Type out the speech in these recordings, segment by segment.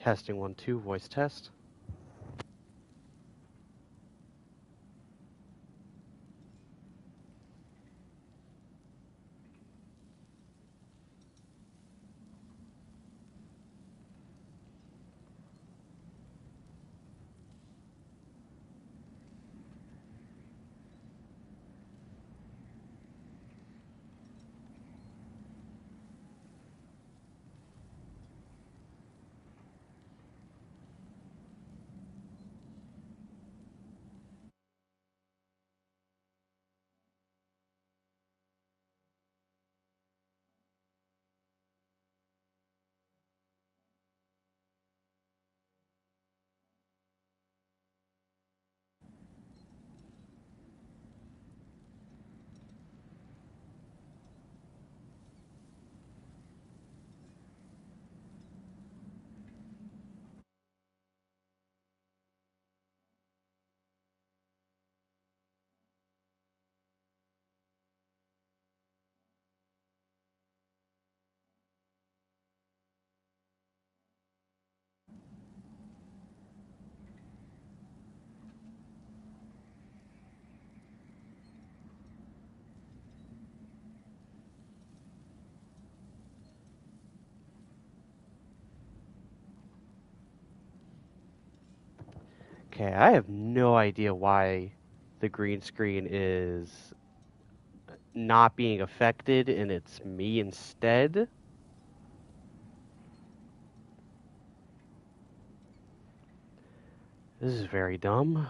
Testing 1 2 voice test. Okay, I have no idea why the green screen is not being affected and it's me instead. This is very dumb.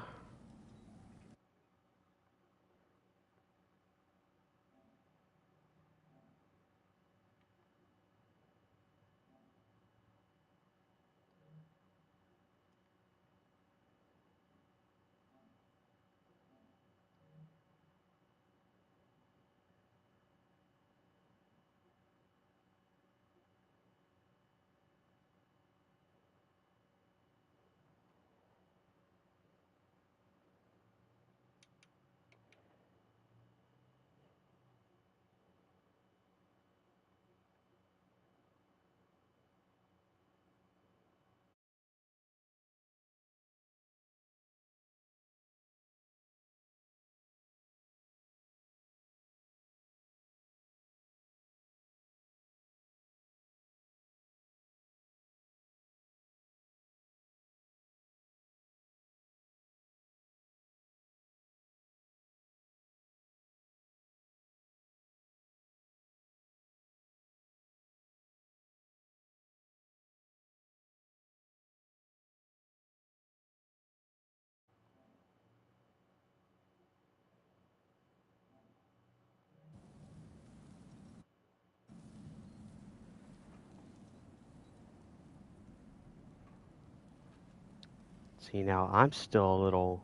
See, now I'm still a little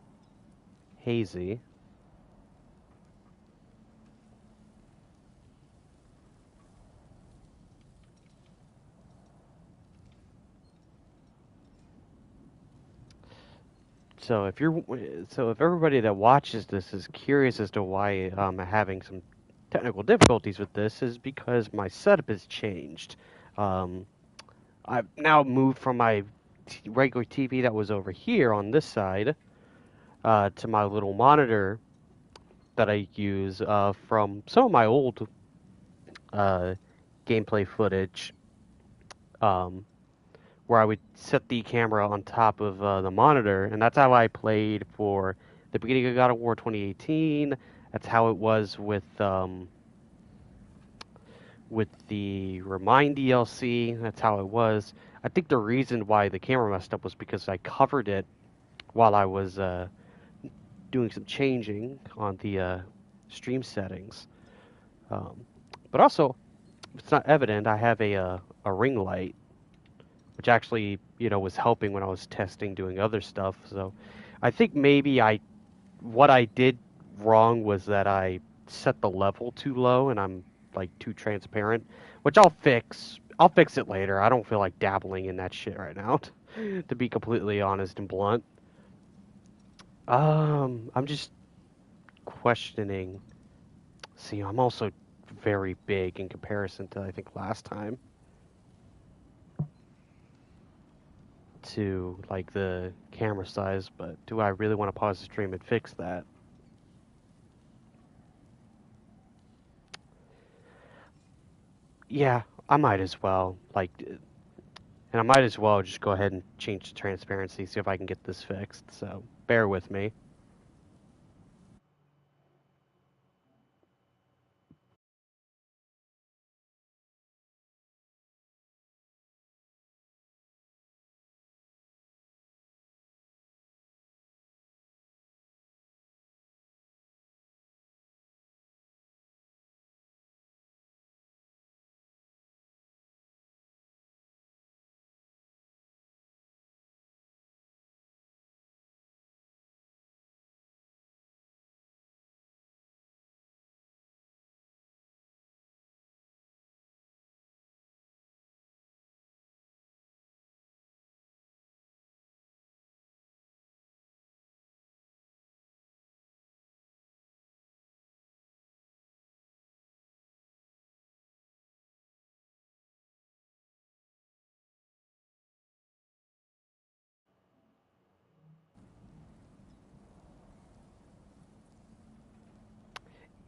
hazy. So if everybody that watches this is curious as to why I'm having some technical difficulties with this, is because my setup has changed. Um, I've now moved from my regular TV that was over here on this side to my little monitor that I use from some of my old uh, gameplay footage, um, where I would set the camera on top of the monitor, and that's how I played for the beginning of God of War 2018. That's how it was with the Remind DLC. That's how it was. I think the reason why the camera messed up was because I covered it while I was doing some changing on the stream settings. Um, but also, it's not evident. I have a ring light, which actually was helping when I was testing doing other stuff. So I think maybe what I did wrong was that I set the level too low and I'm like too transparent, which I'll fix. I'll fix it later. I don't feel like dabbling in that shit right now, to be completely honest and blunt. I'm just questioning. See, I'm also very big in comparison to I think last time. to like the camera size, but do I really want to pause the stream and fix that? Yeah, I might as well. And I might as well just go ahead and change the transparency, see if I can get this fixed. So bear with me.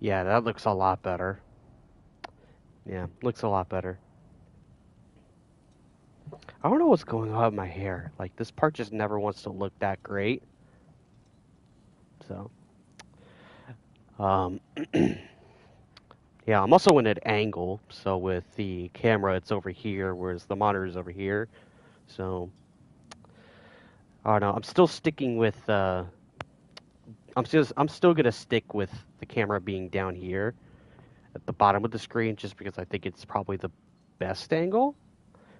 Yeah, that looks a lot better. Yeah, looks a lot better. I don't know what's going on with my hair. Like, this part just never wants to look that great. So, um, yeah, I'm also in an angle. So with the camera, it's over here, whereas the monitor is over here. So, I don't know. I'm still sticking with. I'm still gonna stick with the camera being down here at the bottom of the screen, just because I think it's probably the best angle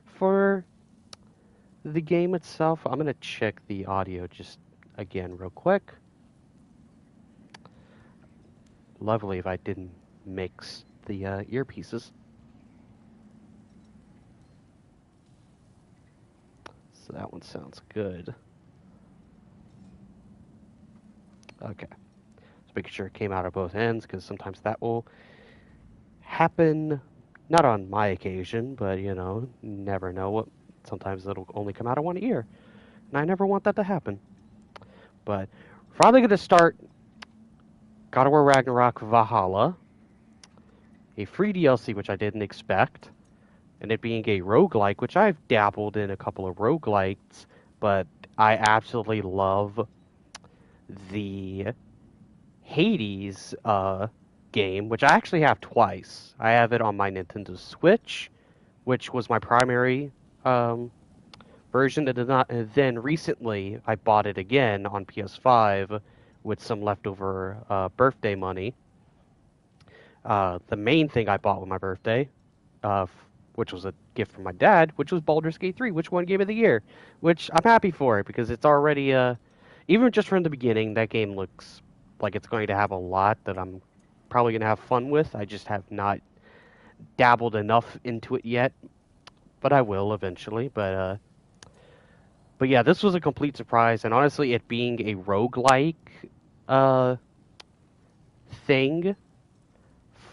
for the game itself. I'm gonna check the audio just again real quick. Lovely if I didn't mix the earpieces. So that one sounds good. Okay. Just making sure it came out of both ends, because sometimes that will happen. Not on my occasion, but never know what. Sometimes it'll only come out of one ear, and I never want that to happen. But we're probably going to start God of War Ragnarok Valhalla, a free DLC, which I didn't expect, and it being a roguelike, which I've dabbled in a couple of roguelikes, but I absolutely love the Hades game, which I actually have twice. I have it on my Nintendo Switch, which was my primary version, and then recently I bought it again on PS5 with some leftover birthday money. The main thing I bought with my birthday, uh, which was a gift from my dad, which was Baldur's Gate 3, which won Game of the Year, which I'm happy for because it's already, even just from the beginning, that game looks like it's going to have a lot that I'm probably going to have fun with. I just have not dabbled enough into it yet, but I will eventually. But yeah, this was a complete surprise, and honestly, it being a roguelike uh, thing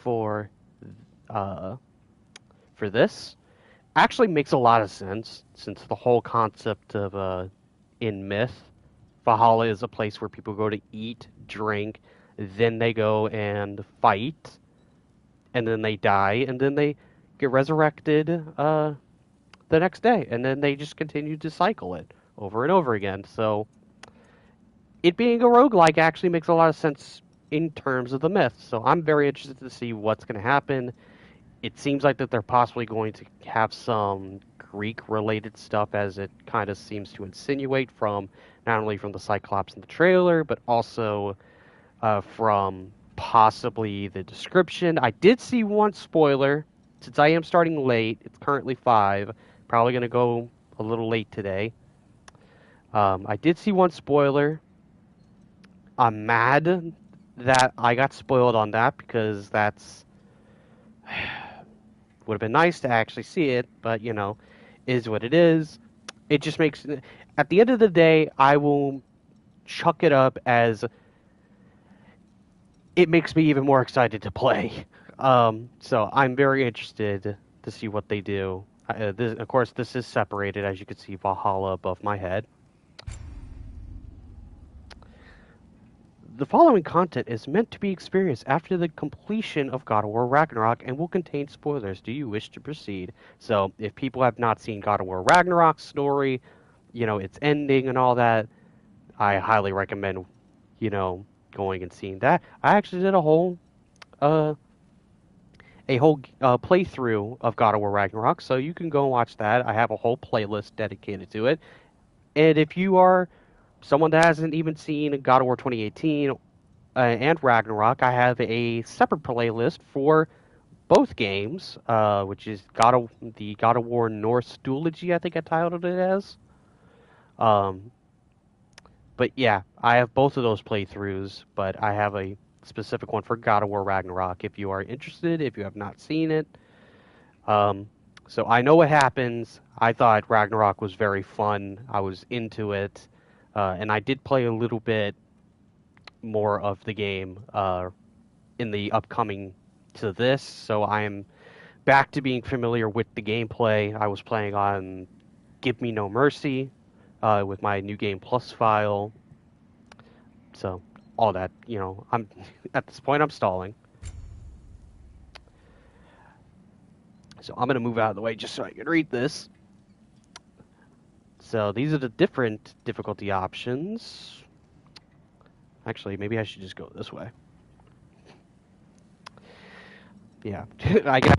for uh, for this actually makes a lot of sense, since the whole concept of in myth, Valhalla is a place where people go to eat, drink, then they go and fight, and then they die, and then they get resurrected the next day, and then they just continue to cycle it over and over again. So it being a roguelike actually makes a lot of sense in terms of the myth. So I'm very interested to see what's going to happen. It seems like that they're possibly going to have some Greek-related stuff, as it kind of seems to insinuate from not only from the Cyclops in the trailer, but also from possibly the description. I did see one spoiler. Since I am starting late, it's currently 5. Probably going to go a little late today. I did see one spoiler. I'm mad that I got spoiled on that, because that's would have been nice to actually see it, but is what it is. It just makes, at the end of the day, I will chuck it up as it makes me even more excited to play. So I'm very interested to see what they do. Of course, this is separated, as you can see, Valhalla above my head. The following content is meant to be experienced after the completion of God of War Ragnarok and will contain spoilers. Do you wish to proceed? So, if people have not seen God of War Ragnarok's story, its ending and all that, I highly recommend, going and seeing that. I actually did uh, a whole playthrough of God of War Ragnarok, so you can go and watch that. I have a whole playlist dedicated to it. And if you are someone that hasn't even seen God of War 2018 and Ragnarok, I have a separate playlist for both games, which is the God of War Norse Duology, I think I titled it as. Um, but yeah, I have both of those playthroughs, but I have a specific one for God of War Ragnarok. If you are interested, if you have not seen it, um, so I know what happens. I thought Ragnarok was very fun. I was into it, and I did play a little bit more of the game in the upcoming to this, so I am back to being familiar with the gameplay. I was playing on Give Me No Mercy with my New Game Plus file, so all that, I'm at this point I'm stalling. So I'm gonna move out of the way just so I can read this. So these are the different difficulty options. Actually, maybe I should just go this way. Yeah, I guess.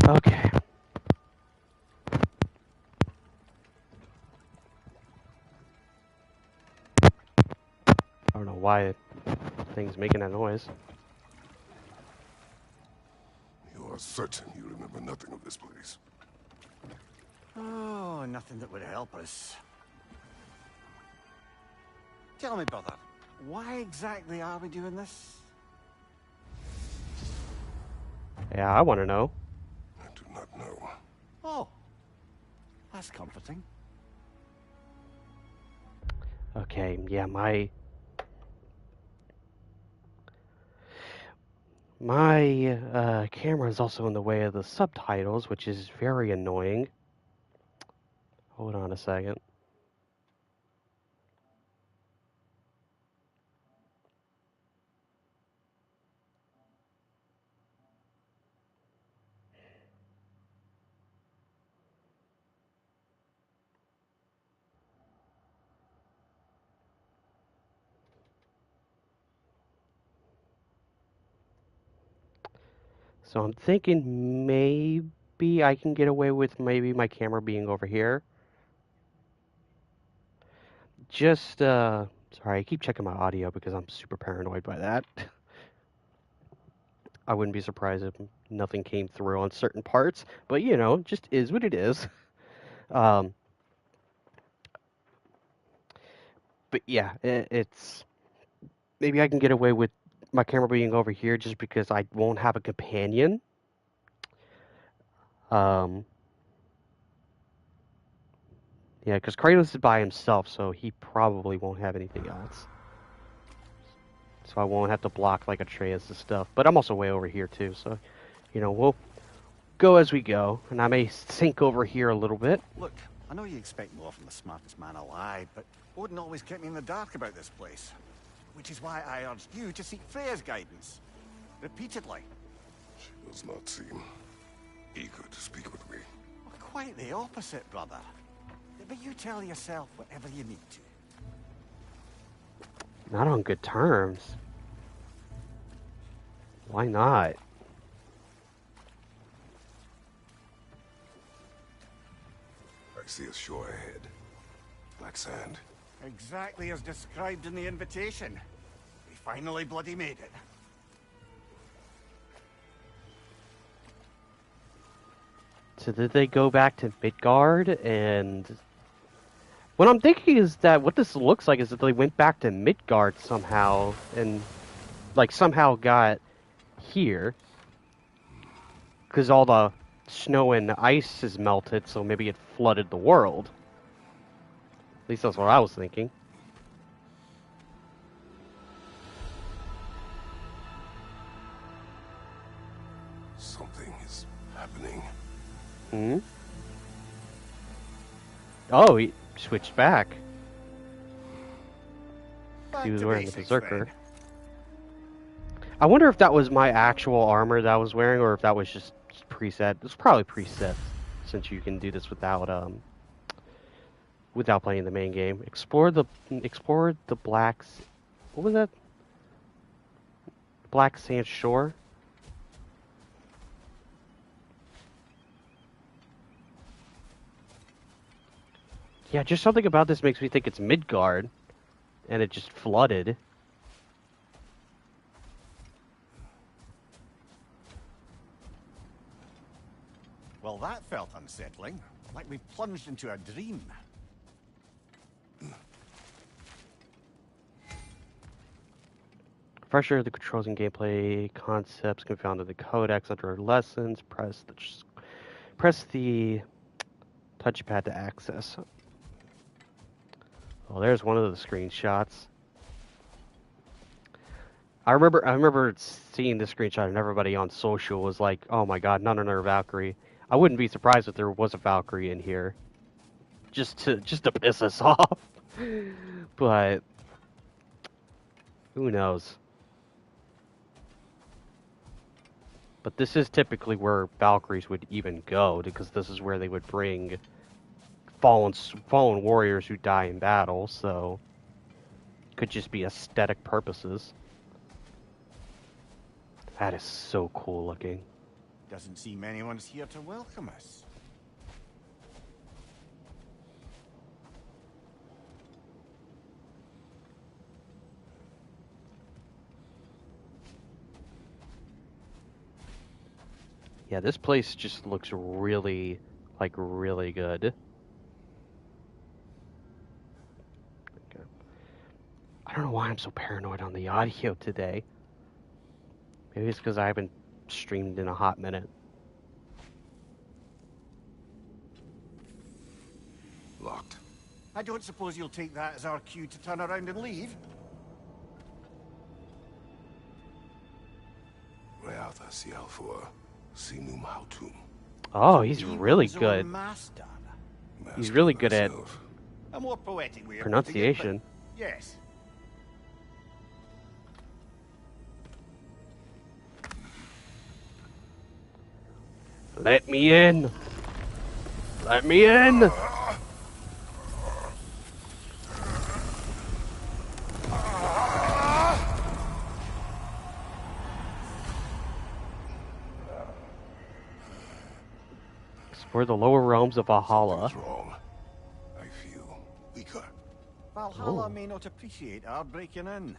Okay. I don't know why thing's making that noise. You are certain you remember nothing of this place? Oh, nothing that would help us. Tell me, brother, why exactly are we doing this? Yeah, I want to know. I do not know. Oh, that's comforting. Okay, yeah, my My camera is also in the way of the subtitles, which is very annoying. Hold on a second. So I'm thinking maybe I can get away with maybe my camera being over here. Just, sorry, I keep checking my audio because I'm super paranoid by that. I wouldn't be surprised if nothing came through on certain parts, but you know, just is what it is. Um, but yeah, it's maybe I can get away with my camera being over here just because I won't have a companion. Um, yeah, because Kratos is by himself, so he probably won't have anything else. So I won't have to block like Atreus and stuff. But I'm also way over here too, so you know we'll go as we go, and I may sink over here a little bit. Look, I know you expect more from the smartest man alive, but Odin always kept me in the dark about this place. Which is why I urged you to seek Freya's guidance. Repeatedly. She does not seem eager to speak with me. Well, quite the opposite, brother. But you tell yourself whatever you need to. Not on good terms. Why not? I see a shore ahead. Black sand. Exactly as described in the invitation. We finally bloody made it. So did they go back to Midgard? And what I'm thinking is that what this looks like is that they went back to Midgard somehow and like somehow got here because all the snow and ice is melted, so maybe it flooded the world. At least that's what I was thinking. Something is happening. Hmm? Oh, he switched back. Back He was to wearing the basics, Berserker. then. I wonder if that was my actual armor that I was wearing, or if that was just preset. It's probably preset, since you can do this without playing the main game. Explore the blacks. What was that? Black Sand Shore. Yeah, just something about this makes me think it's Midgard, and it just flooded. Well, that felt unsettling. Like we plunged into a dream. Refresher, the controls and gameplay concepts can be found in the codex under lessons. Press the touchpad to access. Oh, there's one of the screenshots. I remember seeing this screenshot and everybody on social was like, "Oh my God, not another Valkyrie." I wouldn't be surprised if there was a Valkyrie in here, just to piss us off. But who knows? But this is typically where Valkyries would even go, because this is where they would bring fallen warriors who die in battle. So could just be aesthetic purposes. That is so cool looking. Doesn't seem anyone's here to welcome us. Yeah, this place just looks really, like, really good. Okay. I don't know why I'm so paranoid on the audio today. Maybe it's because I haven't streamed in a hot minute. Locked. I don't suppose you'll take that as our cue to turn around and leave? Well, Sialfur, Sinum Hautum. Oh, So he's he really was our good. master. He's Master really good at thyself. A more poetic way of putting it, but pronunciation. yes. Let me in! Let me in! Explore the lower realms of Valhalla. Something's wrong. I feel weaker. Valhalla Oh. may not appreciate our breaking in.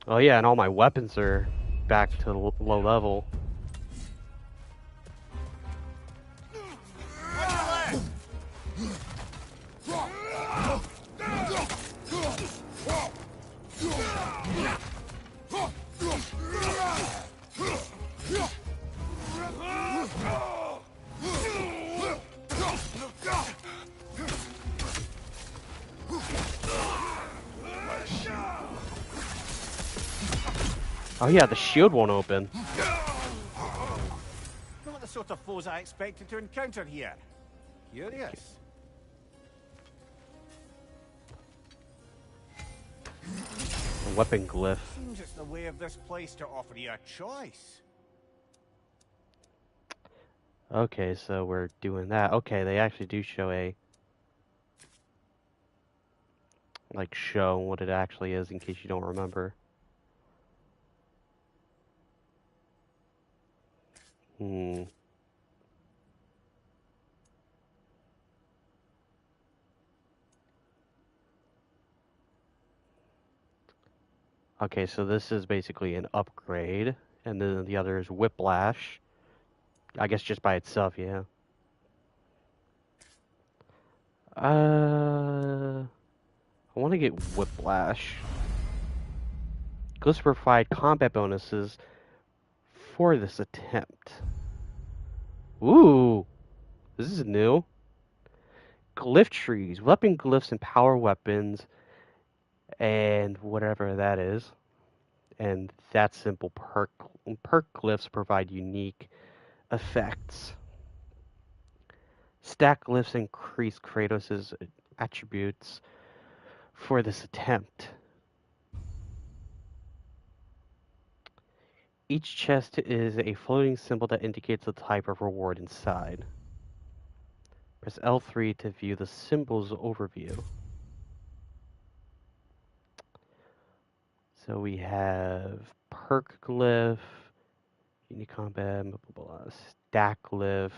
Oh yeah, and all my weapons are back to low level. Oh yeah, the shield won't open. Not the sort of foes I expected to encounter here. Curious. A weapon glyph. Seems it's the way of this place to offer you a choice. Okay, so we're doing that. Okay, they actually do show a... like, show what it actually is in case you don't remember. Hmm. Okay, so this is basically an upgrade, and then the other is Whiplash. I guess just by itself, yeah. I want to get Whiplash. Glyphs provide combat bonuses for this attempt. Ooh, this is new. Glyph trees, weapon glyphs and power weapons, and whatever that is. And that simple perk glyphs provide unique effects. Stack glyphs increase Kratos' attributes for this attempt. Each chest is a floating symbol that indicates the type of reward inside. Press L3 to view the symbols overview. So we have perk glyph, unique combat, blah, blah, blah, stack glyph,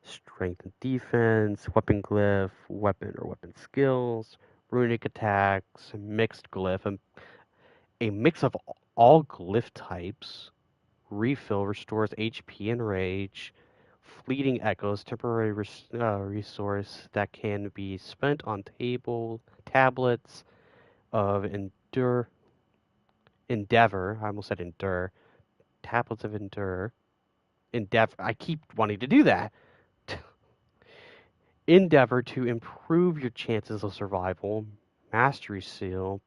strength and defense, weapon glyph, weapon or weapon skills, runic attacks, mixed glyph, a mix of all glyph types. Refill restores HP and rage. Fleeting echoes, temporary resource that can be spent on tablets of endeavor. I almost said endure. Tablets of endeavor. I keep wanting to do that. Endeavor to improve your chances of survival. Mastery seal,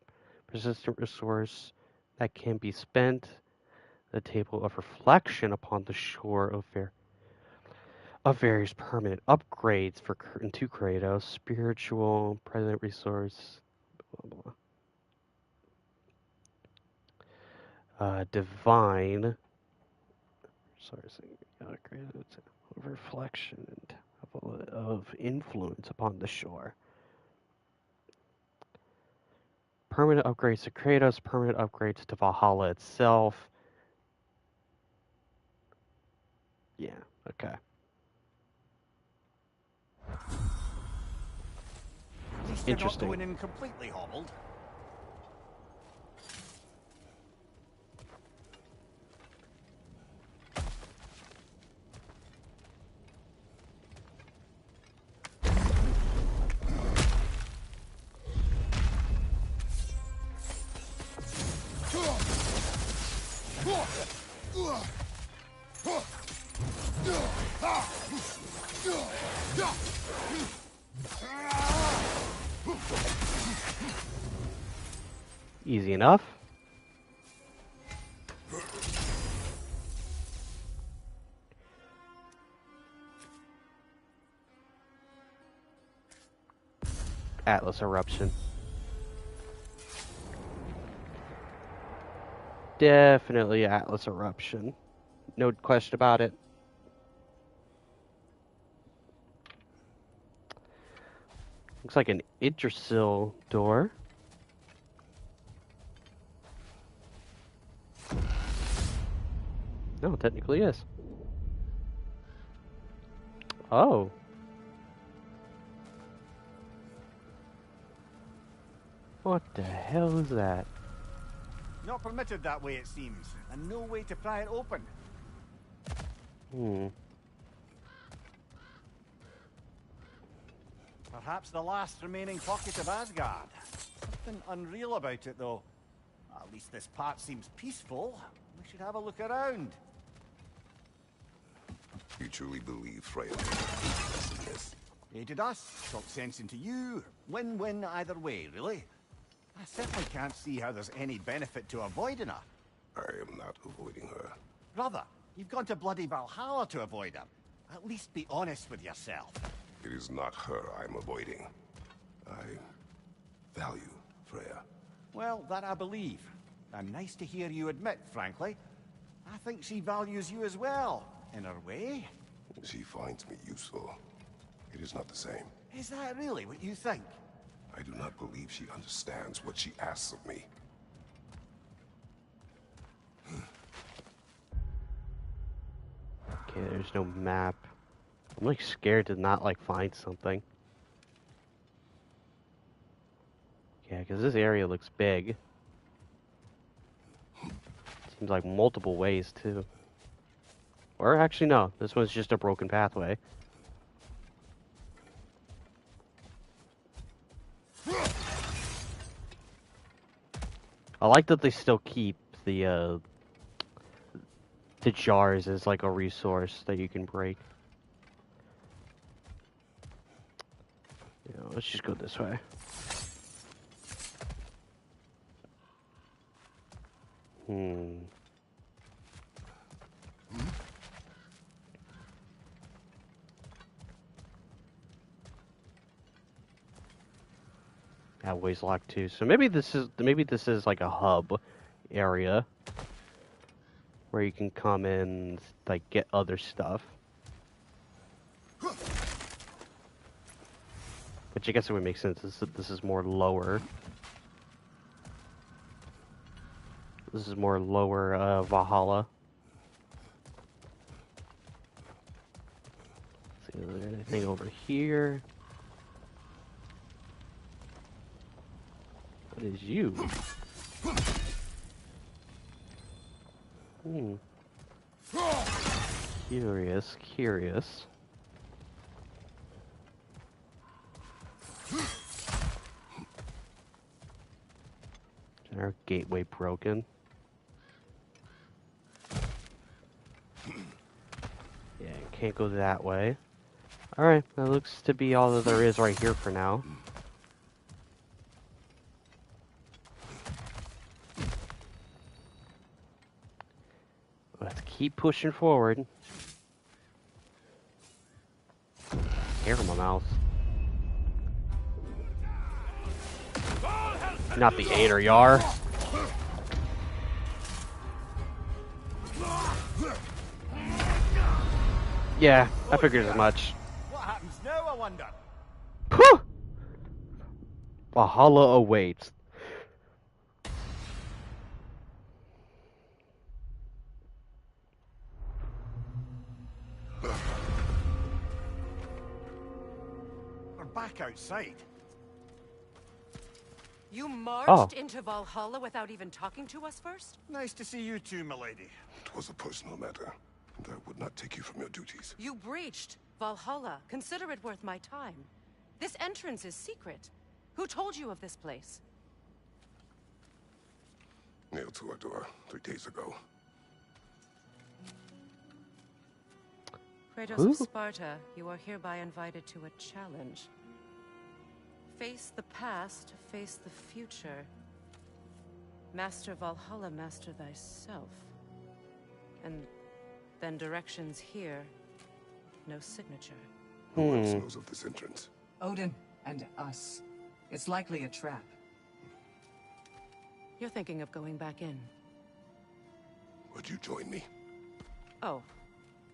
persistent resource that can be spent. The table of reflection upon the shore of various permanent upgrades for into Kratos. Spiritual, present resource, blah, blah, blah. Divine. Source reflection of influence upon the shore. Permanent upgrades to Kratos, permanent upgrades to Valhalla itself. Yeah, okay. At least you're not Interesting. going in completely hobbled. Easy enough. Atlas eruption. Definitely Atlas eruption. No question about it. Looks like an Yggdrasil door. No, it technically is. Oh. What the hell is that? Not permitted that way, it seems, and no way to pry it open. Perhaps the last remaining pocket of Asgard. Something unreal about it, though. At least this part seems peaceful. We should have a look around. You truly believe Freya did this? Aided us, talked sense into you. Win-win either way, really. I certainly can't see how there's any benefit to avoiding her. I am not avoiding her. Brother, you've gone to bloody Valhalla to avoid her. At least be honest with yourself. It is not her I'm avoiding. I value Freya. Well, that I believe. And nice to hear you admit, frankly. I think she values you as well, in her way. She finds me useful. It is not the same. Is that really what you think? I do not believe she understands what she asks of me. Okay, there's no map. I'm like scared to not like find something. Yeah, because this area looks big. Seems like multiple ways too. Or actually no, this one's just a broken pathway. I like that they still keep the jars as like a resource that you can break. Let's just go this way. That way's locked too. So maybe this is like a hub area where you can come in, like get other stuff. Which I guess it would make sense. This is more lower. This is more lower Valhalla. Let's see, is there anything over here? What is you? Curious. Our gateway broken. Yeah, can't go that way. Alright, that looks to be all that there is right here for now. Let's keep pushing forward. Hair in my mouth. Not the Ader Yar. Yeah, I figured as much. What happens now, I wonder? Phew! Valhalla awaits. We're back outside. You marched into Valhalla without even talking to us first? Nice to see you too, milady. It was a personal matter, and I would not take you from your duties. You breached Valhalla. Consider it worth my time. This entrance is secret. Who told you of this place? Nailed to our door 3 days ago. Kratos of Sparta, you are hereby invited to a challenge. Face the past, face the future. Master Valhalla, master thyself. And then directions here, no signature. Who else knows of this entrance? Odin and us. It's likely a trap. You're thinking of going back in. Would you join me? Oh,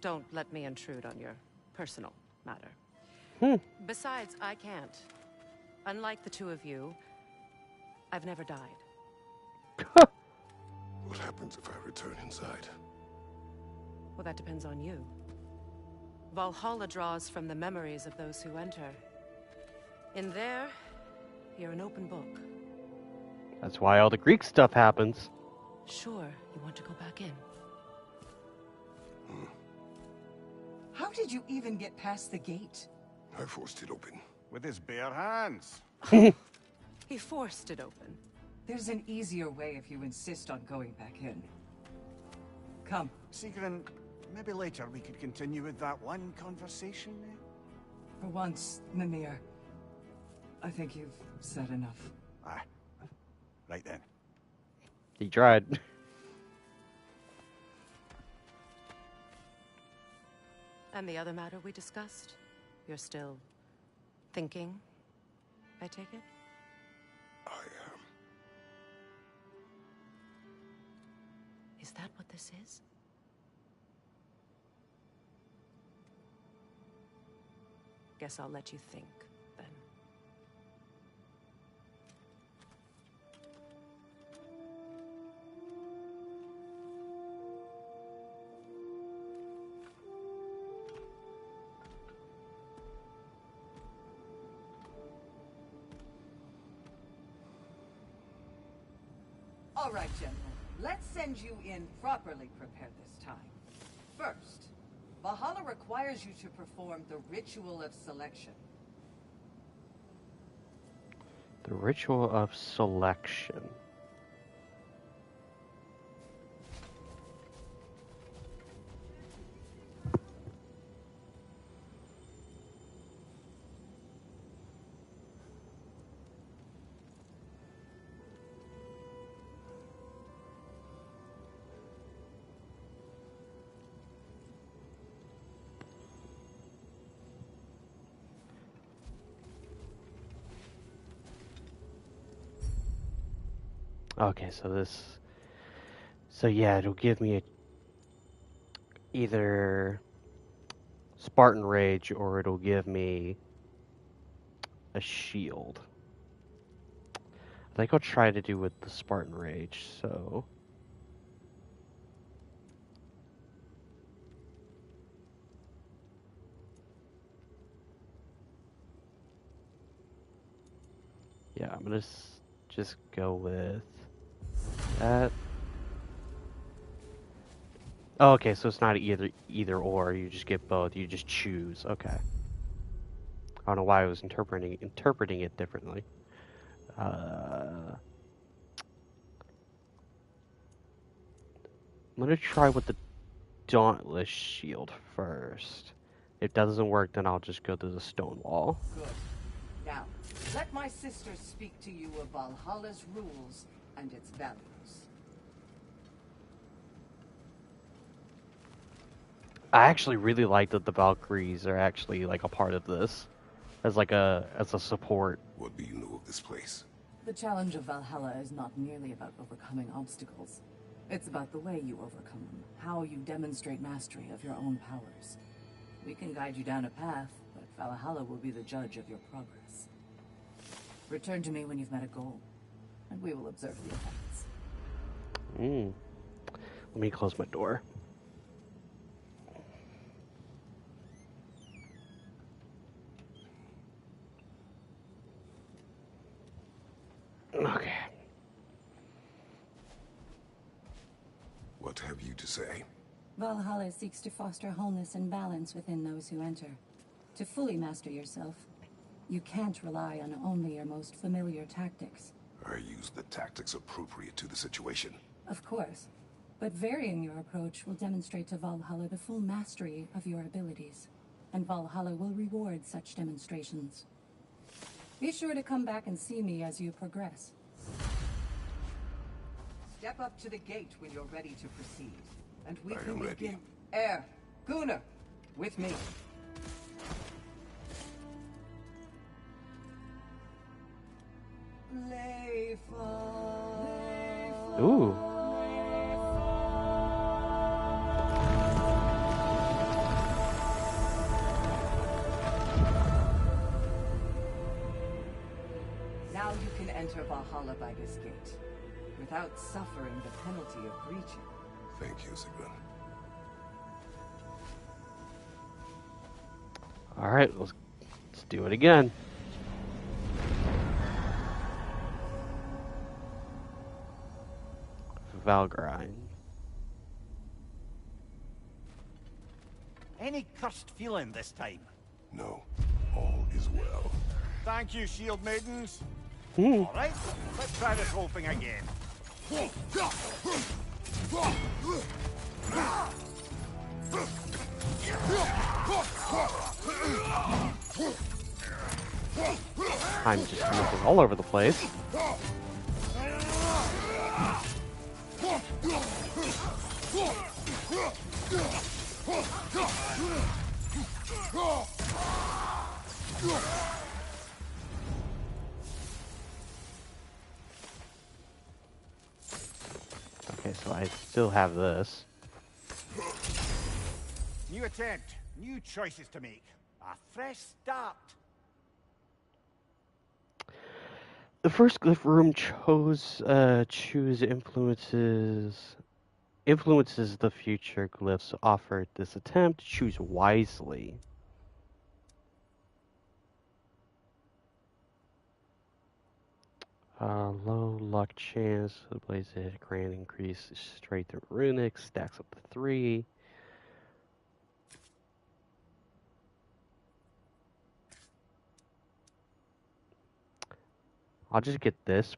don't let me intrude on your personal matter. Besides, I can't. Unlike the two of you, I've never died. What happens if I return inside? Well, that depends on you. Valhalla draws from the memories of those who enter. In there, you're an open book. That's why all the Greek stuff happens. Sure, you want to go back in. How did you even get past the gate? I forced it open. With his bare hands. He forced it open. There's an easier way if you insist on going back in. Come. Sigrun, maybe later we could continue with that one conversation, eh? For once, Mimir, I think you've said enough. Aye. Right then. He tried. And the other matter we discussed? You're still thinking, I take it? I am. Is that what this is? Guess I'll let you think, then. All right, General. Let's send you in properly prepared this time. First, Valhalla requires you to perform the ritual of selection. The ritual of selection. Okay, so yeah, it'll give me either Spartan Rage or it'll give me a shield. I think I'll try to do with the Spartan Rage, so... Yeah, I'm gonna just go with that. Oh, okay, so it's not either or. You just get both. You just choose. Okay. I don't know why I was interpreting it differently. I'm gonna try with the Dauntless Shield first. If that doesn't work, then I'll just go to the Stone Wall. Good. Now, let my sisters speak to you of Valhalla's rules and its values. I actually really like that the Valkyries are actually like a part of this, as a support. What do you know of this place? The challenge of Valhalla is not merely about overcoming obstacles. It's about the way you overcome them, how you demonstrate mastery of your own powers. We can guide you down a path, but Valhalla will be the judge of your progress. Return to me when you've met a goal, and we will observe the effects. Let me close my door. Okay. What have you to say? Valhalla seeks to foster wholeness and balance within those who enter. To fully master yourself, you can't rely on only your most familiar tactics. I use the tactics appropriate to the situation. Of course, but varying your approach will demonstrate to Valhalla the full mastery of your abilities, and Valhalla will reward such demonstrations. Be sure to come back and see me as you progress. Step up to the gate when you're ready to proceed, and we I can am ready. begin. Air, Gunnar, with me. you can enter Valhalla by this gate, without suffering the penalty of breaching. Thank you, Sigrun. Alright, let's do it again. Valgrind. Any cursed feeling this time? No, all is well. Thank you, shield maidens. Hmm. All right, let's try this whole thing again. I'm just moving all over the place. Okay, so I still have this. New attempt, new choices to make. A fresh start. The first glyph room choose influences the future glyphs offered this attempt. Choose wisely. Low luck chance. The blaze hit grand increase straight through runic. Stacks up to 3. I'll just get this.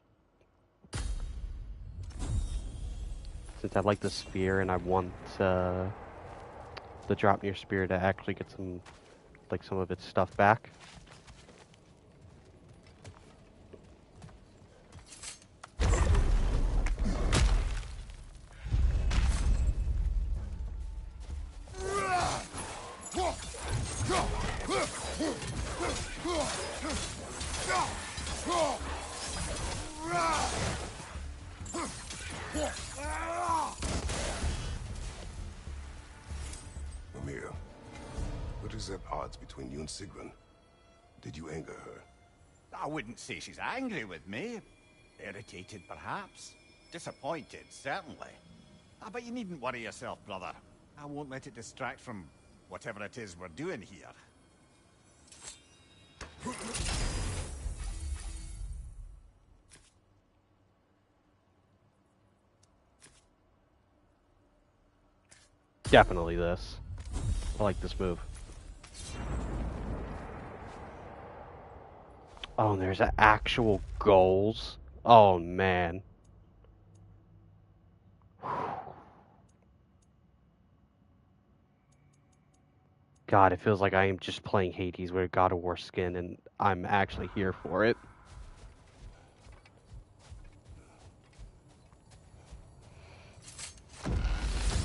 Since I like the spear and I want the drop near spear to actually get some of its stuff back. Mimir, what is at odds between you and Sigrun? Did you anger her? I wouldn't say she's angry with me. Irritated, perhaps. Disappointed, certainly. But you needn't worry yourself, brother. I won't let it distract from whatever it is we're doing here. Definitely this. I like this move. Oh, and there's actual goals. Oh, man. God, it feels like I am just playing Hades with a God of War skin, and I'm actually here for it.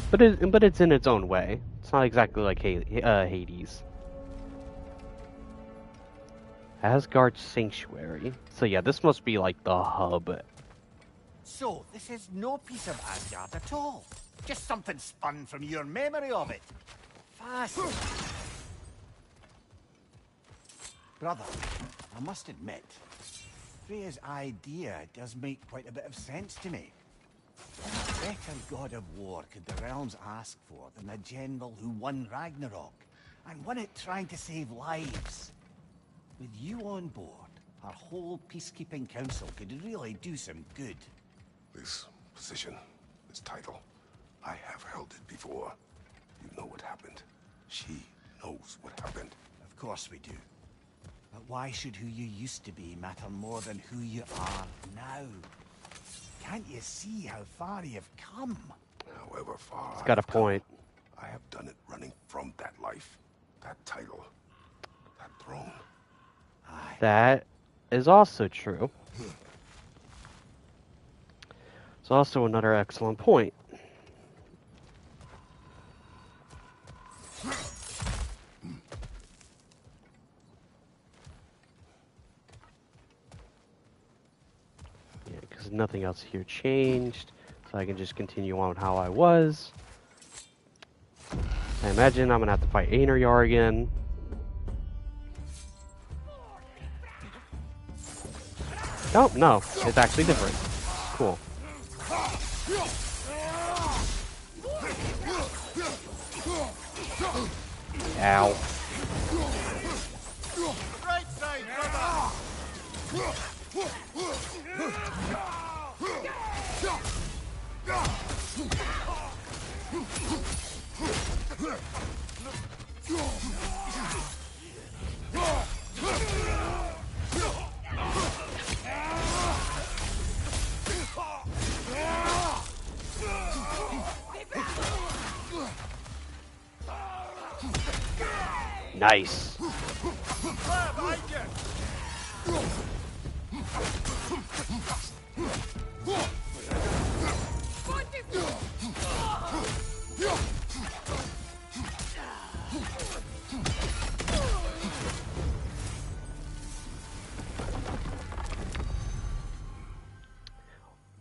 But it's in its own way. It's not exactly like Hades. Asgard Sanctuary. So yeah, this must be like the hub. So, this is no piece of Asgard at all. Just something spun from your memory of it. Fascinating. Brother, I must admit, Freya's idea does make quite a bit of sense to me. What better god of war could the realms ask for than a general who won Ragnarok, and won it trying to save lives? With you on board, our whole peacekeeping council could really do some good. This position, this title, I have held it before. You know what happened. She knows what happened. Of course we do. But why should who you used to be matter more than who you are now? Can't you see how far you've come? However far It's got a I've come, point. I have done it running from that life, that title, that throne. Aye. That is also true. It's also another excellent point. Yeah, because nothing else here changed, so I can just continue on how I was. I imagine I'm gonna have to fight Einarjar again. Oh, no. It's actually different. Cool. Ow. Right side, brother! Nice.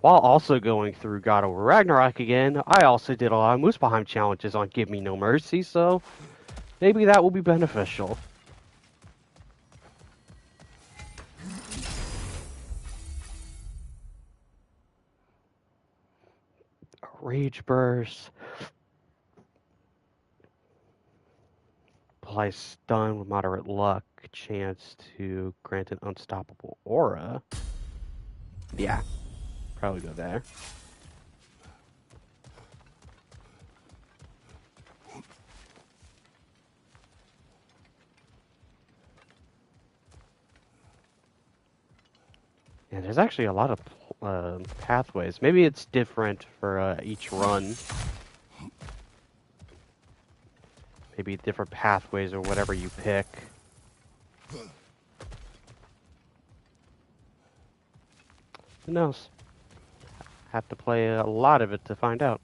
While also going through God of War Ragnarok again, I also did a lot of Muspelheim challenges on Give Me No Mercy, so maybe that will be beneficial. Rage Burst. Apply Stun with moderate luck. Chance to grant an unstoppable aura. Yeah, probably go there. Yeah, there's actually a lot of pathways. Maybe it's different for each run. Maybe different pathways or whatever you pick. Who knows? Have to play a lot of it to find out.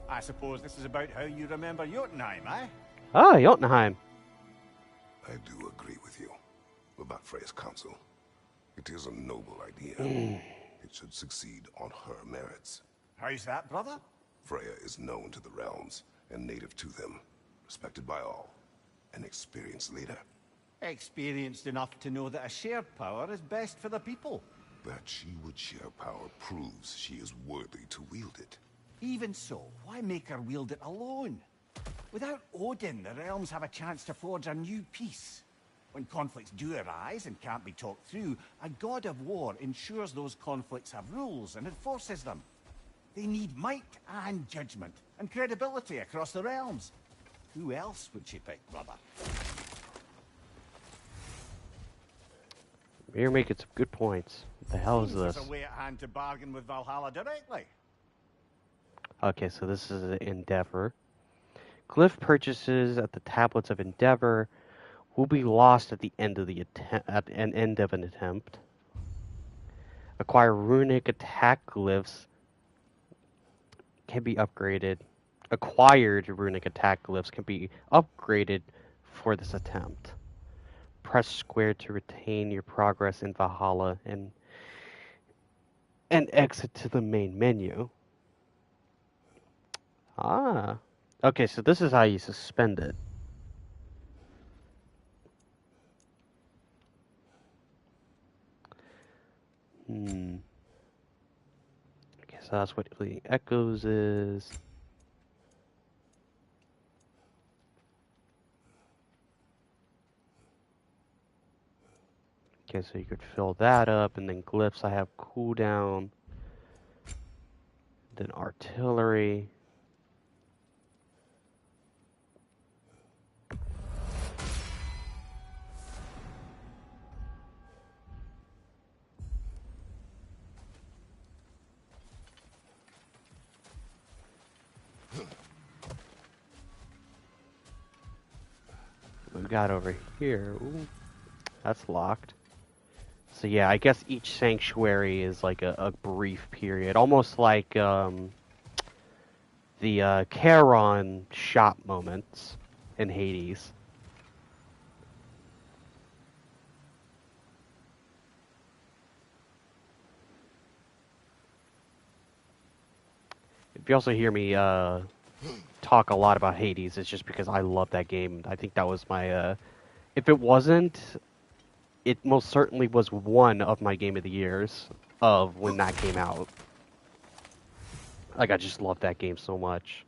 I suppose this is about how you remember Jotunheim, eh? Ah, Jotunheim. I do agree with you about Freya's counsel. It is a noble idea. It should succeed on her merits. How's that, brother? Freya is known to the realms and native to them, respected by all, an experienced leader. Experienced enough to know that a shared power is best for the people. That she would share power proves she is worthy to wield it. Even so, why make her wield it alone? Without Odin, the realms have a chance to forge a new peace. When conflicts do arise and can't be talked through, a god of war ensures those conflicts have rules and enforces them. They need might and judgment and credibility across the realms. Who else would she pick, brother? You're making some good points. What the hell is There's this? a way at hand to bargain with Valhalla directly. Okay, so this is an Endeavor. Glyph purchases at the tablets of Endeavor will be lost at the end of end of an attempt. Acquire runic attack glyphs can be upgraded. Acquired runic attack glyphs can be upgraded for this attempt. Press square to retain your progress in Valhalla and exit to the main menu. Ah. Okay, so this is how you suspend it. Okay, so that's what the echoes is. Okay, so you could fill that up, and then glyphs I have cooldown. Then artillery. What we got over here? Ooh, that's locked. So yeah, I guess each sanctuary is like a brief period, almost like the Charon shop moments in Hades. If you also hear me talk a lot about Hades, it's just because I love that game. I think that was my if it wasn't, it most certainly was one of my game of the years of when that came out. Like, I just love that game so much.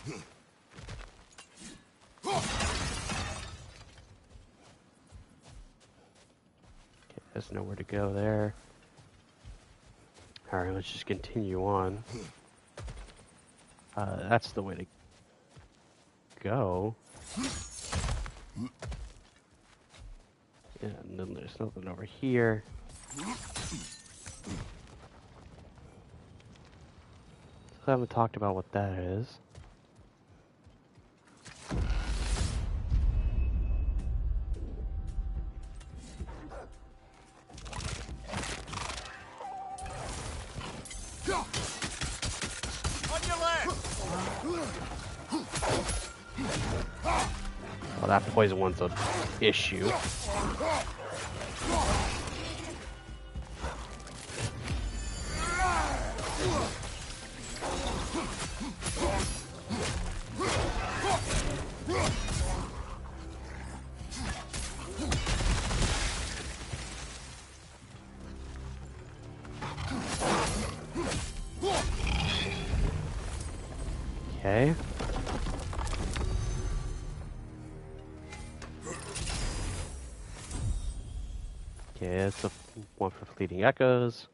Okay, there's nowhere to go there. Alright, let's just continue on. That's the way to go. Yeah, and then there's nothing over here. I haven't talked about what that is. On your left! Oh, that poison one's an issue. Okay. Okay, it's a one for fleeting echoes.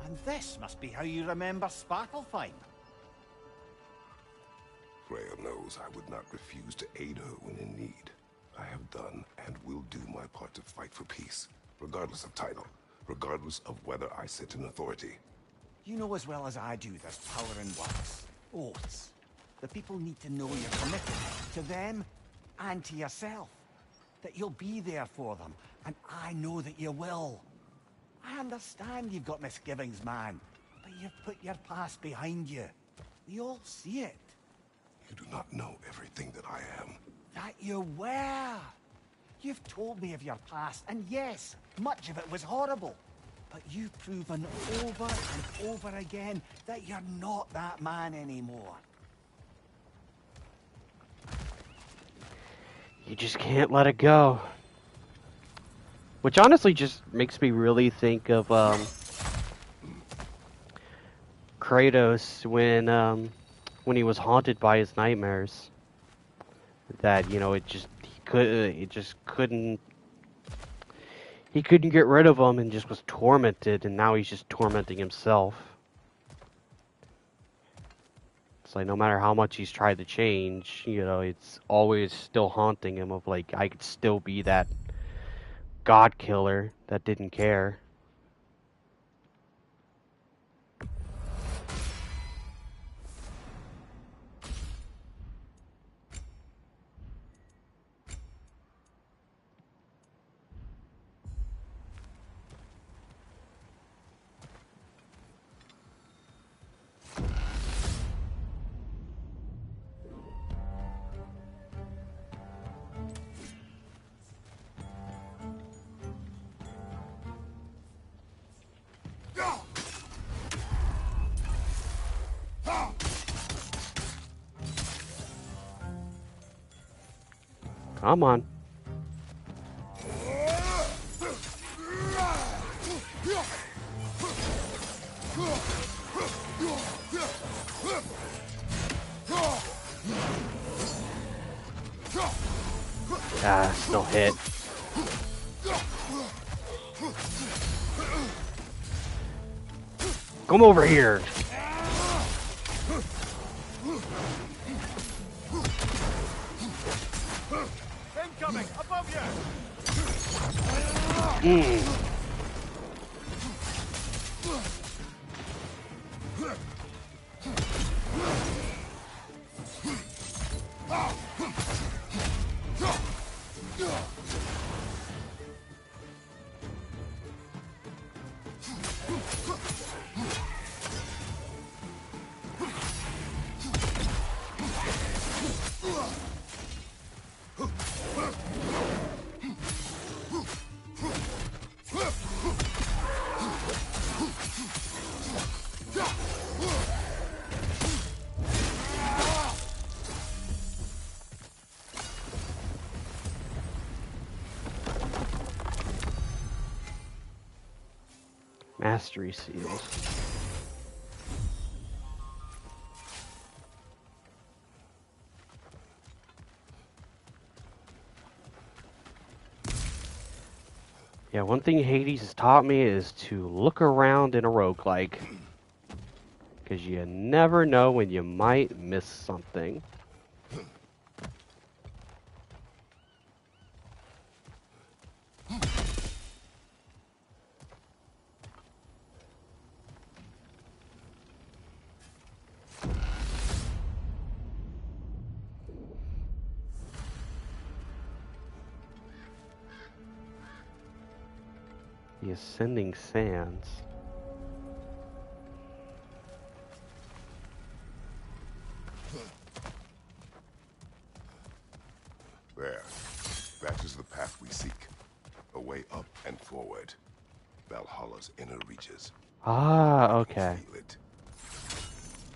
And this must be how you remember Svartalfheim. Freya knows I would not refuse to aid her when in need. I have done and will do my part to fight for peace, regardless of title, regardless of whether I sit in authority. You know as well as I do there's power in words, oaths. The people need to know you're committed to them and to yourself. That you'll be there for them, and I know that you will. I understand you've got misgivings, man, but you've put your past behind you. We all see it. You do not know everything that I am. That you were. You've told me of your past, and yes, much of it was horrible. But you've proven over and over again that you're not that man anymore. You just can't let it go. Which honestly just makes me really think of Kratos when he was haunted by his nightmares. That, you know, he couldn't get rid of them and just was tormented, and now he's just tormenting himself. It's like no matter how much he's tried to change, you know, it's always still haunting him of like, I could still be that god killer that didn't care. Come on. Ah, still hit. Come over here. Incoming, above you! Mastery seals. Yeah, one thing Hades has taught me is to look around in a roguelike. Because you never know when you might miss something. The Ascending Sands. There. That is the path we seek. A way up and forward. Valhalla's inner reaches. Ah, I can okay. feel it.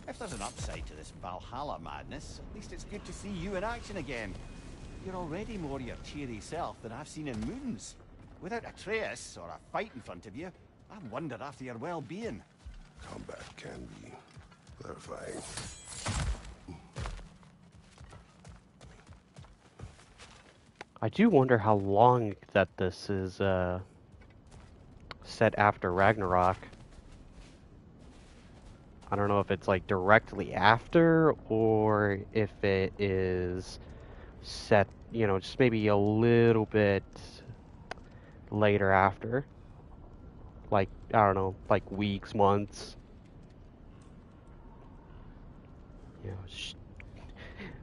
If there's an upside to this Valhalla madness, at least it's good to see you in action again. You're already more your cheery self than I've seen in moons. Without Atreus or a fight in front of you, I wonder after your well-being. Combat can be clarifying. I do wonder how long that this is set after Ragnarok. I don't know if it's like directly after or if it is set, you know, just maybe a little bit later after. Like, I don't know, like weeks, months. You know,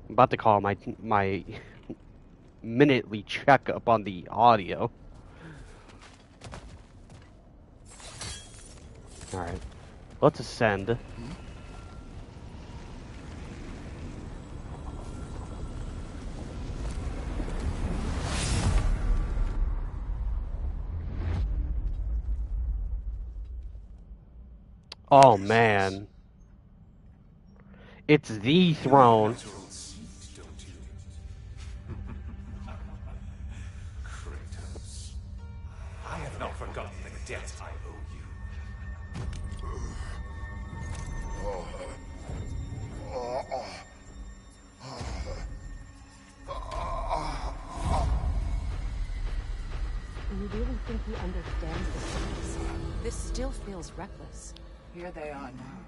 I'm about to call my minutely checkup on the audio. Alright, let's ascend. Oh man. It's the throne. Kratos, I have not forgotten the debt I owe you. Do you really think he understands the stakes? This still feels reckless. Here they are now.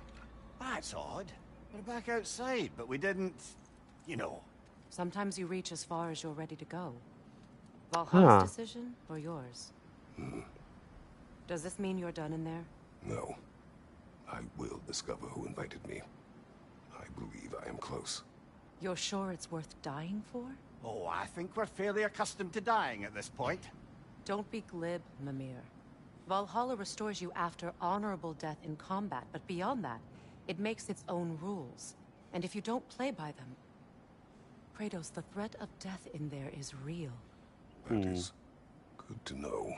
That's odd. We're back outside, but we didn't... you know. Sometimes you reach as far as you're ready to go. Valhalla's Huh. decision or yours? Does this mean you're done in there? No. I will discover who invited me. I believe I am close. You're sure it's worth dying for? Oh, I think we're fairly accustomed to dying at this point. Don't be glib, Mimir. Valhalla restores you after honorable death in combat, but beyond that, it makes its own rules. And if you don't play by them... Kratos, the threat of death in there is real. That is good to know.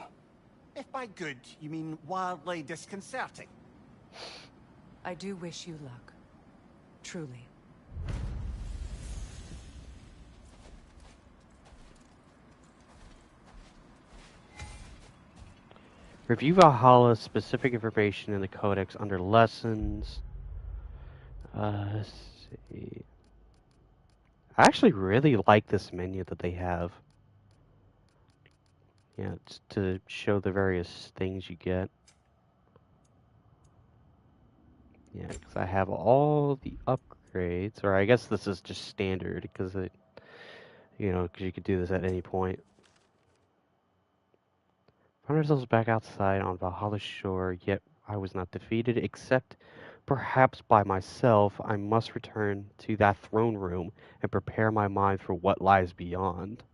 If by good, you mean wildly disconcerting. I do wish you luck. Truly. Review Valhalla's specific information in the codex under lessons. Let's see. I actually really like this menu that they have. Yeah, it's to show the various things you get. Yeah, because I have all the upgrades, or I guess this is just standard because it, you know, because you could do this at any point. Found ourselves back outside on Valhalla's shore, yet I was not defeated, except perhaps by myself. I must return to that throne room and prepare my mind for what lies beyond.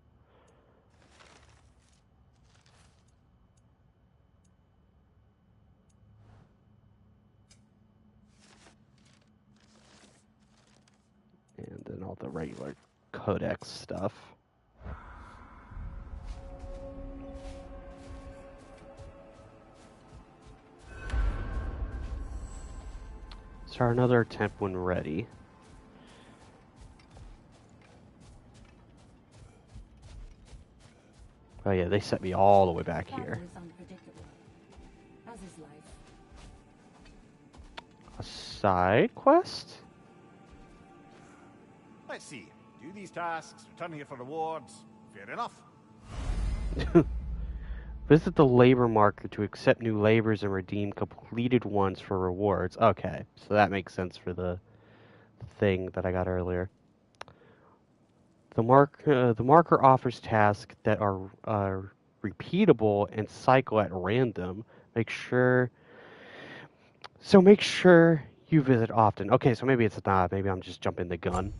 all the regular codex stuff. Start another attempt when ready. Oh yeah, they set me all the way back here. Battle is unpredictable, as is life. A side quest? Let's see. Do these tasks, return here for rewards. Fair enough. Visit the labor marker to accept new labors and redeem completed ones for rewards. Okay, so that makes sense for the thing that I got earlier. The marker offers tasks that are repeatable and cycle at random. Make sure you visit often. Okay, so maybe it's not. Maybe I'm just jumping the gun.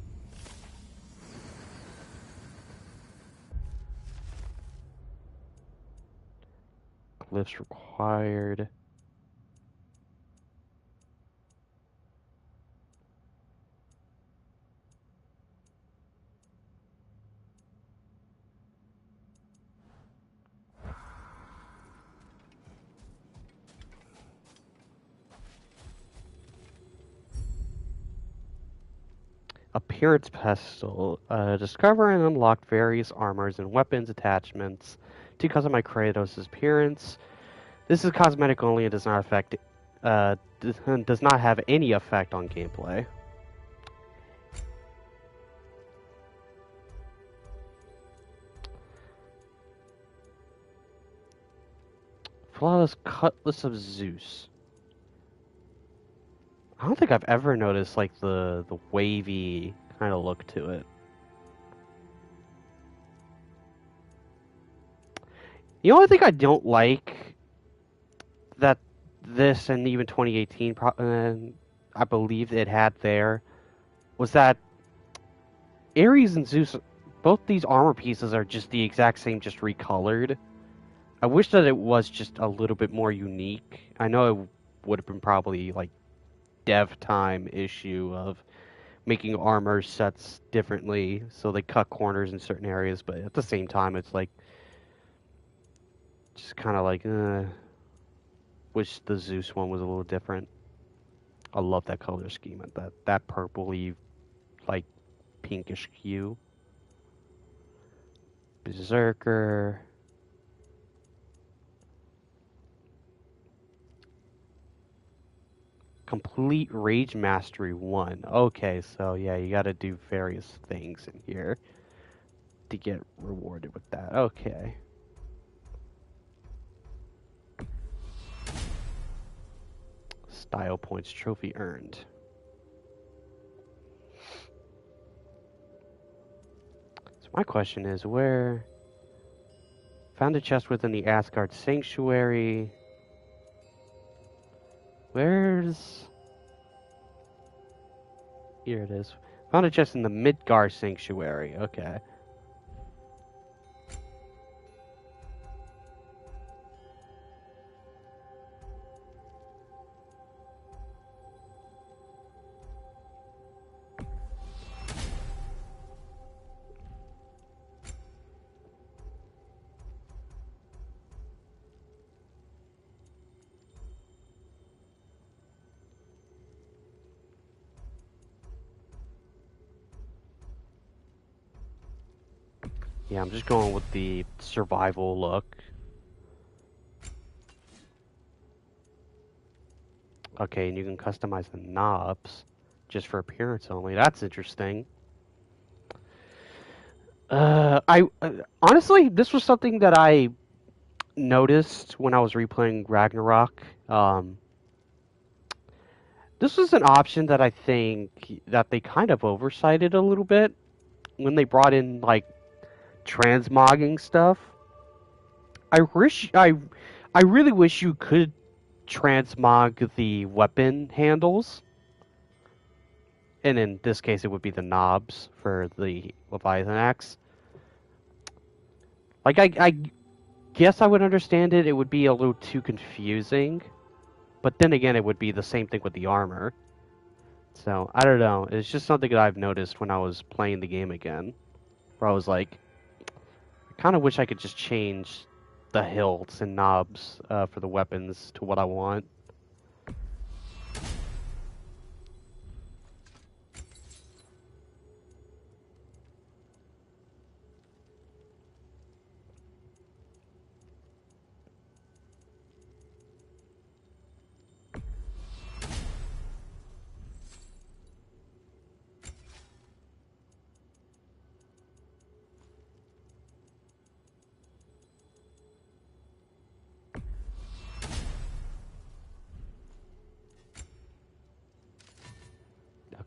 Glyphs required. Appearance Pestle. Discover and unlock various armors and weapons attachments to customize Kratos' appearance. This is cosmetic only and does not have any effect on gameplay. Flawless Cutlass of Zeus. I don't think I've ever noticed like the wavy kind of look to it. The only thing I don't like that this and even 2018, I believe it had there, was that Ares and Zeus, both these armor pieces are just the exact same, just recolored. I wish that it was just a little bit more unique. I know it would have been probably like dev time issue of making armor sets differently so they cut corners in certain areas, but at the same time it's like just kind of like wish the Zeus one was a little different. I love that color scheme, that purpley like pinkish hue. Berserker. Complete Rage Mastery 1. Okay, so yeah, you gotta do various things in here to get rewarded with that. Okay. Style points trophy earned. So my question is, where... Found a chest within the Asgard Sanctuary. Where's... Here it is. Found a chest in the Midgar Sanctuary. Okay. Yeah, I'm just going with the survival look. Okay, and you can customize the knobs just for appearance only. That's interesting. Honestly, this was something that I noticed when I was replaying Ragnarok. This was an option that I think that they kind of oversighted a little bit when they brought in like transmogging stuff. I really wish you could transmog the weapon handles, and in this case it would be the knobs for the Leviathan axe. Like I guess I would understand it. It would be a little too confusing, but then again, it would be the same thing with the armor. So, I don't know. It's just something that I've noticed when I was playing the game again. Where I was like, I kind of wish I could just change the hilts and knobs for the weapons to what I want.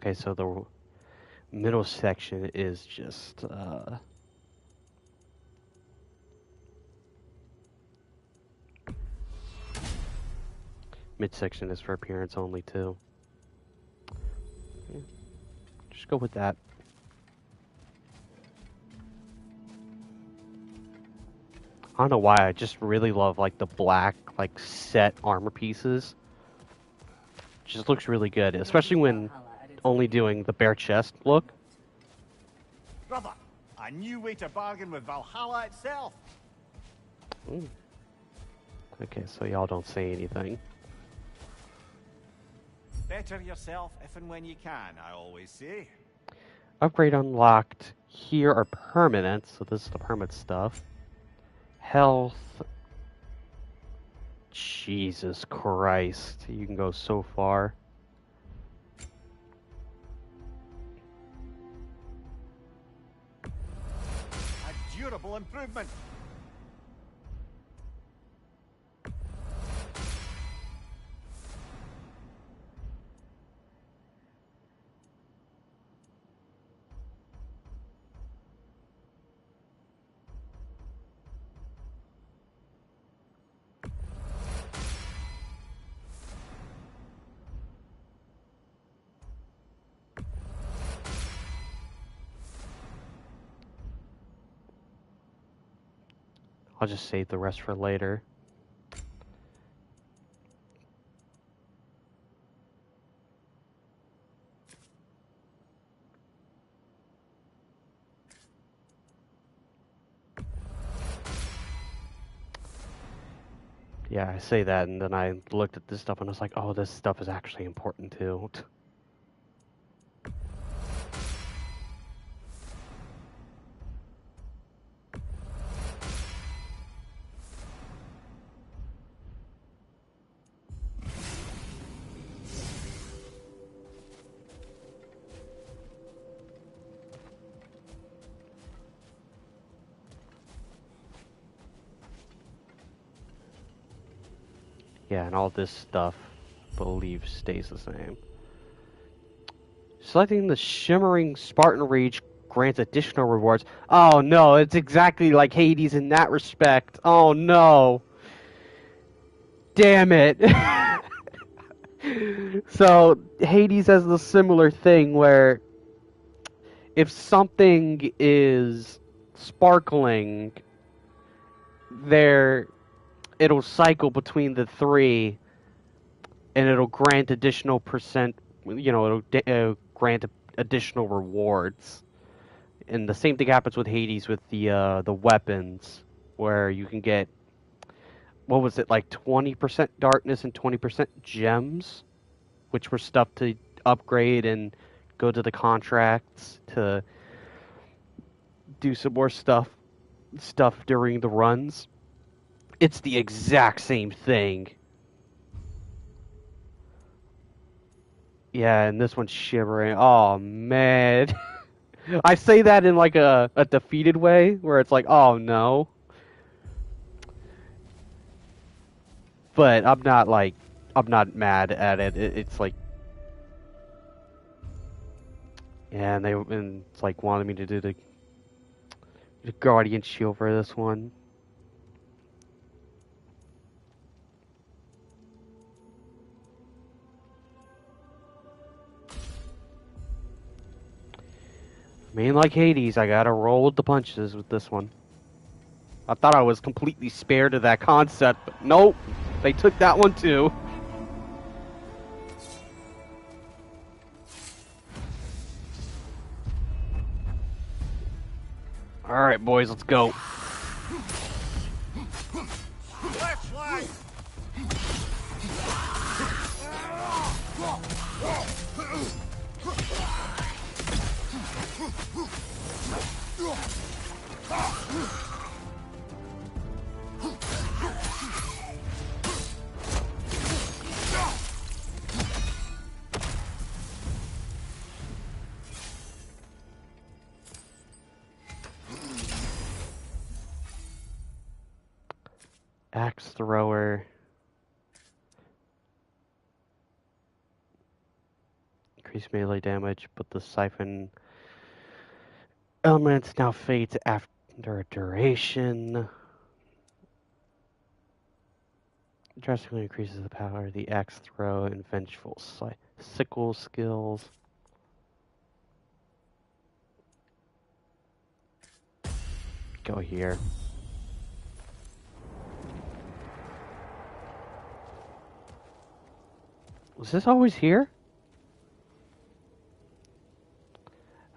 Okay, so the middle section is just midsection is for appearance only too. Yeah, just go with that. I don't know why, I just really love like the black like set armor pieces. Just looks really good, especially when only doing the bare chest look. Brother, a new way to bargain with Valhalla itself. Ooh. Okay, so y'all don't say anything. Better yourself if and when you can, I always say. Upgrade unlocked here are permanent, so this is the permanent stuff. Health. Jesus Christ, you can go so far. A durable improvement. I'll just save the rest for later. Yeah, I say that, and then I looked at this stuff and I was like, oh, this stuff is actually important too. Yeah, and all this stuff, I believe, stays the same. Selecting the Shimmering Spartan Reach grants additional rewards. Oh no, it's exactly like Hades in that respect. Oh no. Damn it. So, Hades has the similar thing where if something is sparkling, it'll cycle between the three, and it'll grant additional it'll grant additional rewards. And the same thing happens with Hades with the weapons, where you can get, what was it, like 20% darkness and 20% gems, which were stuff to upgrade and go to the contracts to do some more stuff during the runs. It's the exact same thing. Yeah, and this one's shimmering. Oh man. I say that in like a defeated way, where it's like, oh no. But I'm not mad at it. It's like, yeah, and it's like wanted me to do the Guardian Shield for this one. I mean, like Hades, I gotta roll with the punches with this one. I thought I was completely spared of that concept, but nope, they took that one too. Alright, boys, let's go. Axe thrower. Increase melee damage, but the siphon element now fades after a duration. Drastically increases the power of the axe throw and vengeful sickle skills. Go here. Was this always here?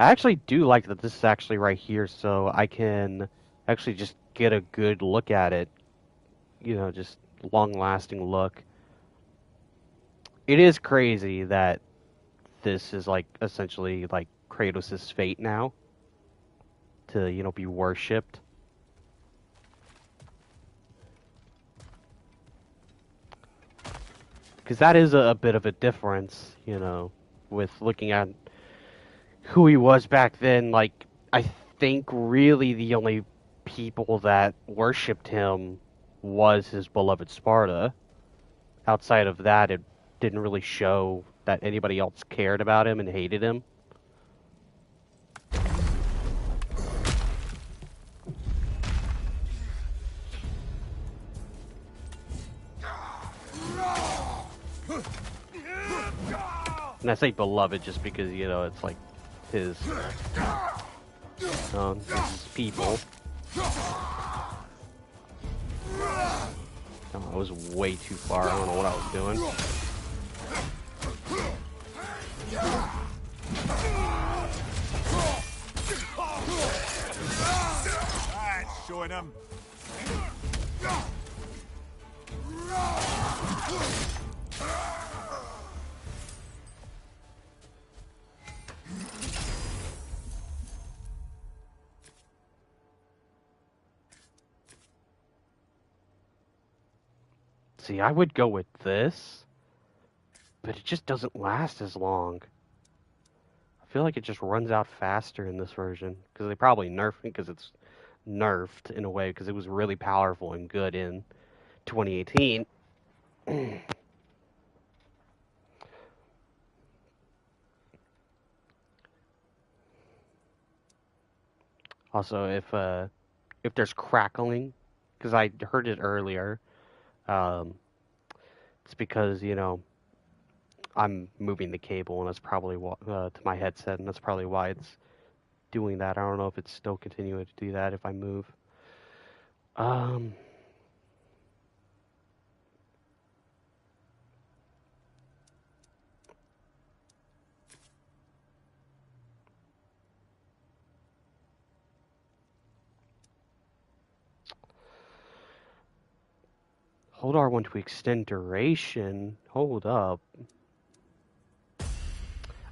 I actually do like that this is actually right here, so I can actually just get a good look at it. You know, just long-lasting look. It is crazy that this is like essentially like Kratos' fate now to, you know, be worshipped. Because that is a bit of a difference, you know, with looking at who he was back then. Like, I think really the only people that worshipped him was his beloved Sparta. Outside of that, it didn't really show that anybody else cared about him and hated him. And I say beloved just because, you know, it's like his people. Oh, I was way too far. I don't know what I was doing. That's showing him. See, I would go with this, but it just doesn't last as long. I feel like it just runs out faster in this version, because they probably nerfed it because it's nerfed in a way, because it was really powerful and good in 2018. Also, if there's crackling, because I heard it earlier, it's because, you know, I'm moving the cable, and that's probably to my headset, and that's probably why it's doing that. I don't know if it's still continuing to do that if I move. Hold R1 to extend duration. Hold up.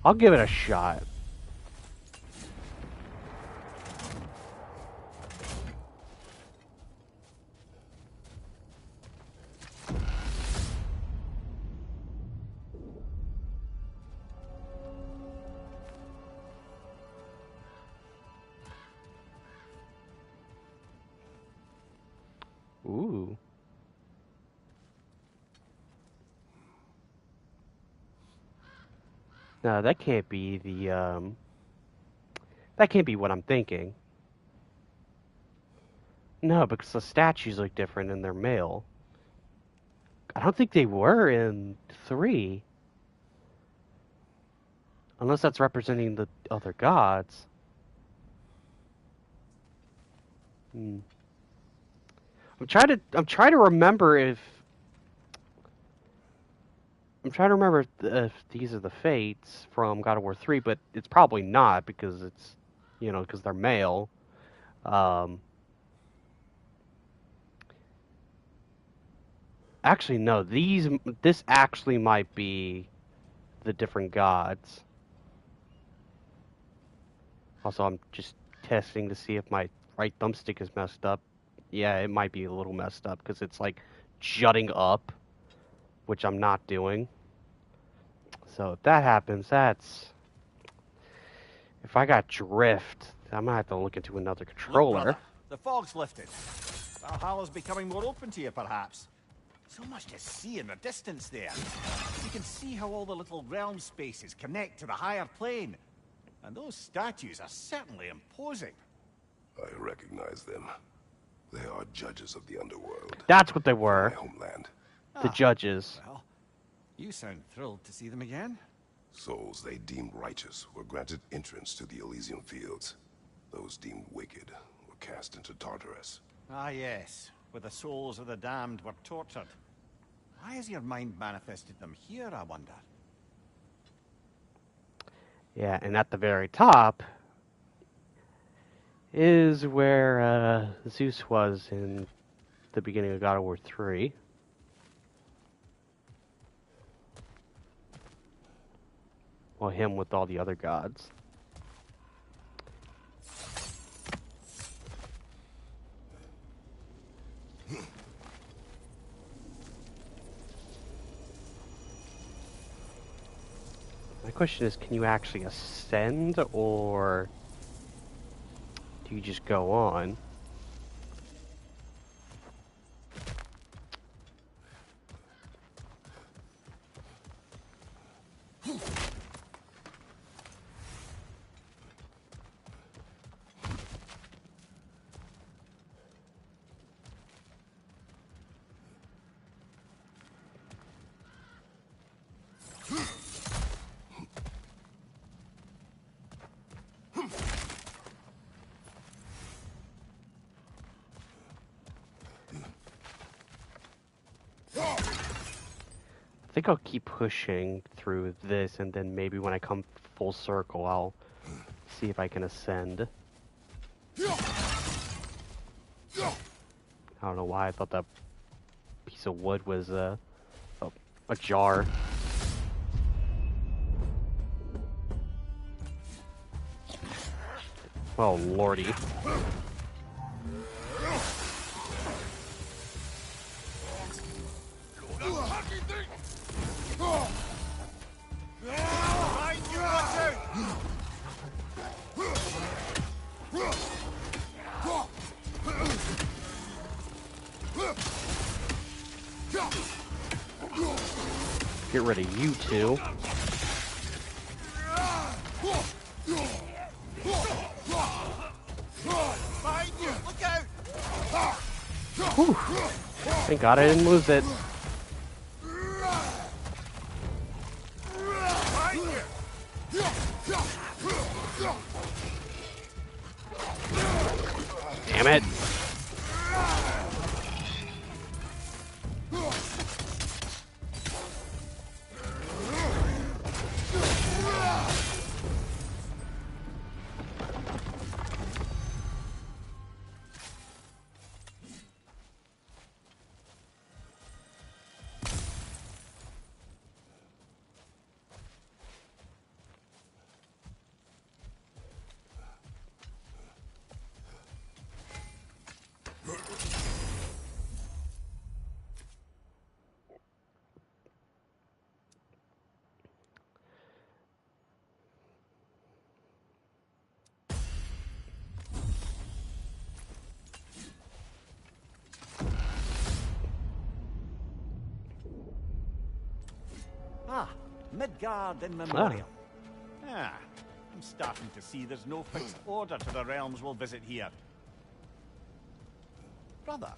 I'll give it a shot. Ooh. No, that can't be the, that can't be what I'm thinking. No, because the statues look different and they're male. I don't think they were in 3. Unless that's representing the other gods. I'm trying to remember if if these are the fates from God of War 3, but it's probably not because it's, you know, because they're male. Um, actually, no. This actually might be the different gods. Also, I'm just testing to see if my right thumbstick is messed up. Yeah, it might be a little messed up because it's like jutting up, which I'm not doing. So if that happens, that's... If I got drift, I'm gonna have to look into another Look, controller. brother, the fog's lifted. Valhalla's becoming more open to you, perhaps. So much to see in the distance there. You can see how all the little realm spaces connect to the higher plane. And those statues are certainly imposing. I recognize them. They are judges of the underworld. That's what they From my were. homeland. The judges. Well, you sound thrilled to see them again. Souls they deemed righteous were granted entrance to the Elysium fields. Those deemed wicked were cast into Tartarus. Ah, yes. Where the souls of the damned were tortured. Why has your mind manifested them here, I wonder? Yeah, and at the very top is where Zeus was in the beginning of God of War 3. Well, him with all the other gods. My question is, can you actually ascend, or do you just go on? I think I'll keep pushing through this, and then maybe when I come full circle, I'll see if I can ascend. I don't know why I thought that piece of wood was a jar. Oh, lordy. Get rid of you two. Whew. Thank God I didn't lose it. Damn it. Ah, Midgard in memoriam. Ah, I'm starting to see there's no fixed order to the realms we'll visit here. Brother,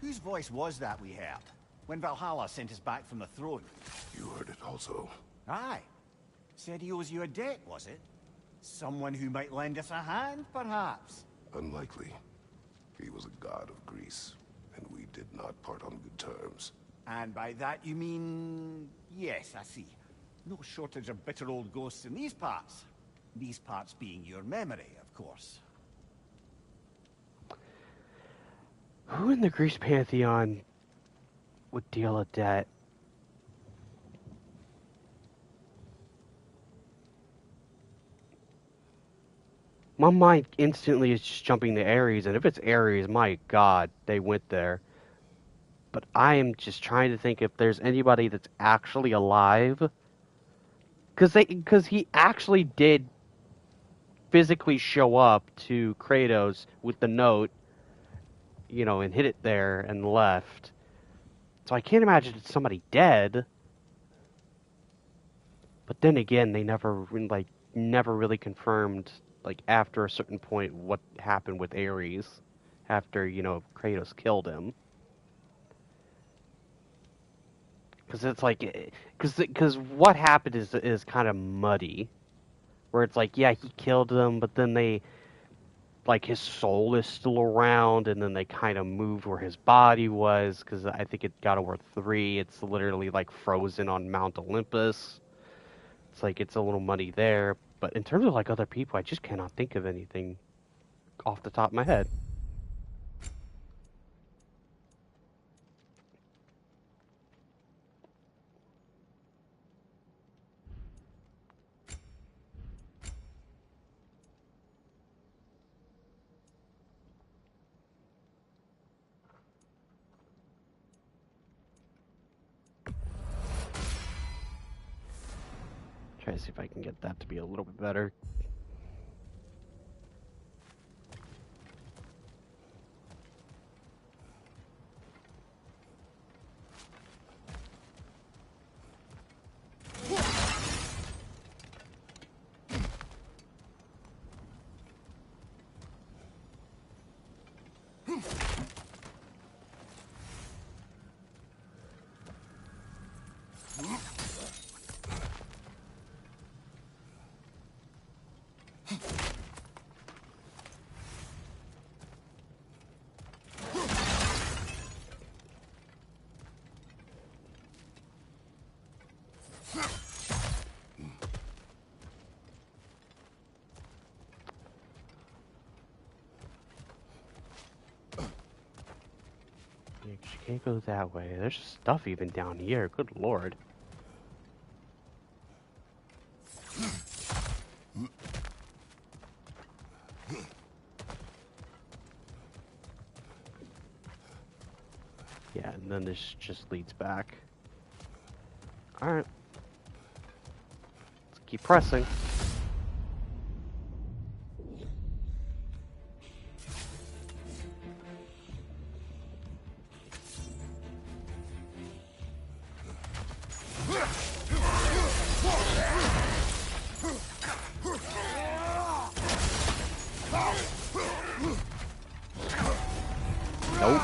whose voice was that we heard when Valhalla sent us back from the throne? You heard it also. Aye. Said he owes you a debt, was it? Someone who might lend us a hand, perhaps? Unlikely. He was a god of Greece, and we did not part on good terms. And by that you mean... Yes, I see. No shortage of bitter old ghosts in these parts. These parts being your memory, of course. Who in the Greece pantheon would deal a debt? My mind instantly is just jumping to Ares, and if it's Ares, my God, they went there. But I am just trying to think if there's anybody that's actually alive, because he actually did physically show up to Kratos with the note, and hit it there and left. So I can't imagine it's somebody dead. But then again, they never really confirmed after a certain point what happened with Ares after Kratos killed him. Because it's because what happened is kind of muddy, where it's yeah, he killed them, but then they his soul is still around, and then they kind of moved where his body was, because I think it God of War 3, it's literally frozen on Mount Olympus. It's it's a little muddy there, but in terms of other people, I just cannot think of anything off the top of my head. Try to see if I can get that to be a little bit better. You can't go that way. There's stuff even down here. Good lord. Yeah, and then this just leads back. Alright. Let's keep pressing. Nope.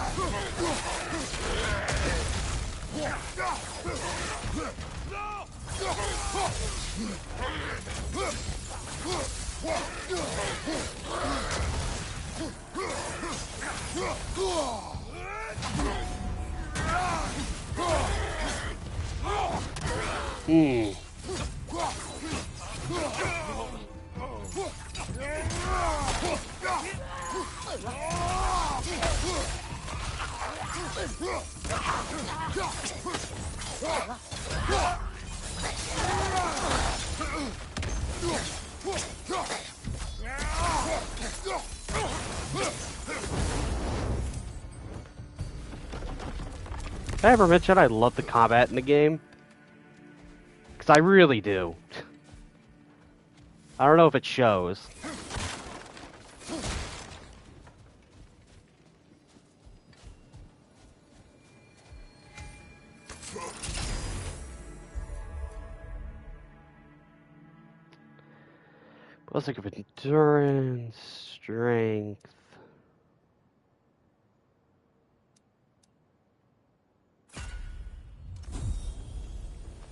Did I ever mention I love the combat in the game? Because I really do. I don't know if it shows. Let's think of endurance, strength.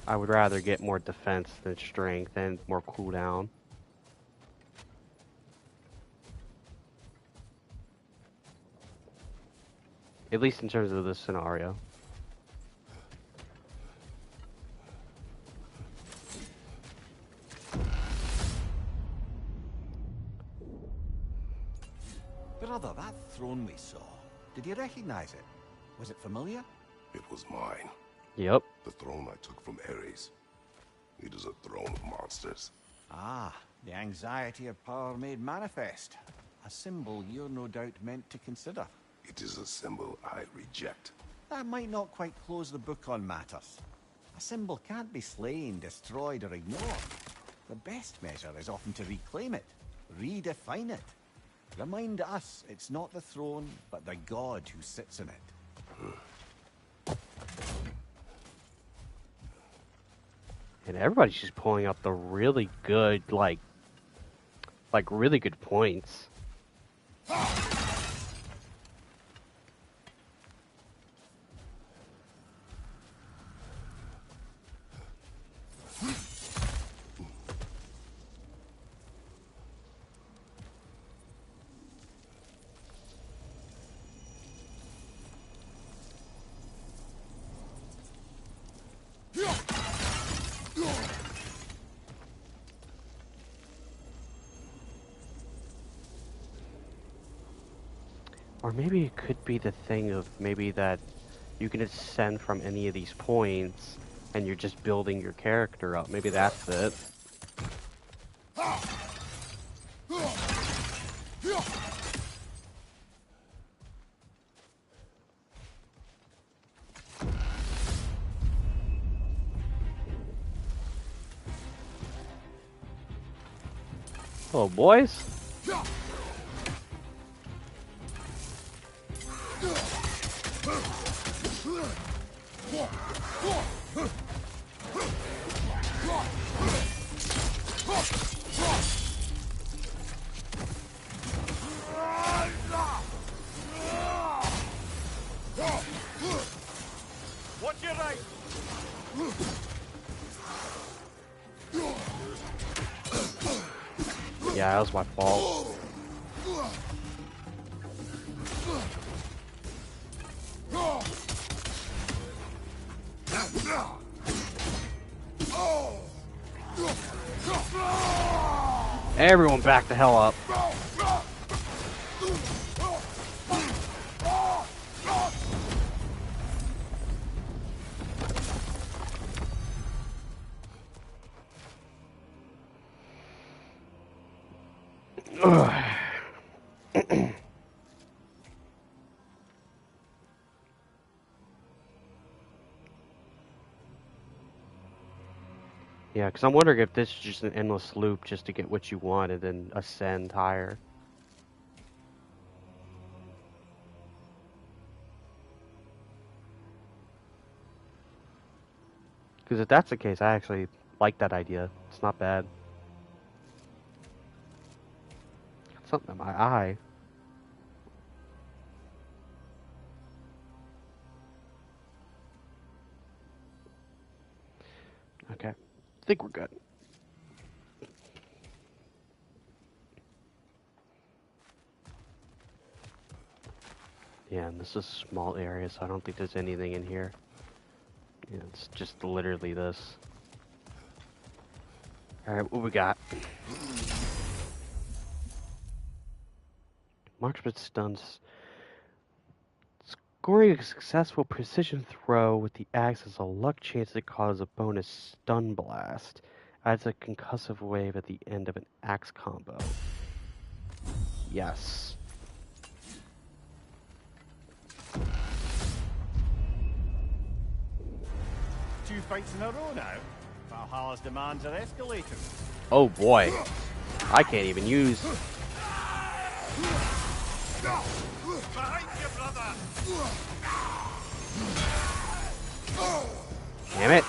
I would rather get more defense than strength and more cooldown. At least in terms of this scenario. Brother, that throne we saw, Did you recognize it? Was it familiar? It was mine. Yep. The throne I took from Ares. It is a throne of monsters. Ah, the anxiety of power made manifest. A symbol you're no doubt meant to consider. It is a symbol I reject. That might not quite close the book on matters. A symbol can't be slain, destroyed, or ignored. The best measure is often to reclaim it, redefine it. Remind us it's not the throne, but the god who sits in it. And everybody's just pulling up the really good, like really good points. Or maybe it could be the thing of maybe that you can ascend from any of these points and you're just building your character up. Maybe that's it. Hello, boys. Watch your right! Yeah, that was my fault. Everyone back the hell up. Yeah, because I'm wondering if this is just an endless loop just to get what you want and then ascend higher. Because if that's the case, I actually like that idea. It's not bad. Got something in my eye. Okay. I think we're good. Yeah, and this is a small area, so I don't think there's anything in here. Yeah, it's just literally this. Alright, what we got? Marksman stuns. Scoring a successful precision throw with the axe has a luck chance to cause a bonus stun blast. Adds a concussive wave at the end of an axe combo. Yes. Two fights in a row now. Valhalla's demands are escalating. Oh boy. I can't even use. Behind you, brother! Damn it.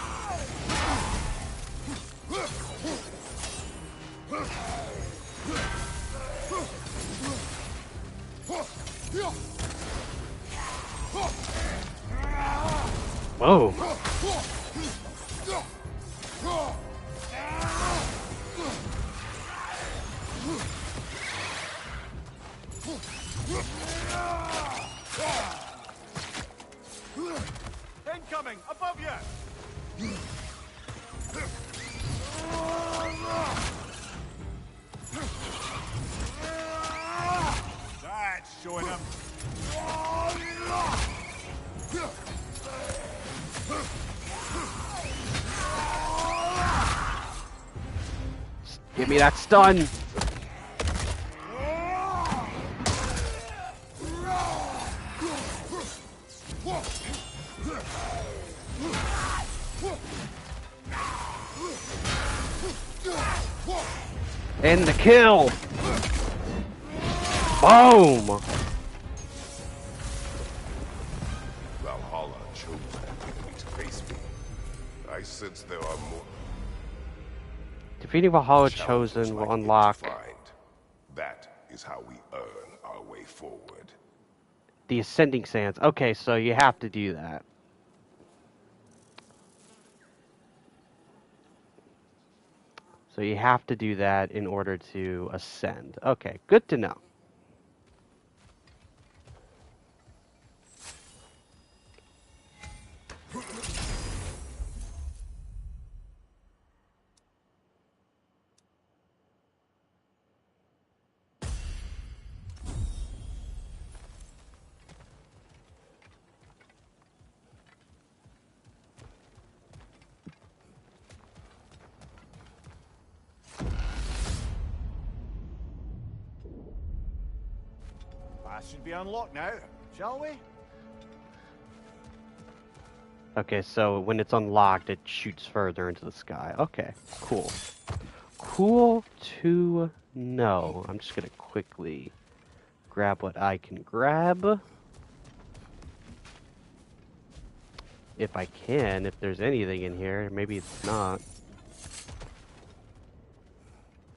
Whoa. Incoming! Above you! That's showing him. Give me that stun! And the kill! Boom! Valhalla chose an enemy to face me. I sense there are more Defeating Valhalla challenges Chosen will like it to unlock find. That is how we earn our way forward. the Ascending Sands. Okay, so you have to do that. So you have to do that in order to ascend. Okay, good to know. That should be unlocked now, shall we? Okay, so when it's unlocked, it shoots further into the sky. Okay, cool. Cool to know. I'm just gonna quickly grab what I can grab. If I can, if there's anything in here. Maybe it's not.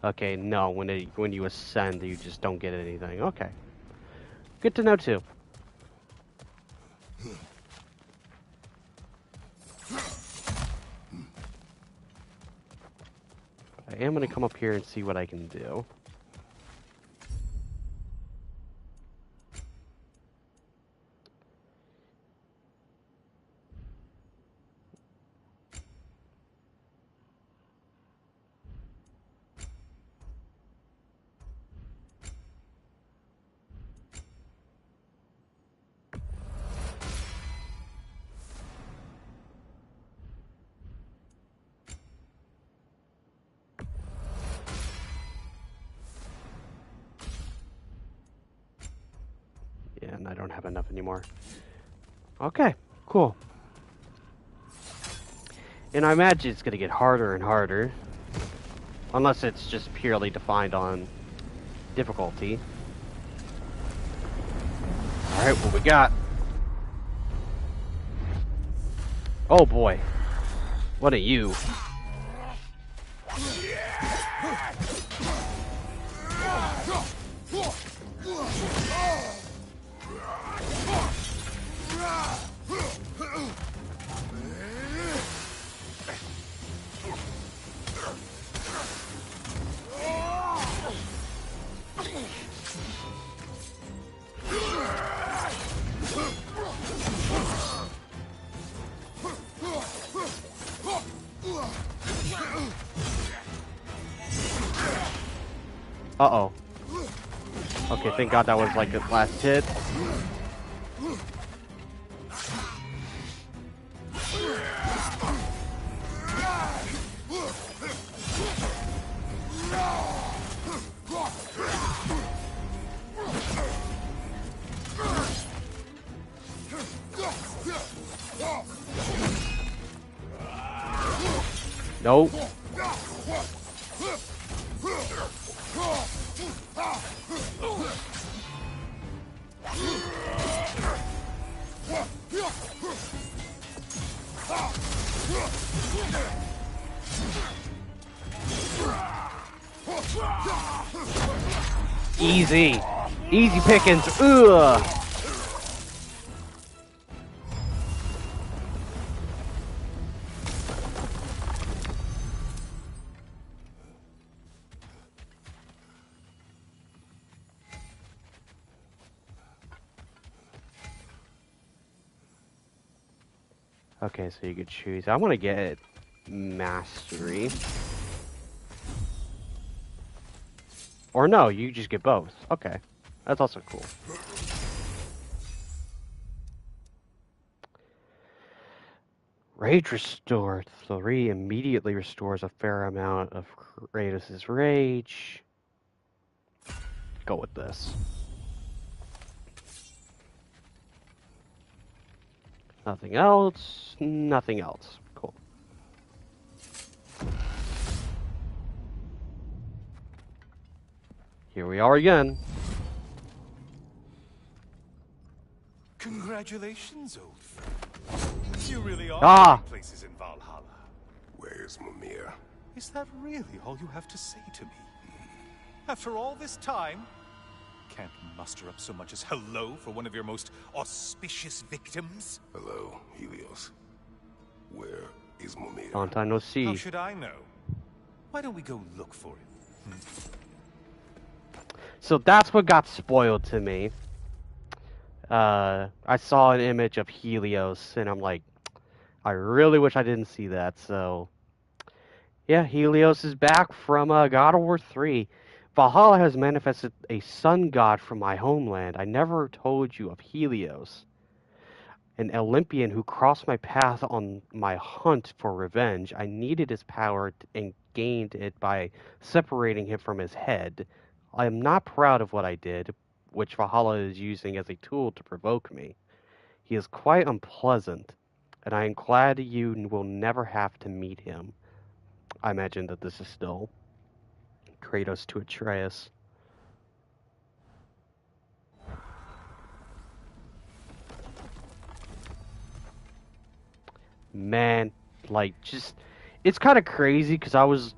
Okay, no, when you ascend, you just don't get anything. Okay. Good to know, too. I am going to come up here and see what I can do. Yeah, and I don't have enough anymore. Okay, cool. And I imagine it's going to get harder and harder. Unless it's just purely defined on difficulty. Alright, what we got? Oh boy. What are you? Uh-oh. Okay, thank God that was like the last hit. Nope. Easy. Easy pickings. Ugh. Okay, so you could choose. I want to get mastery. Or no, you just get both. Okay. That's also cool. Rage Restore 3 immediately restores a fair amount of Kratos' rage. Go with this. Nothing else. Nothing else. Cool. Here we are again. Congratulations, old friend. You really are Ah! going places in Valhalla. Where's Mimir? Is that really all you have to say to me? After all this time? Can't muster up so much as hello for one of your most auspicious victims? Hello, Helios. Where is Mimir? Long no see. How should I know? Why don't we go look for him? So that's what got spoiled to me. I saw an image of Helios, and I'm like, I really wish I didn't see that. So, yeah, Helios is back from God of War 3. Valhalla has manifested a sun god from my homeland. I never told you of Helios, an Olympian who crossed my path on my hunt for revenge. I needed his power and gained it by separating him from his head. I am not proud of what I did, which Valhalla is using as a tool to provoke me. He is quite unpleasant, and I am glad you will never have to meet him. I imagine that this is still Kratos to Atreus. Man, like, just, it's kind of crazy because I was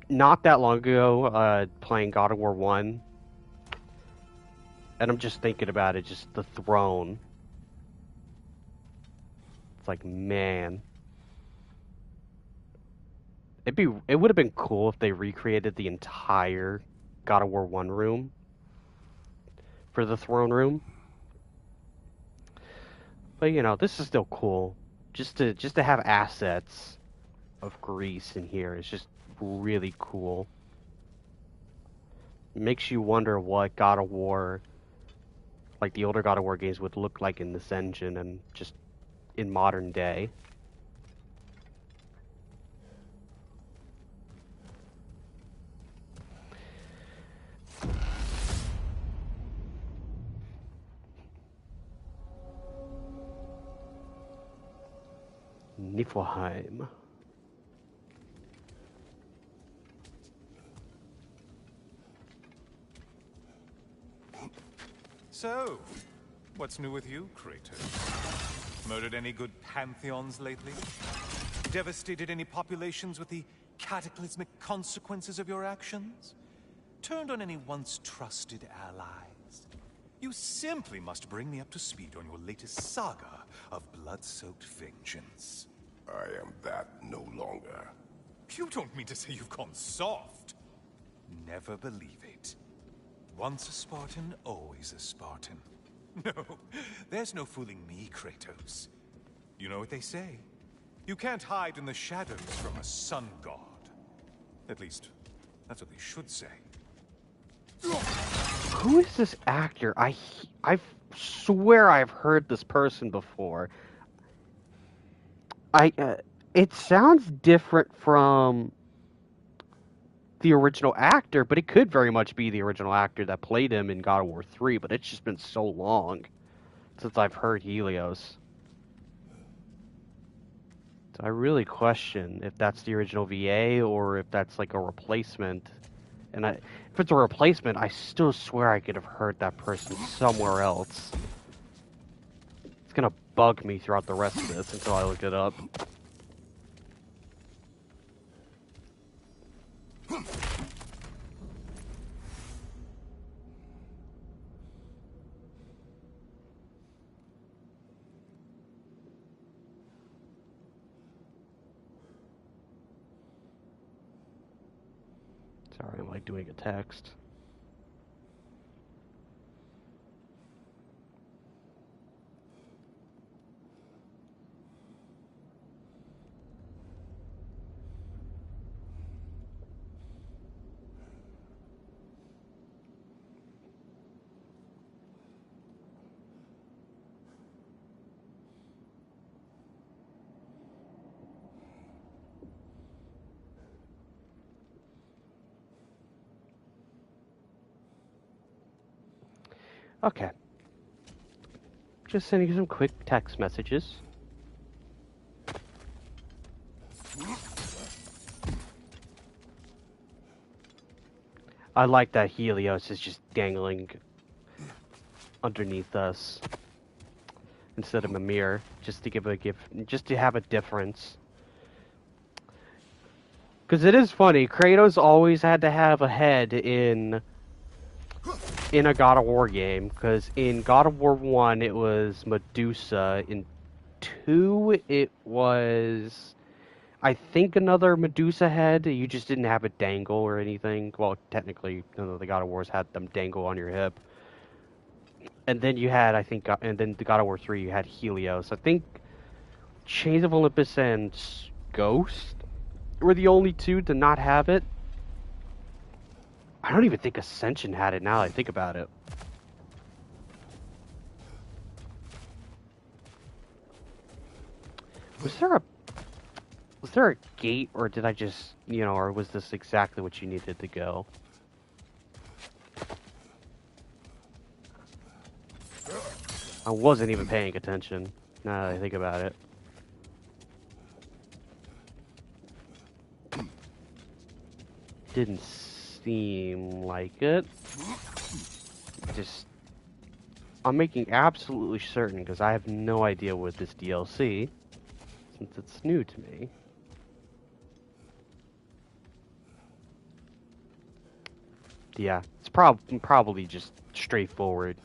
not that long ago playing God of War 1, and I'm just thinking about it, just the throne. It's like, man. It would have been cool if they recreated the entire God of War 1 room for the throne room. But you know, this is still cool. Just to have assets of Greece in here is just really cool. It makes you wonder what God of War, like the older God of War games, would look like in this engine and just in modern day. Niflheim. So, what's new with you, Kratos? Murdered any good pantheons lately? Devastated any populations with the cataclysmic consequences of your actions? Turned on any once trusted allies? You simply must bring me up to speed on your latest saga of blood-soaked vengeance. I am that no longer. You don't mean to say you've gone soft? Never believe it. Once a Spartan, always a Spartan. No, there's no fooling me, Kratos. You know what they say? You can't hide in the shadows from a sun god. At least, that's what they should say. Who is this actor? I swear I've heard this person before. It sounds different from the original actor, but it could very much be the original actor that played him in God of War 3, but it's just been so long since I've heard Helios. So I really question if that's the original VA or if that's like a replacement. And if it's a replacement, I still swear I could have heard that person somewhere else. It's gonna bug me throughout the rest of this until I look it up. Sorry, I'm like doing a text. Okay. Just sending you some quick text messages. I like that Helios is just dangling underneath us instead of Mimir, just to just to have a difference. Because it is funny, Kratos always had to have a head in a God of War game. Because in God of War 1, it was Medusa. In 2, it was, I think, another Medusa head. You just didn't have it dangle or anything. Well, technically, none of the God of Wars had them dangle on your hip. And then you had, I think, and then the God of War 3, you had Helios. I think Chains of Olympus and Ghost were the only two to not have it. I don't even think Ascension had it now that I think about it. Was there a gate, or did I just, or was this exactly what you needed to go? I wasn't even paying attention, now that I think about it. Didn't seem like it. I'm making absolutely certain, because I have no idea what this DLC, since it's new to me. Yeah, it's probably just straightforward.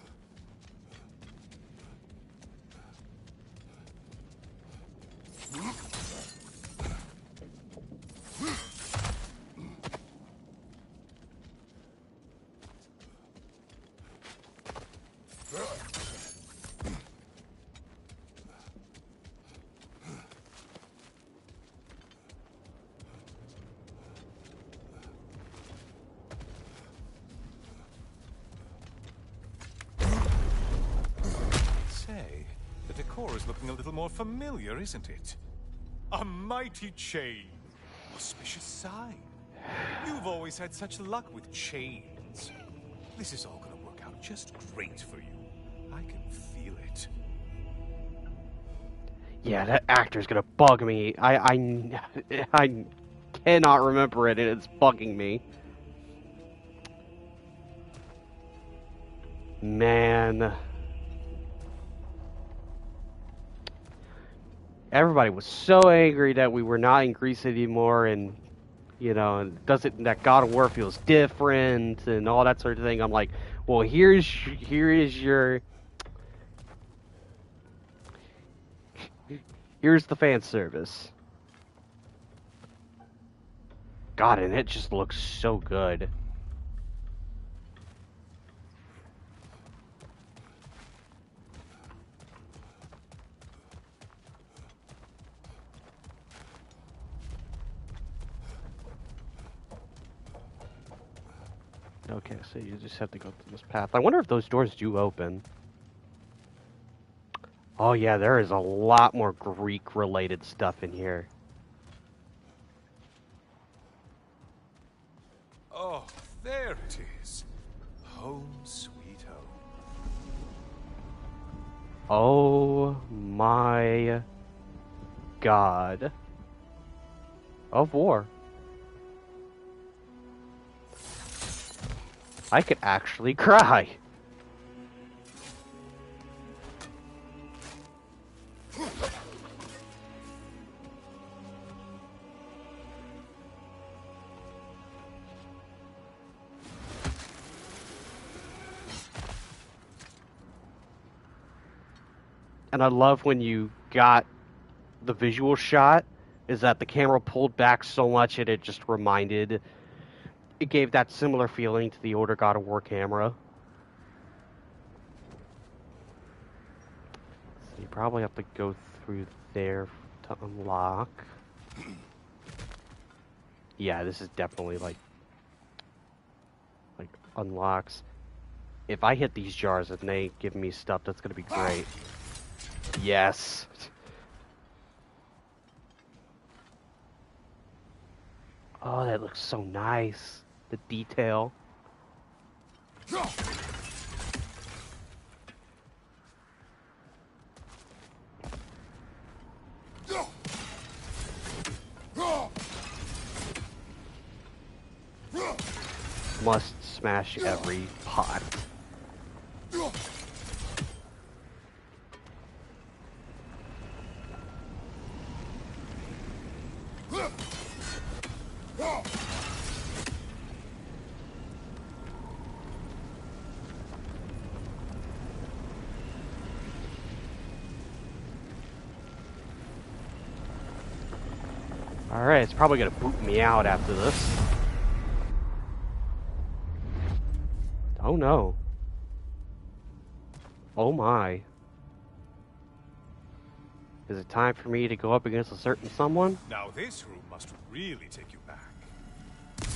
The decor is looking a little more familiar, isn't it? A mighty chain. Auspicious sign. You've always had such luck with chains. This is all gonna work out just great for you. I can feel it. Yeah, that actor's gonna bug me. I cannot remember it, and it's bugging me. Man. Everybody was so angry that we were not in Greece anymore, and that God of War feels different and all that sort of thing. I'm like, well, here is here's the fan service. God, and it just looks so good. Okay, so you just have to go through this path. I wonder if those doors do open. Oh yeah, there is a lot more Greek-related stuff in here. Oh, there it is. Home sweet home. Oh my God. Of War. I could actually cry. And I love when you got the visual shot, is that the camera pulled back so much and it just it gave that similar feeling to the older God of War camera. So you probably have to go through there to unlock. Yeah, this is definitely like unlocks. If I hit these jars and they give me stuff, that's gonna be great. Yes. Oh, that looks so nice. The detail. Must smash every pot. Alright, it's probably gonna boot me out after this. Oh no. Oh my. Is it time for me to go up against a certain someone? Now this room must really take you back.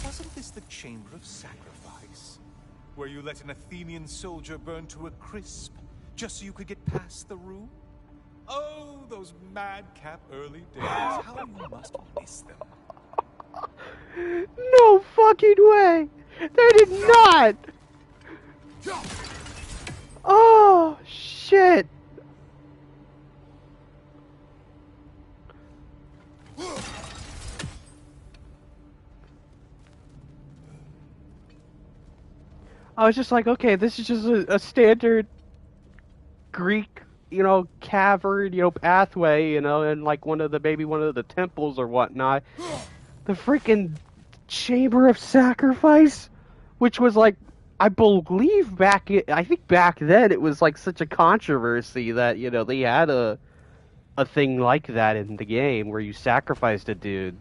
Wasn't this the Chamber of Sacrifice? Where you let an Athenian soldier burn to a crisp, just so you could get past the room? Oh, those madcap early days. How you must miss them. No fucking way! They did not! Oh, shit! I was just like, okay, this is just a standard Greek, cavern, pathway, and like one of the temples or whatnot. The freaking Chamber of Sacrifice, which was like, I believe I think back then it was like such a controversy that, they had a thing like that in the game where you sacrificed a dude.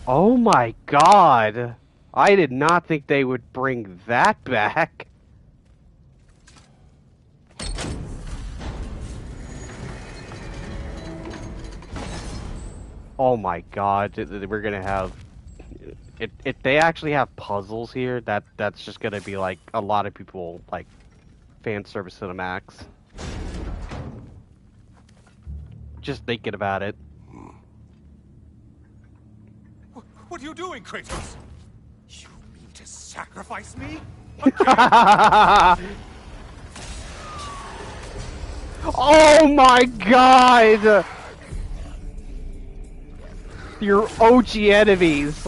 Oh my god! I did not think they would bring that back. Oh my god, we're gonna have... If they actually have puzzles here, that's just gonna be like a lot of people, like, fan service to the max. Just thinking about it. What are you doing, Kratos? You mean to sacrifice me? Oh my god! Your OG enemies.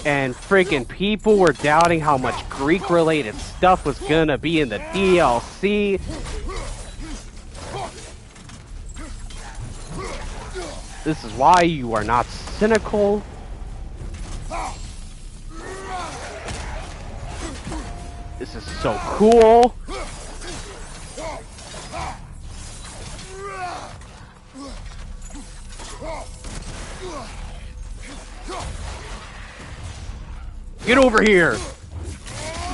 And freaking people were doubting how much Greek-related stuff was gonna be in the DLC. This is why you are not cynical. This is so cool. Get over here!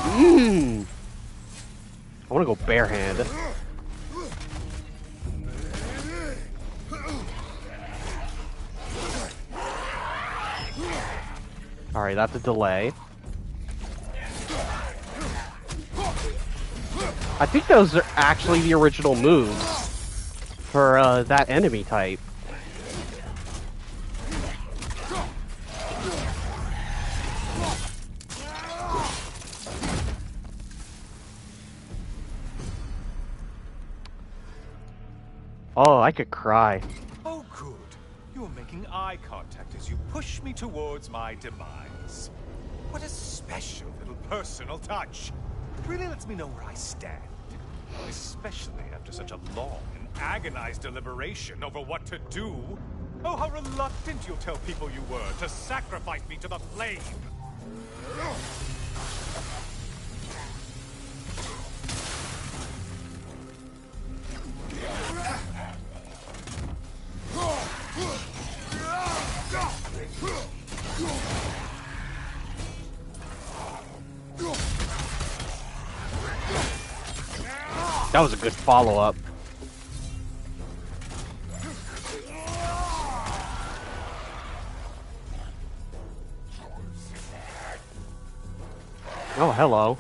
I wanna go barehanded. Alright, that's a delay. I think those are actually the original moves for that enemy type. Oh, I could cry. Oh, good. You're making eye contact as you push me towards my demise. What a special little personal touch. It really lets me know where I stand. Especially after such a long and agonized deliberation over what to do. Oh, how reluctant you'll tell people you were to sacrifice me to the flame. That was a good follow-up. Oh, hello.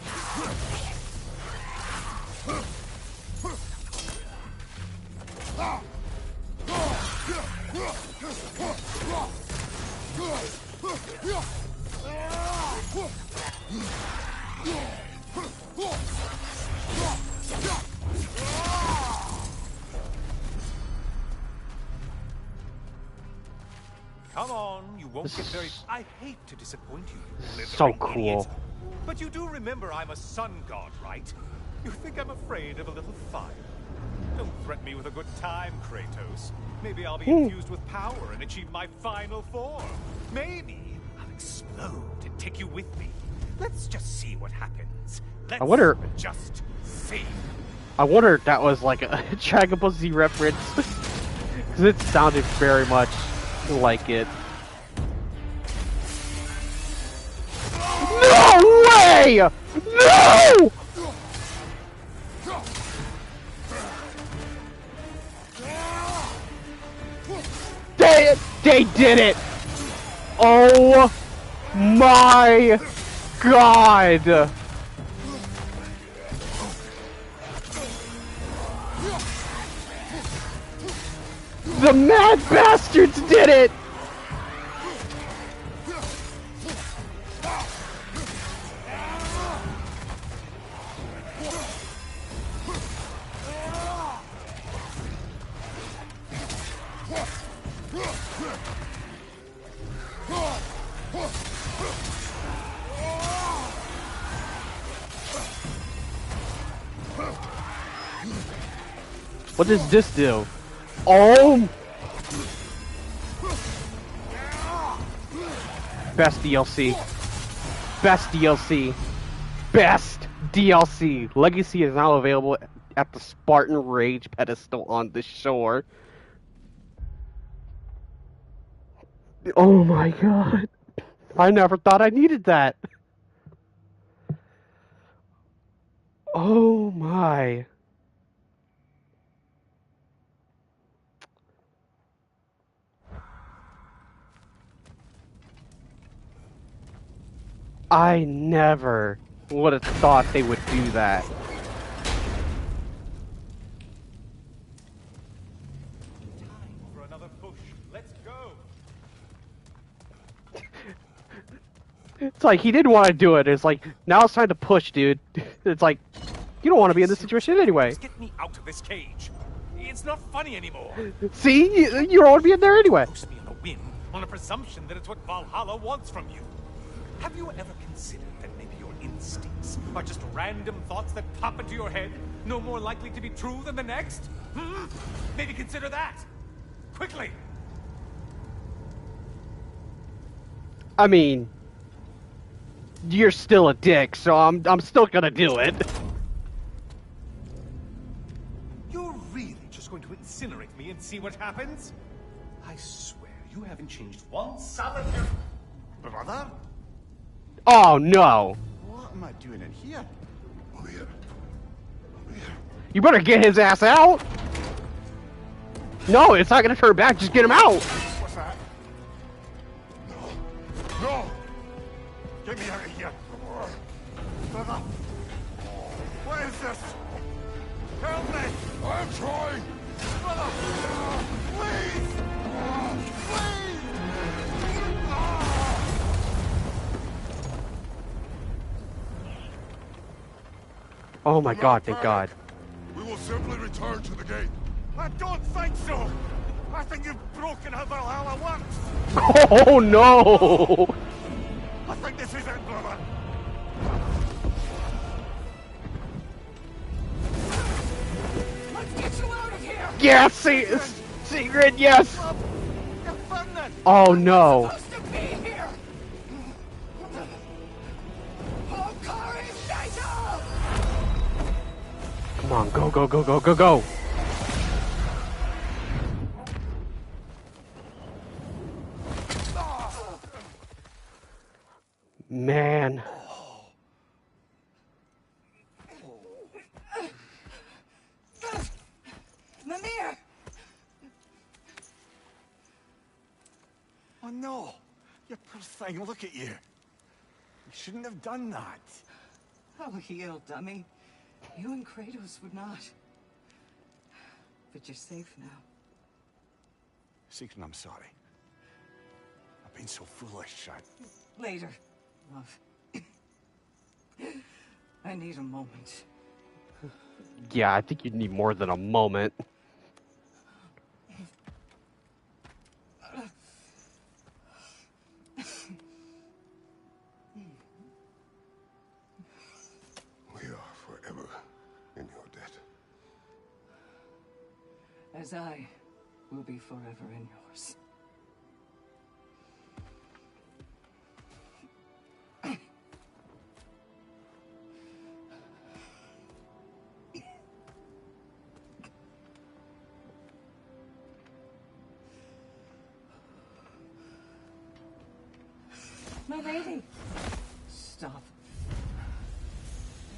won't This get very... is- I hate to disappoint you, you So blithering cool. idiot. But you do remember I'm a sun god, right? You think I'm afraid of a little fire? Don't threaten me with a good time, Kratos. Maybe I'll be infused with power and achieve my final form. Maybe I'll explode and take you with me. Let's just see what happens. Let's wonder- just see. I wonder if that was like a Dragon Ball Z reference. Because it sounded very much like it. No way! No! They did it! Oh my god! The mad bastards did it! What does this do? Oh! Best DLC. Best DLC. Best DLC. Legacy is now available at the Spartan Rage pedestal on the shore. Oh my god. I never thought I needed that. Oh my. I never would have thought they would do that. Time for another push. Let's go. It's like he didn't want to do it. It's like, now it's time to push, dude. It's like, you don't want to be in this situation anyway. Just get me out of this cage. It's not funny anymore. See? You don't want to be in there anyway. Post me on a whim, on a presumption that it's what Valhalla wants from you. Have you ever considered that maybe your instincts are just random thoughts that pop into your head, no more likely to be true than the next? Hmm? Maybe consider that. Quickly. I mean, you're still a dick, so I'm still gonna do it. You're really just going to incinerate me and see what happens? I swear you haven't changed one solitary... Brother? Oh no. What am I doing in here? Over here. Over here. You better get his ass out. No, it's not gonna turn back. Just get him out. What's that? No! No! Get me out of here! Brother! What is this? Help me! I'm trying! Brother! Please! Please! Oh my god, thank God. We will simply return to the gate. I don't think so! I think you've broken how Valhalla works! Oh no! I think this is it, brother! Let's get you out of here! Yes, Sigrid, yes! You're burning! Oh no. Supposed to be here! Hokari Saito! Come on, go, go, go, go, go, go! Man. Mimir! Oh no! You poor thing, look at you. You shouldn't have done that. Oh, heal, dummy. You and Kratos would not. But you're safe now. Seeker, I'm sorry. I've been so foolish. Later, love. I need a moment. Yeah, I think you need more than a moment. as I will be forever in yours. My lady! Stop.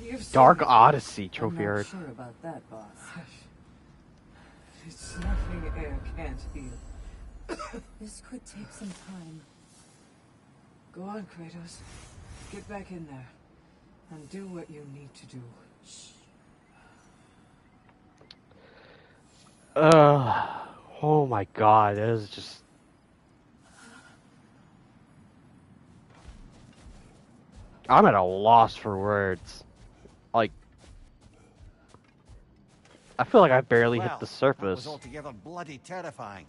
You've Dark seen it. Odyssey I'm trophy not art. sure about that, boss. It's nothing air can't heal. This could take some time. Go on, Kratos. Get back in there. And do what you need to do. Shh. Oh my god, it is just... I'm at a loss for words. Like, I feel like I barely hit the That was surface. altogether bloody terrifying.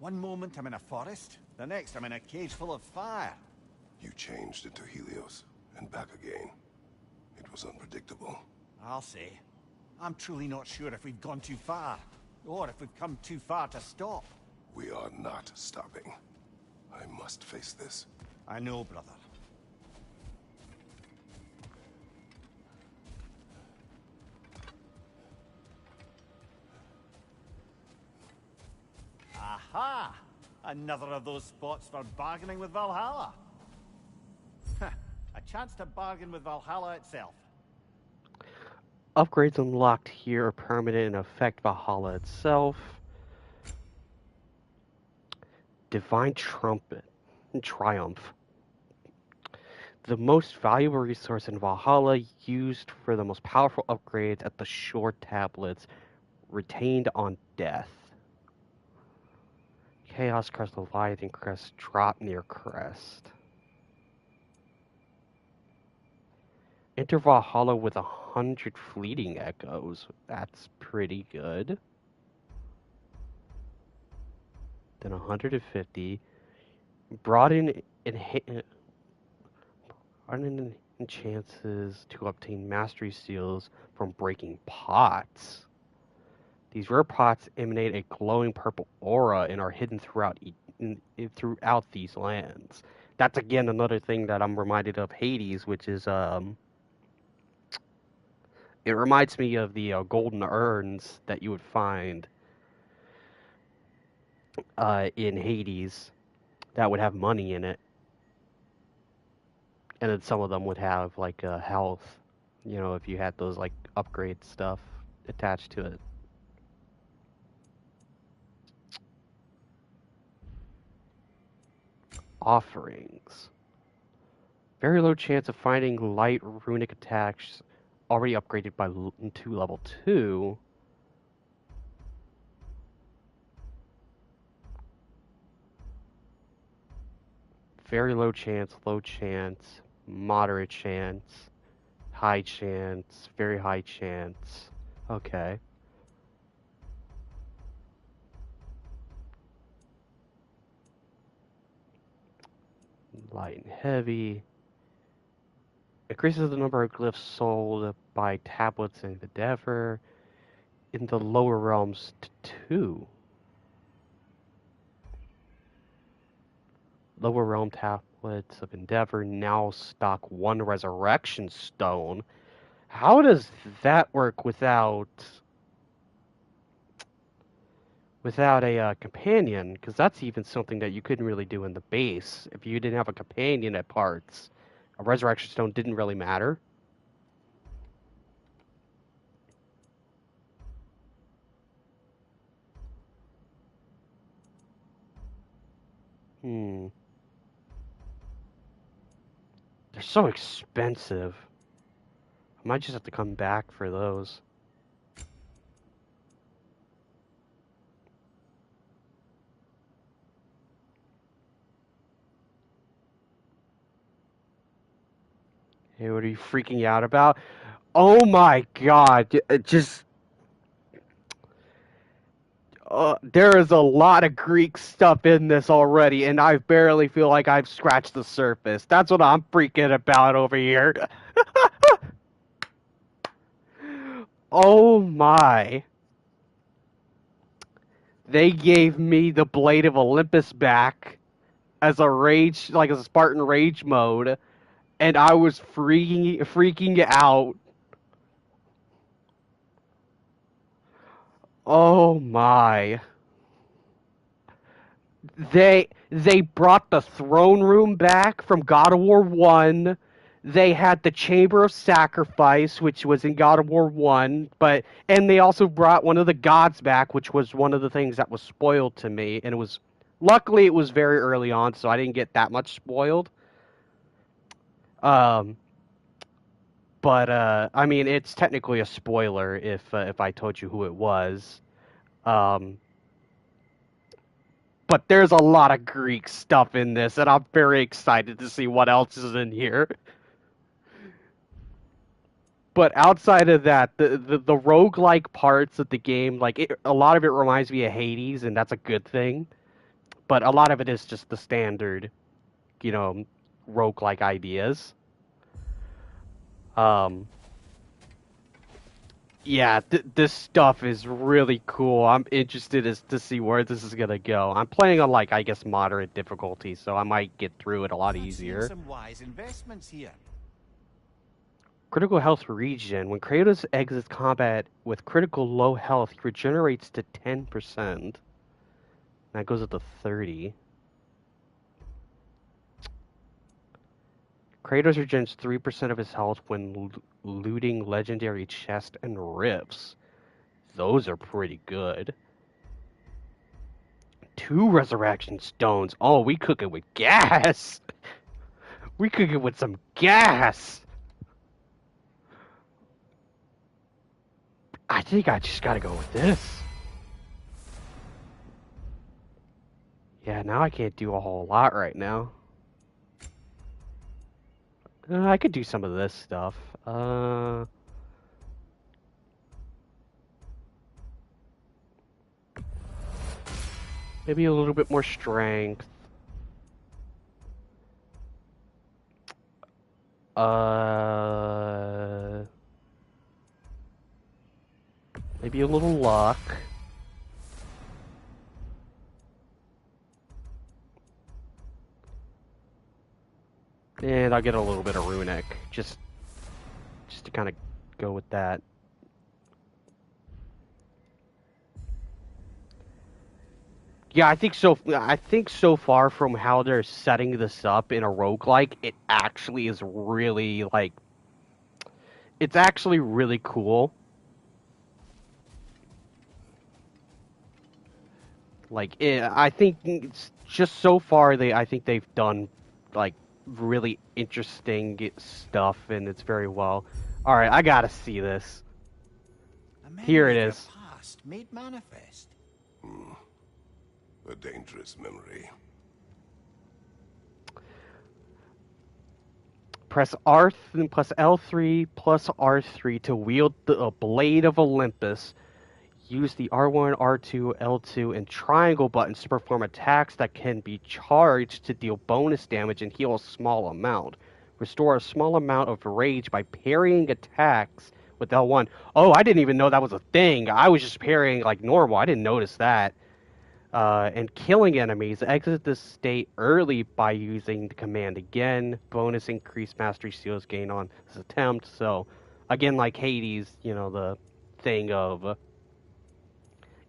One moment I'm in a forest, the next I'm in a cage full of fire. You changed into Helios, and back again. It was unpredictable. I'll say. I'm truly not sure if we've gone too far, or if we've come too far to stop. We are not stopping. I must face this. I know, brother. Aha! Another of those spots for bargaining with Valhalla. A chance to bargain with Valhalla itself. Upgrades unlocked here are permanent and affect Valhalla itself. Divine Trumpet. Triumph. The most valuable resource in Valhalla, used for the most powerful upgrades at the shore tablets, retained on death. Chaos Crest, Leviathan Crest, drop near Crest. Enter Valhalla with 100 fleeting echoes. That's pretty good. Then 150. Broaden chances to obtain mastery seals from breaking pots. These rare pots emanate a glowing purple aura and are hidden throughout these lands. That's again another thing that I'm reminded of Hades, which is it reminds me of the golden urns that you would find in Hades that would have money in it, and then some of them would have like health. You know, if you had those like upgrade stuff attached to it. Offerings. Very low chance of finding light runic attacks already upgraded to level 2. Very low chance, moderate chance, high chance, very high chance. Okay. Light and heavy. Increases the number of glyphs sold by tablets and Endeavor in the lower realms to 2. Lower realm tablets of Endeavor now stock 1 resurrection stone. How does that work without a companion? Because that's even something that you couldn't really do in the base. If you didn't have a companion at parts, a resurrection stone didn't really matter. They're so expensive. I might just have to come back for those. Hey, what are you freaking out about? Oh my god, just... there is a lot of Greek stuff in this already, and I barely feel like I've scratched the surface. That's what I'm freaking about over here. Oh my. They gave me the Blade of Olympus back as a rage, like a Spartan rage mode, and I was freaking out. Oh my. They brought the throne room back from God of War 1. They had the Chamber of Sacrifice, which was in God of War 1, and they also brought one of the gods back, which was one of the things that was spoiled to me, and luckily it was very early on, so I didn't get that much spoiled. Um but I mean, it's technically a spoiler if I told you who it was. Um But there's a lot of Greek stuff in this, and I'm very excited to see what else is in here. But outside of that, the roguelike parts of the game, a lot of it reminds me of Hades, and that's a good thing. But a lot of it is just the standard, you know, roguelike ideas. Um, yeah, this stuff is really cool. I'm interested as to see where this is gonna go. I'm playing on, like, I guess moderate difficulty, so I might get through it a lot I'm seeing easier. some wise investments here. Critical health regen. When Kratos exits combat with critical low health, he regenerates to 10%. That goes up to 30. Kratos regens 3% of his health when looting legendary chest and rifts. Those are pretty good. 2 resurrection stones. Oh, we cook it with gas. We cook it with some gas. I think I just gotta go with this. Yeah, now I can't do a whole lot right now. I could do some of this stuff. Maybe a little bit more strength. Maybe a little luck. And I'll get a little bit of runic, just to kind of go with that. Yeah, I think so. I think so far from how they're setting this up in a roguelike, it actually is really it's actually really cool. I think it's just so far I think they've done like really interesting stuff, and it's very well. All right, I gotta see this. A Here it memory of is. your past made manifest. A dangerous memory. Press R3 plus L3 plus R3 to wield the Blade of Olympus. Use the R1, R2, L2, and triangle buttons to perform attacks that can be charged to deal bonus damage and heal a small amount. Restore a small amount of rage by parrying attacks with L1. Oh, I didn't even know that was a thing. I was just parrying like normal. I didn't notice that. And killing enemies. Exit this state early by using the command again. Bonus increased mastery seals gain on this attempt. So, again, like Hades, the thing of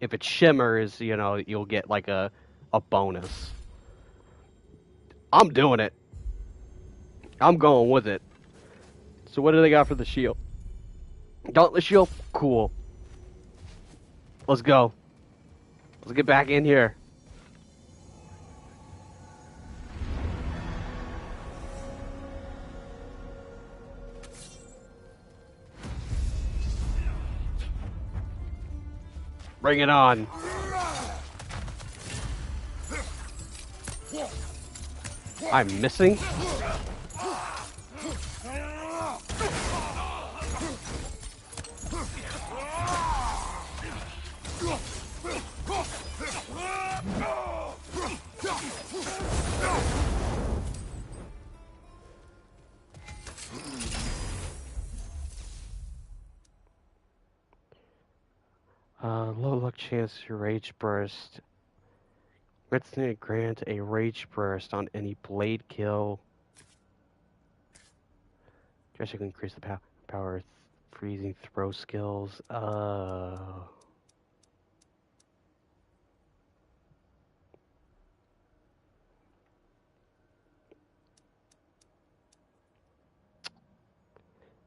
if it shimmers, you'll get like a bonus. I'm doing it. I'm going with it. So what do they got for the shield? Dauntless shield? Cool. Let's go. Let's get back in here. Bring it on. I'm missing. Low luck chance to rage burst. Let's grant a rage burst on any blade kill. Drastically increase the power of freezing throw skills.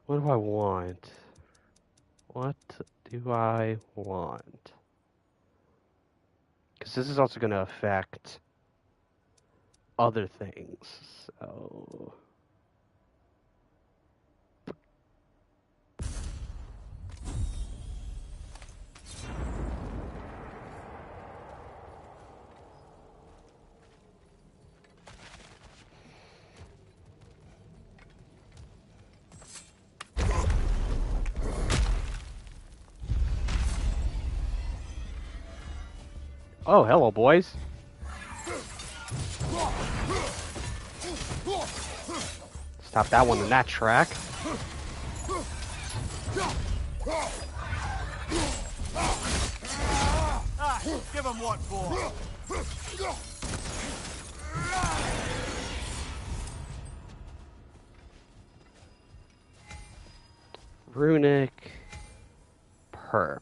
What do I want? What do I want? Because this is also going to affect other things. So... Oh, hello, boys. Stop that one in that track. Give him what for. Runic perk.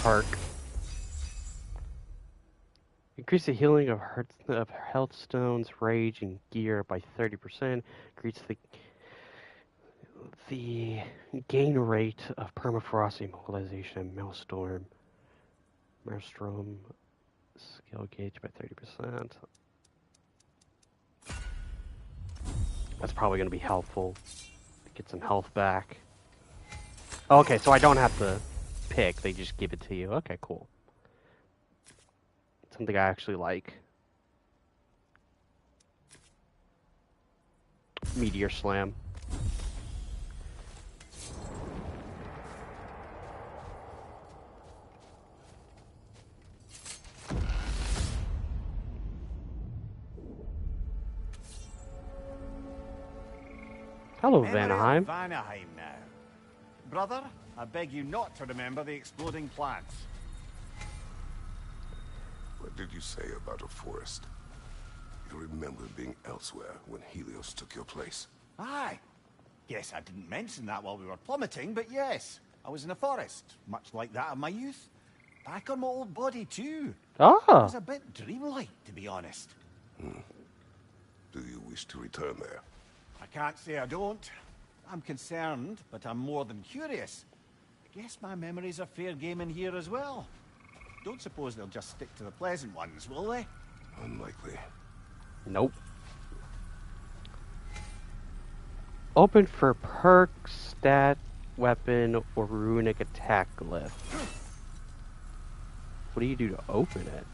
Perk. Increase the healing of health stones, rage, and gear by 30%. Increase the gain rate of permafrost immobilization and maelstrom skill gauge by 30%. That's probably going to be helpful to get some health back. Okay, so I don't have to pick, they just give it to you. Okay, cool. Something I actually like. Meteor Slam. Hello, Vanaheim. Vanaheim now. Brother, I beg you not to remember the exploding plants. What did you say about a forest? You remember being elsewhere when Helios took your place? Aye. Yes, I didn't mention that while we were plummeting, but yes. I was in a forest, much like that of my youth. Back on my old body, too. Ah. It was a bit dreamlike, to be honest. Do you wish to return there? I can't say I don't. I'm concerned, but I'm more than curious. Guess my memories are fair game in here as well. Don't suppose they'll just stick to the pleasant ones, will they? Unlikely. Nope. Open for perk, stat, weapon, or runic attack glyph. What do you do to open it?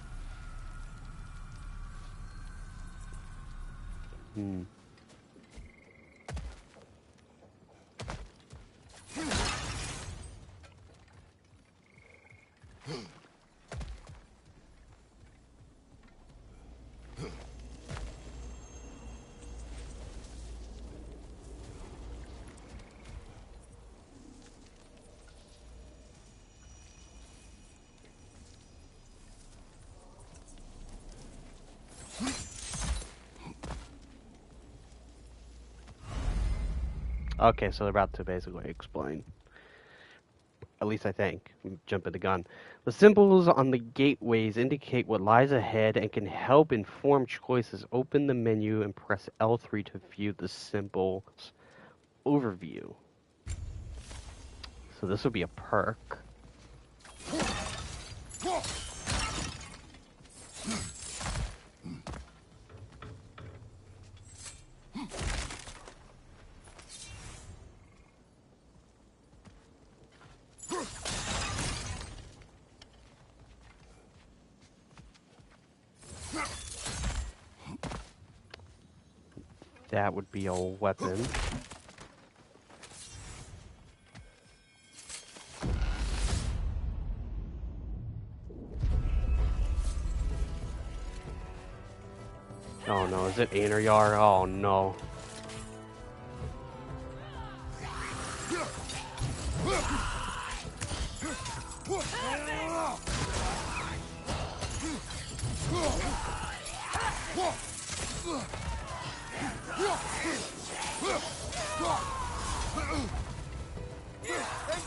Okay, so they're about to basically explain. At least I think. I'm jumping the gun. The symbols on the gateways indicate what lies ahead and can help inform choices. Open the menu and press L3 to view the symbols overview. So this would be a perk. That would be a weapon. Oh no, is it Aineryar? Oh no.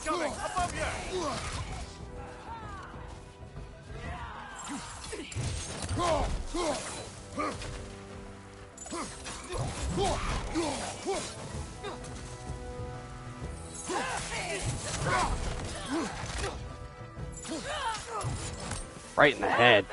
Incoming! Above you! Right in the head.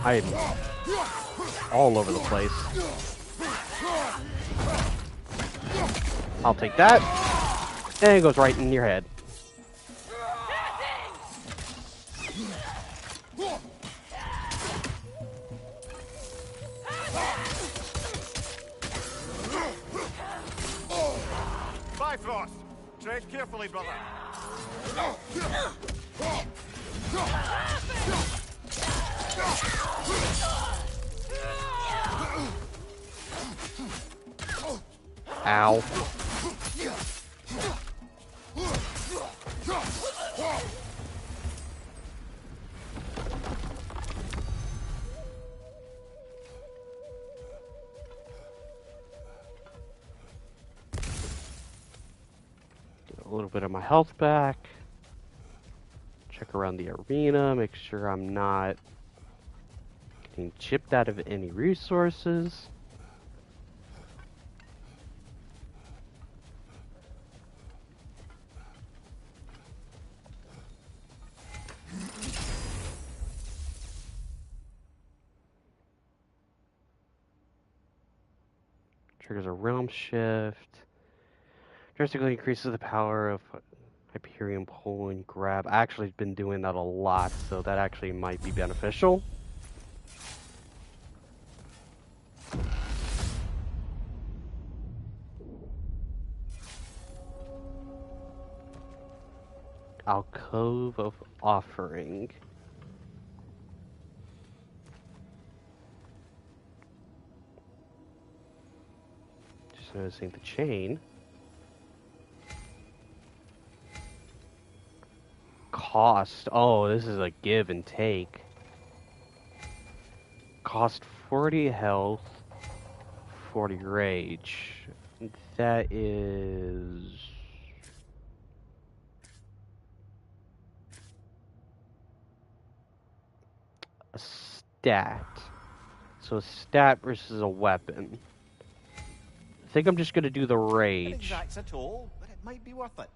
I'm all over the place. I'll take that. And it goes right in your head. Bifrost! Tread carefully, brother. Ow. Get a little bit of my health back. Check around the arena, make sure I'm not getting chipped out of any resources. Triggers a realm shift. Drastically increases the power of Hyperion pull and grab. I actually been doing that a lot, so that actually might be beneficial. Alcove of Offering. Just noticing the chain. Cost. Oh, this is a give and take. Cost 40 health, 40 rage. That is a stat. So a stat versus a weapon. I think I'm just gonna do the It rage. exacts a toll, but it might be worth it.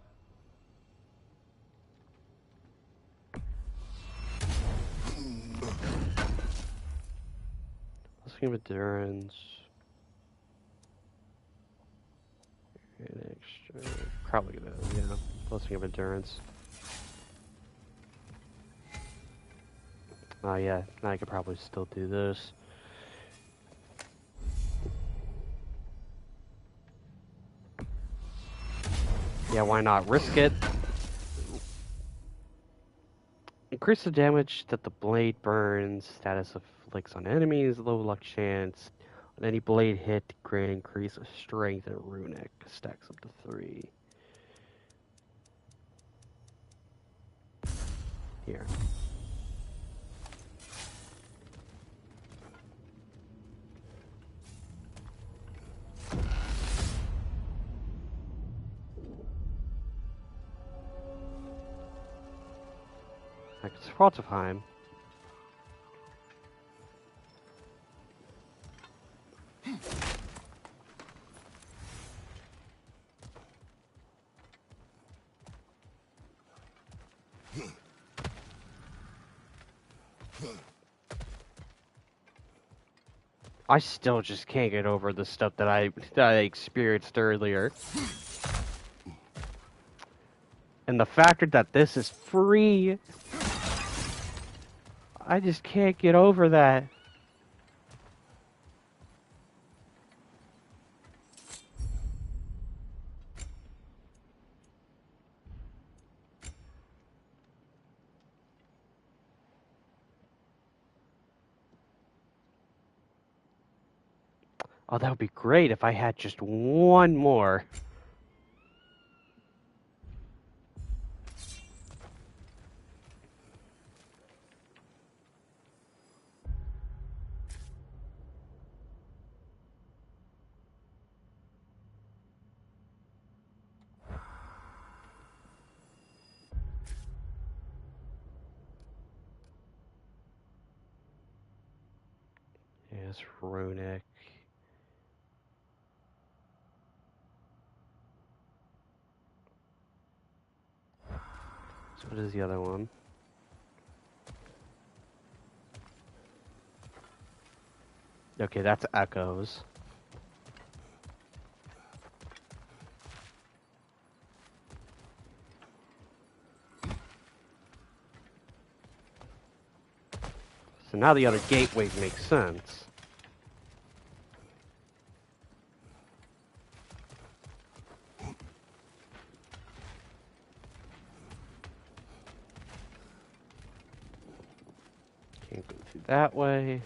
Let's give endurance. An extra. Probably gonna, yeah. Blessing of endurance. Oh yeah, now I could probably still do this. Yeah, why not? Risk it. Increase the damage that the blade burns. Status afflicts on enemies. Low luck chance. On any blade hit, great increase of strength and runic. Stacks up to 3. Here. Like it's Svartalfheim. I still just can't get over the stuff that I experienced earlier. And the factor that this is free, I just can't get over that. Oh, that would be great if I had just one more. Yes, runic. So what is the other one? Okay, that's echoes. So now the other gateway makes sense. Can't go through that way.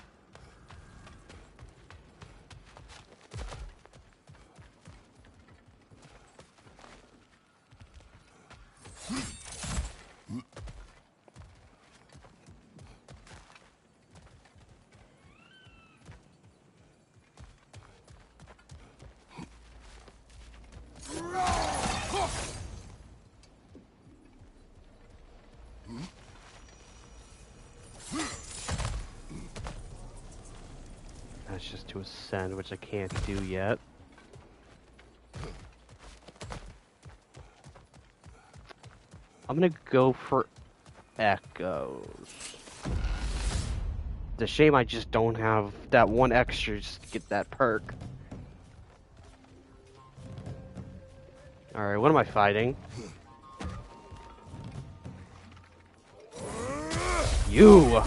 That's just to ascend, which I can't do yet. I'm gonna go for echoes. It's a shame I just don't have that one extra just to get that perk. Alright, what am I fighting? You!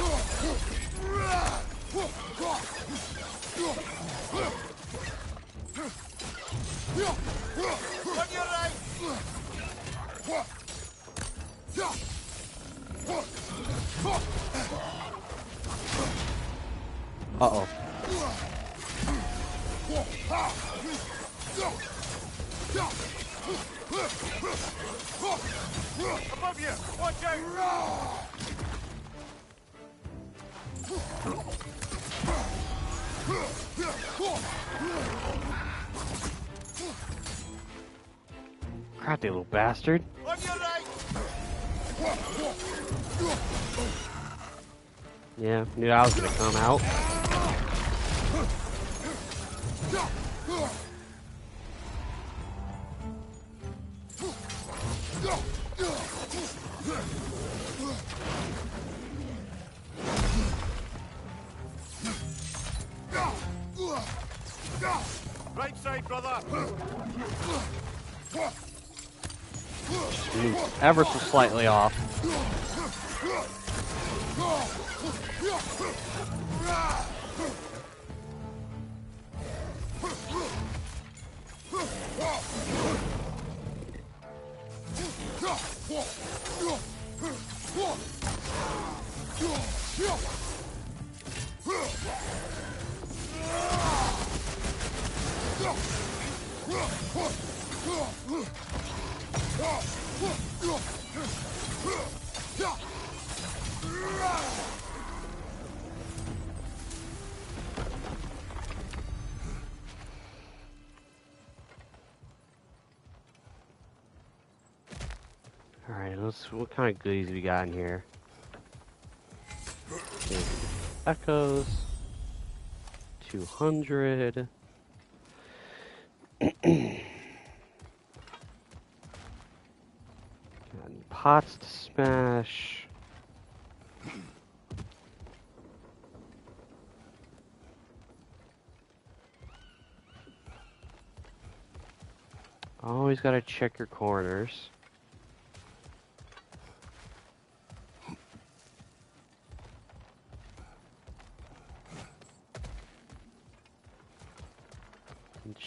Uh-oh. Above you! Watch out! Crafty little bastard. On your right! Yeah, knew I was gonna come out. Right side, brother! Move ever so slightly off. Alright, what kind of goodies we got in here? Okay, echoes. 200. Got pots to smash. Always gotta check your corners.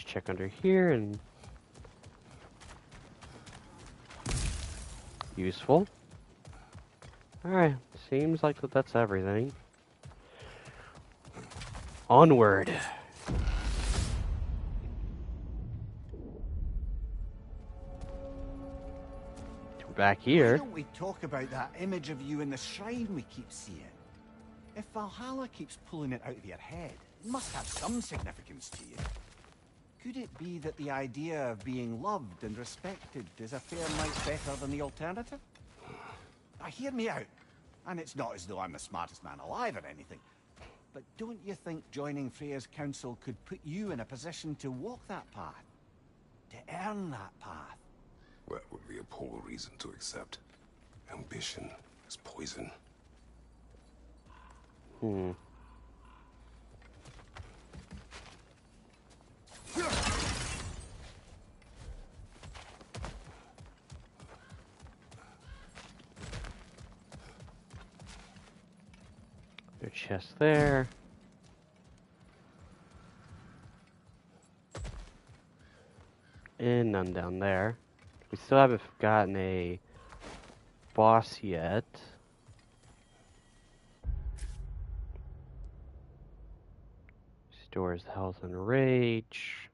just check under here and... Useful. Alright, seems like that's everything. Onward! We're back here. Why don't we talk about that image of you in the shrine we keep seeing? If Valhalla keeps pulling it out of your head, it must have some significance to you. Could it be that the idea of being loved and respected is a fair mite better than the alternative? Now hear me out. And it's not as though I'm the smartest man alive or anything. But don't you think joining Freya's council could put you in a position to walk that path? To earn that path? That would be a poor reason to accept. Ambition is poison. Your chest there. And none down there. We still haven't gotten a boss yet. Stores health and rage.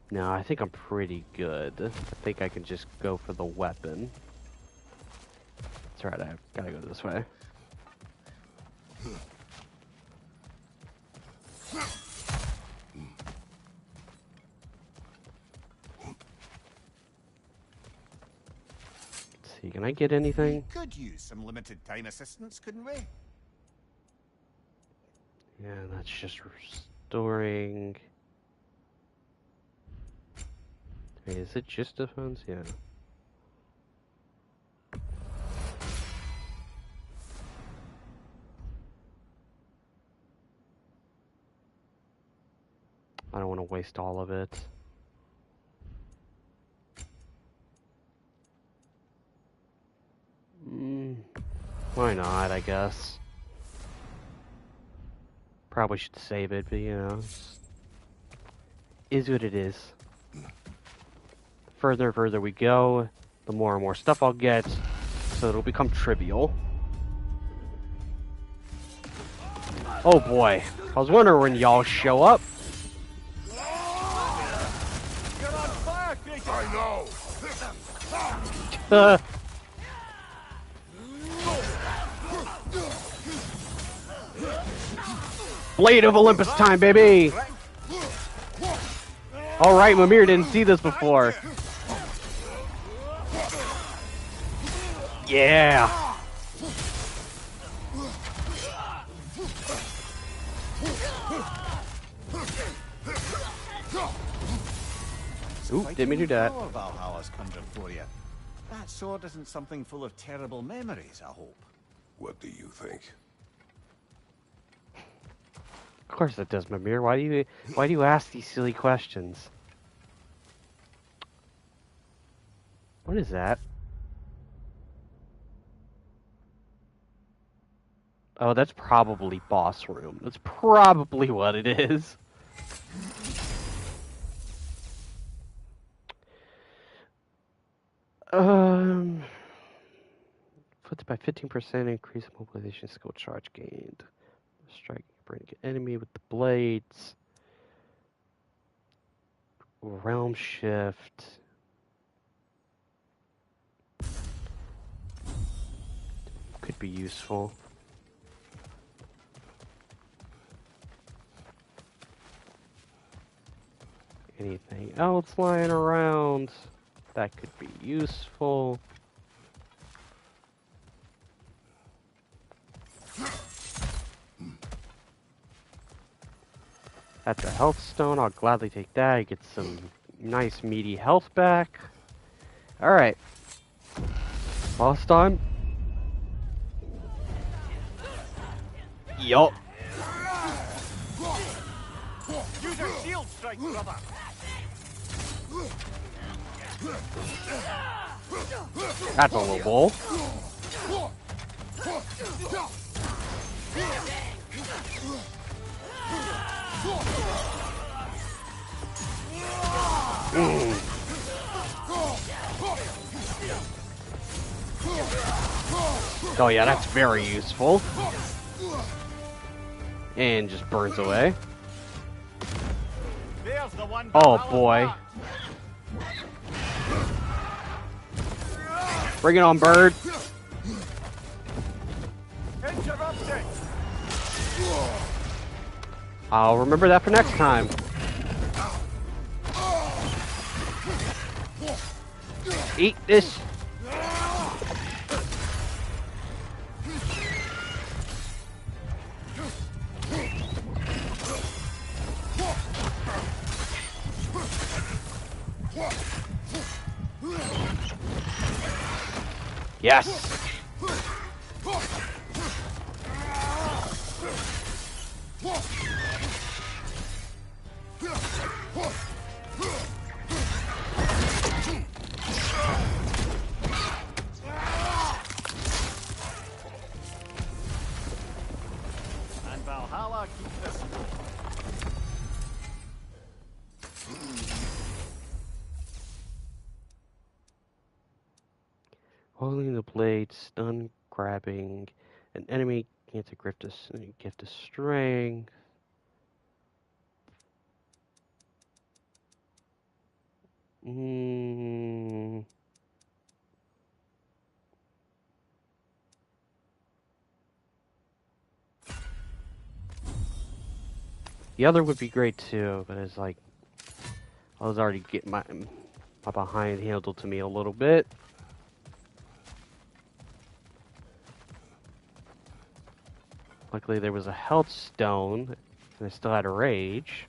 No, I think I'm pretty good. I think I can just go for the weapon. That's right, I gotta go this way. Let's see, can I get anything? We could use some limited time assistance, couldn't we? Yeah, that's just restoring. Wait, is it just defense? Yeah. I don't want to waste all of it. Why not, I guess. Probably should save it, but you know, is what it is. Further and further we go, the more and more stuff I'll get, so it'll become trivial. Oh boy, I was wondering when y'all show up. I know! Blade of Olympus time, baby! Alright, Mimir didn't see this before. Yeah! Oop, didn't mean to do that. Valhalla's conjured for you. That sword isn't something full of terrible memories, I hope. What do you think? Of course it does, Mimir. Why do you ask these silly questions? What is that? Oh, that's probably boss room. That's probably what it is. Puts by 15% increase mobilization skill charge gained. Strike bring enemy with the blades. Realm shift. Could be useful. Anything else lying around that could be useful? That's a health stone. I'll gladly take that. I get some nice meaty health back. Alright. Boss time. Yup. Use your shield strike, brother. That's a low ball. Oh yeah, that's very useful. And just burns away. There's the one Oh Valhalla's boy. marked. Bring it on, bird. Interrupted. I'll remember that for next time. Eat this. Yes. And Valhalla keeps the score. Holding the blade, stun, grabbing an enemy gets a gift of strength. Mm. The other would be great too, but it's like I was already getting my behind handled to me a little bit. Luckily there was a health stone, and I still had a rage.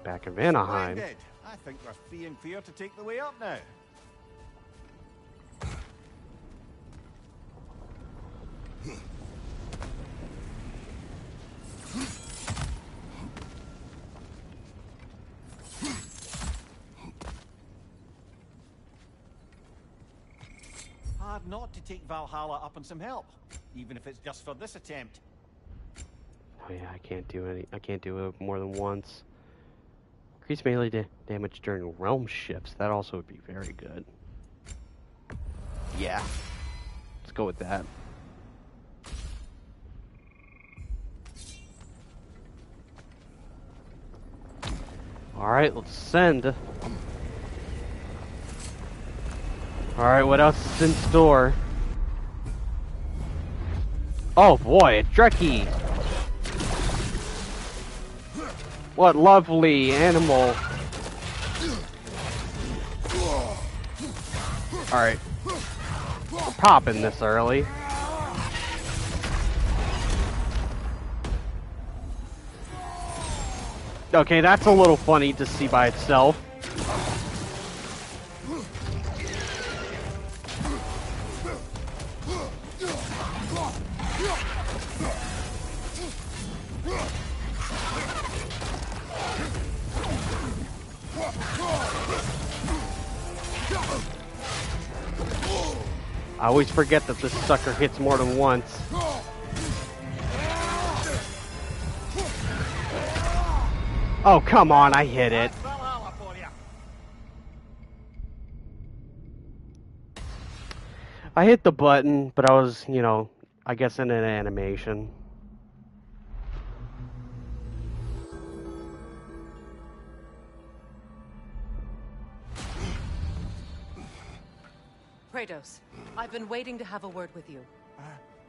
Back in Vanaheim. Splendid. I think we're free and clear to take the way up now. Hard not to take Valhalla up on some help, even if it's just for this attempt. Oh yeah, I can't do it more than once. Increase melee damage during realm shifts. That also would be very good. Yeah. Let's go with that. Alright, let's send. Alright, what else is in store? Oh boy, a Dreki! What lovely animal! Alright. We're popping this early. Okay, that's a little funny to see by itself. I always forget that this sucker hits more than once. Oh, come on, I hit it. That's Valhalla for you. I hit the button, but I was, you know, I guess in an animation. Kratos, I've been waiting to have a word with you.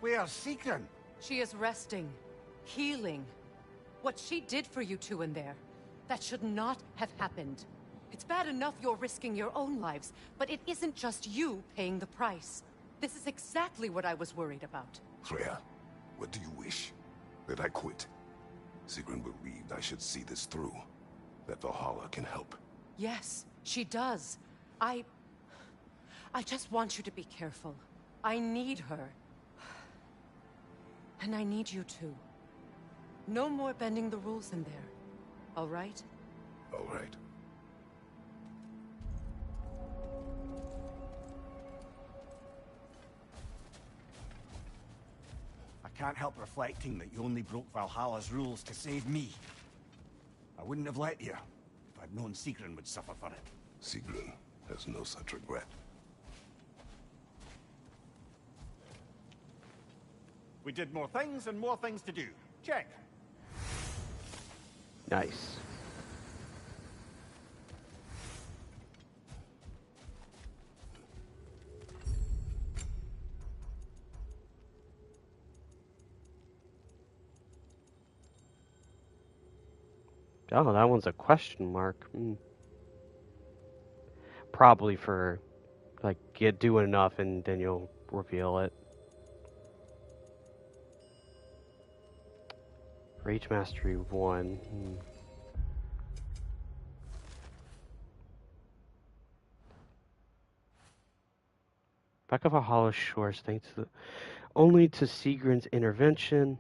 Where's Sigrun? She is resting, healing. What she did for you two in there, that should not have happened. It's bad enough you're risking your own lives, but it isn't just you paying the price. This is exactly what I was worried about. Freya, what do you wish? That I quit? Sigrun believed I should see this through. That Valhalla can help. Yes, she does. I just want you to be careful. I need her. And I need you too. No more bending the rules in there. All right? All right. I can't help reflecting that you only broke Valhalla's rules to save me. I wouldn't have let you if I'd known Sigrun would suffer for it. Sigrun has no such regret. We did more things and more things to do. Check. Nice. Oh, that one's a question mark. Probably for, like, do enough and then you'll reveal it. Rage Mastery 1. Back of Valhalla shores, thanks only to Sigrun's intervention.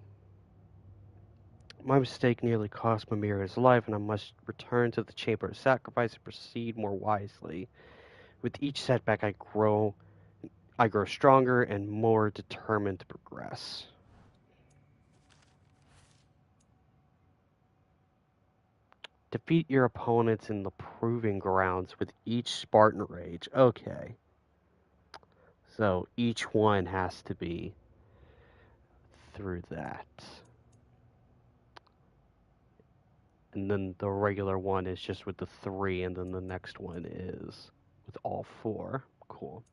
My mistake nearly cost Mimir his life, and I must return to the Chamber of Sacrifice and proceed more wisely. With each setback, I grow stronger and more determined to progress. Defeat your opponents in the proving grounds with each Spartan Rage. Okay. So each one has to be through that. And then the regular one is just with the 3, and then the next one is with all 4. Cool.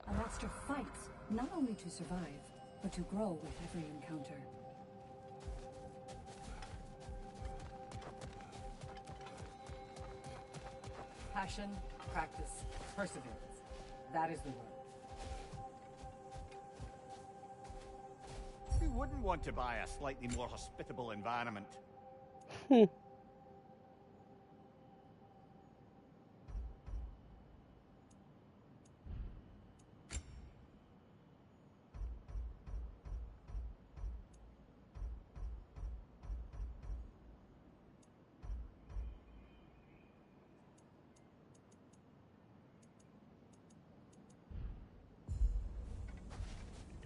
A master fights, not only to survive, but to grow with every encounter. Passion, practice, perseverance. That is the word. Who wouldn't want to buy a slightly more hospitable environment?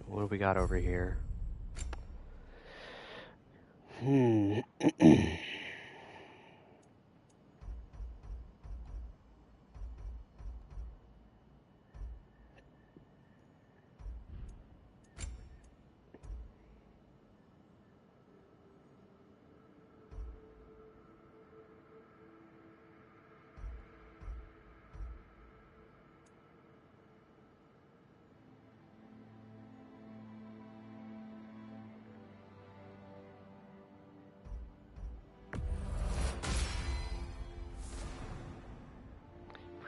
What do we got over here?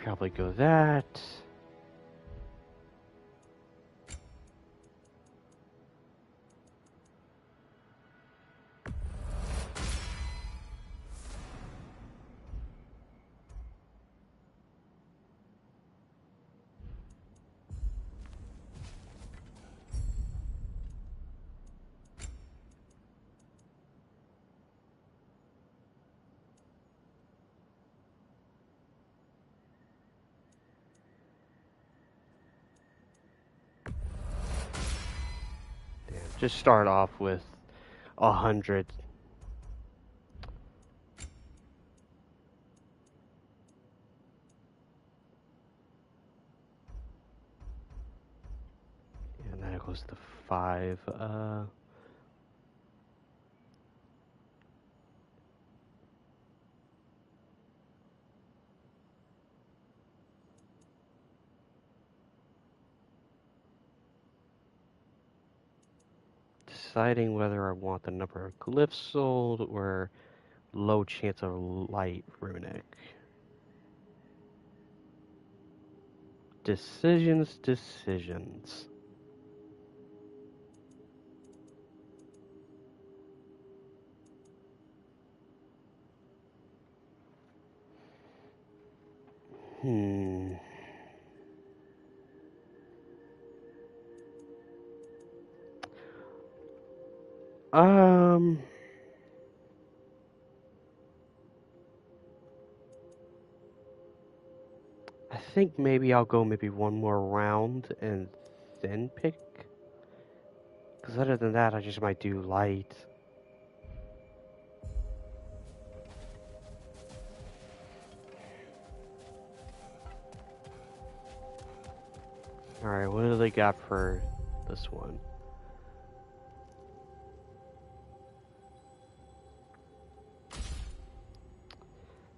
Probably go that. Just start off with 100. And then it goes to 5. Deciding whether I want the number of glyphs sold or low chance of light runic. Decisions. Um think maybe I'll go maybe one more round and then pick. Because other than that, I just might do light. Alright, what do they got for this one?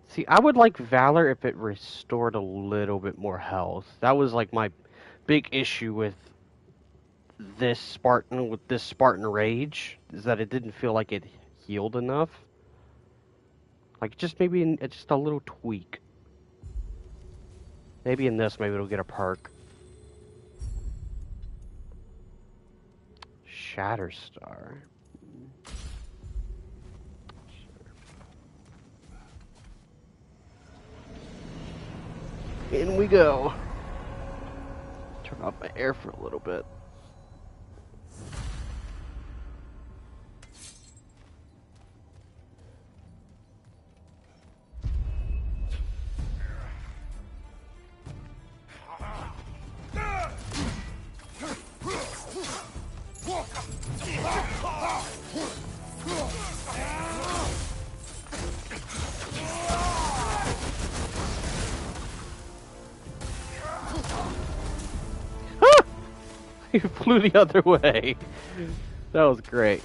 See, I would like Valor if it restored a little bit more health. That was like my big issue with this Spartan Rage, is that it didn't feel like it healed enough. Like just maybe just a little tweak. Maybe in this, maybe it'll get a perk. Shatterstar. In we go. Turn off my air for a little bit. He flew the other way. That was great.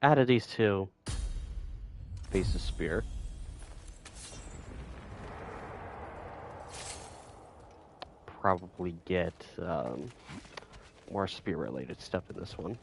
Out of these two, face the spear. Probably get more spear-related stuff in this one.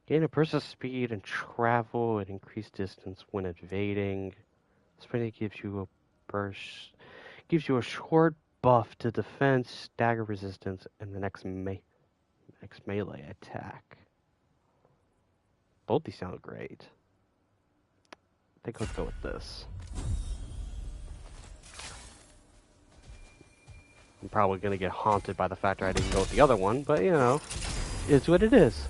Gain a burst of speed and travel at increased distance when evading. Sprinting gives you a burst, gives you a short buff to defense, stagger resistance, and the next melee attack. Both these sound great. I think let's go with this. I'm probably gonna get haunted by the fact that I didn't go with the other one, but you know, it's what it is.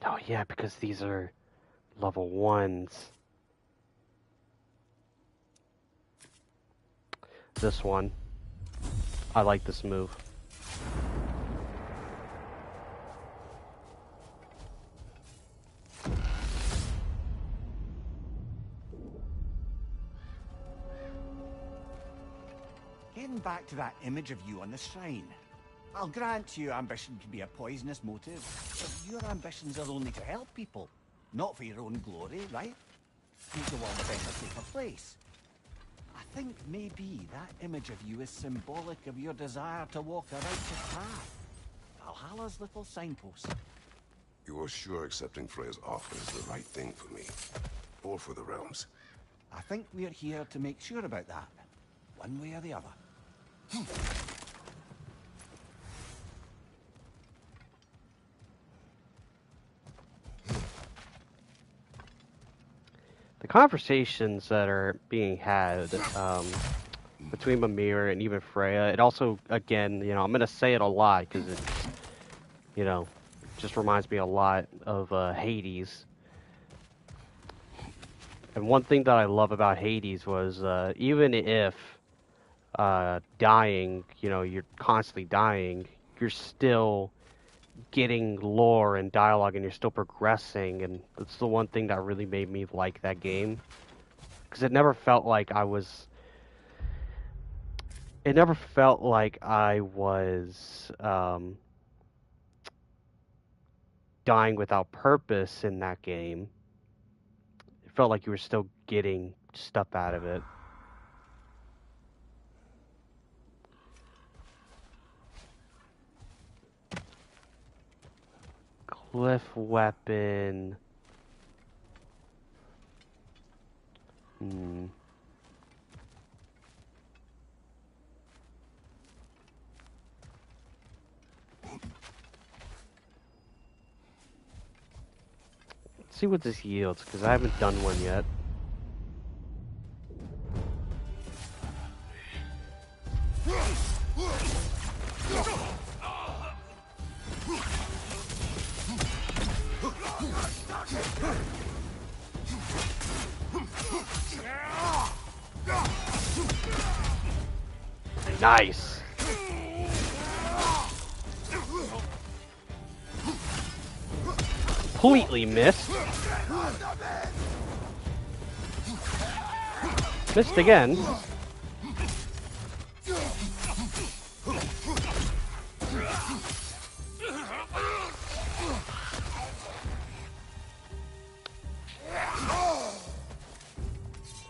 Oh yeah, because these are level 1s. This one. I like this move. Getting back to that image of you on the shrine. I'll grant you ambition can be a poisonous motive, but your ambitions are only to help people, not for your own glory, right? Make the world a better, safer place. I think maybe that image of you is symbolic of your desire to walk a righteous path. Valhalla's little signpost. You are sure accepting Freya's offer is the right thing for me? Or for the realms? I think we're here to make sure about that, one way or the other. The conversations that are being had between Mimir and even Freya, it also, again, you know, I'm going to say it a lot because it, you know, just reminds me a lot of Hades. And one thing that I love about Hades was even if dying, you know, you're constantly dying, you're still getting lore and dialogue and you're still progressing, and that's the one thing that really made me like that game. because it never felt like I was. It never felt like I was dying without purpose in that game. It felt like you were still getting stuff out of it. Cliff weapon. Let's see what this yields, because I haven't done one yet. Nice. Completely missed. Missed again.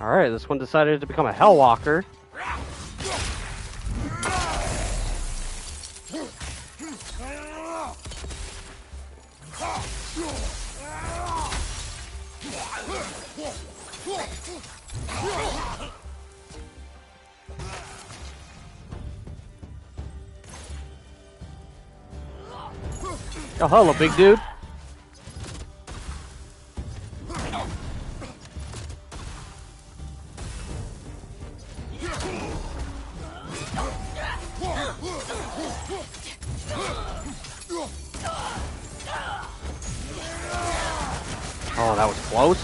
Alright, this one decided to become a Hellwalker. Oh, hello, big dude. Oh, that was close.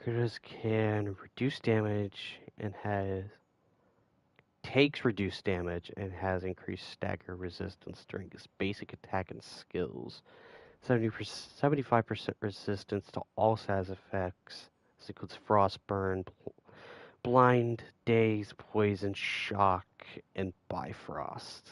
Critters can reduce damage and takes reduced damage and has increased stagger resistance during its basic attack and skills. 75% resistance to all status effects. This includes Frostburn, Blind, Daze, Poison, Shock, and Bifrost.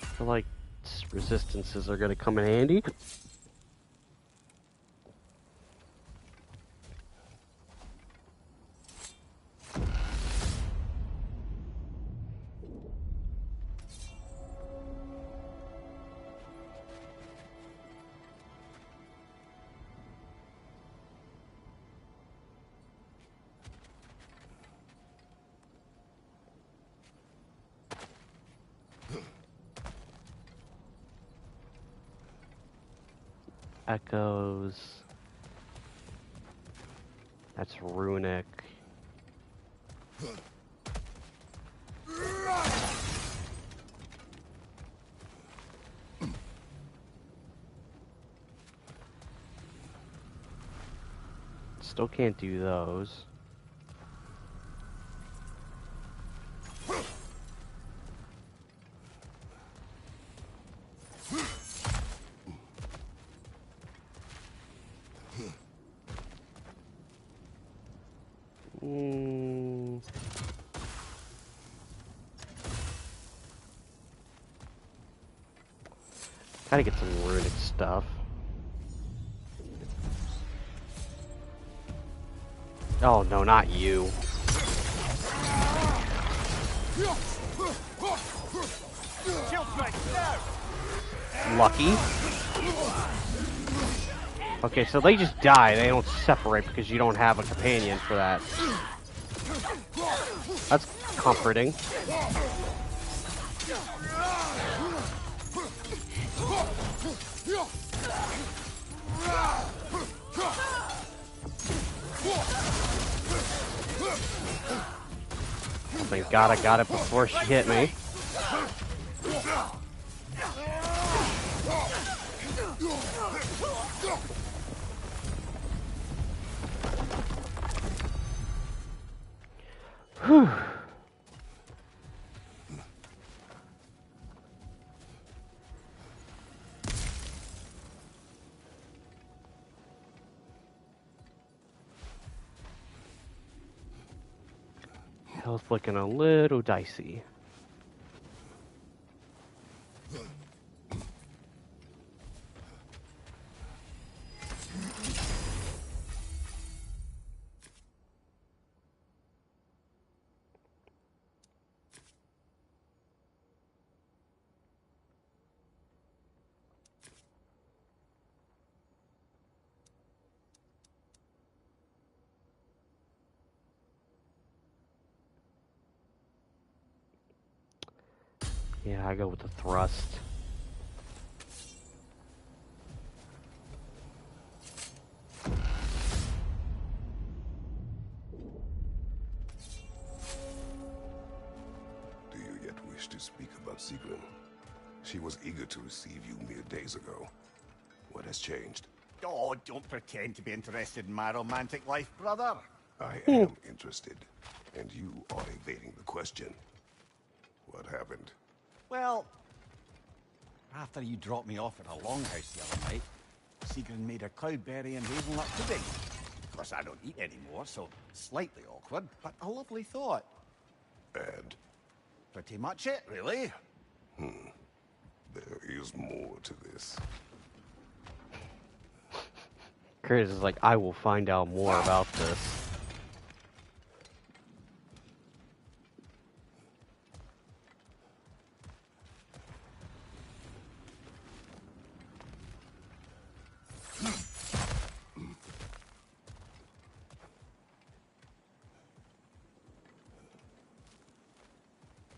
I feel like resistances are going to come in handy. Echoes. That's runic. Still can't do those. Gotta get some runic stuff. Oh no, not you. Shield strike now! Lucky. Okay, so they just die. They don't separate because you don't have a companion for that. That's comforting. Thank God I got it before she hit me. Whew. Health looking a little dicey. Yeah, I go with the thrust. Do you yet wish to speak about Sigrun? She was eager to receive you mere days ago. What has changed? Oh, don't pretend to be interested in my romantic life, brother. I am interested, and you are evading the question. What happened? Well, after you dropped me off at a longhouse the other night, Sigrun made a cloudberry and hazelnut pudding. Of course, I don't eat anymore, so slightly awkward, but a lovely thought. And? Pretty much it, really. There is more to this. Chris is like, I will find out more about this.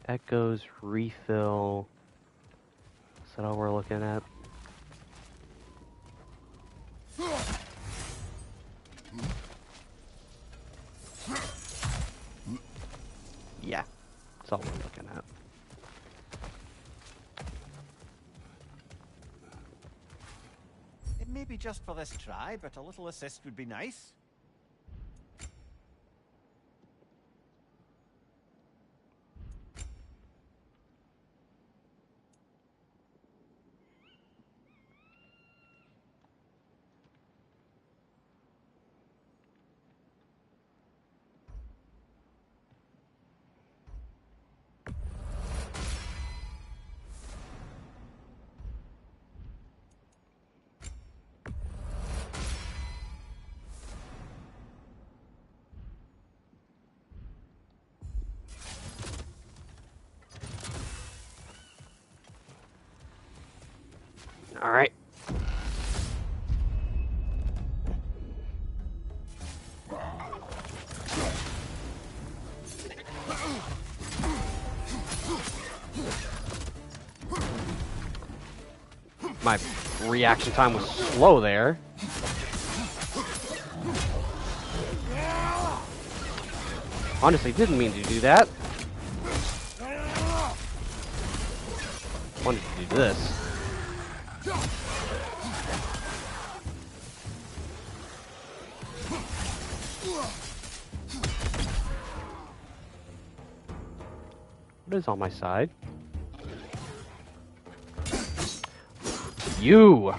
Echoes, refill. Is that all we're looking at? Yeah, that's all we're looking at. It may be just for this try, but a little assist would be nice. All right. My reaction time was slow there. Honestly, didn't mean to do that. Wanted to do this. What is on my side? You!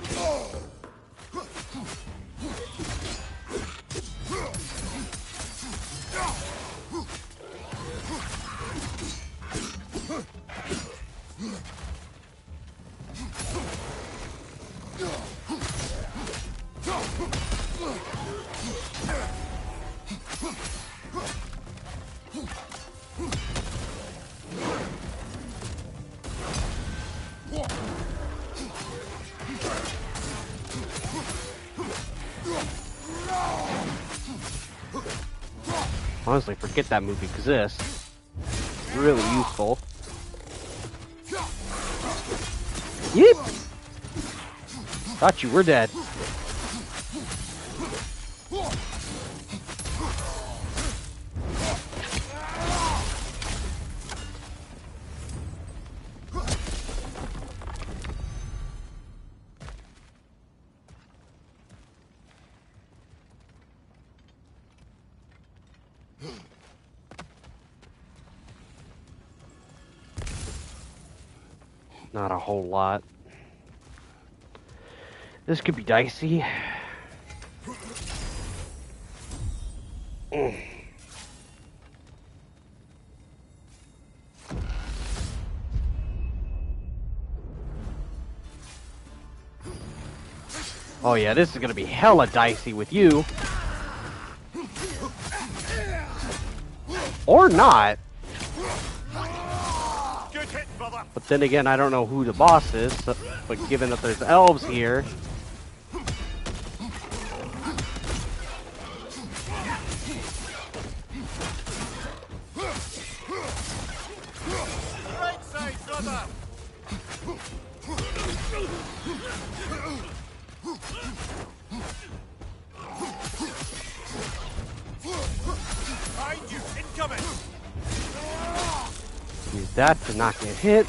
Honestly, forget that movie exists. Really useful. Yeep! Thought you were dead. Not a whole lot. This could be dicey. Oh yeah, this is gonna be hella dicey with you. Or not. But then again, I don't know who the boss is, so, but given that there's elves here... Right side, brother! Behind you, incoming! Use that to not get hit.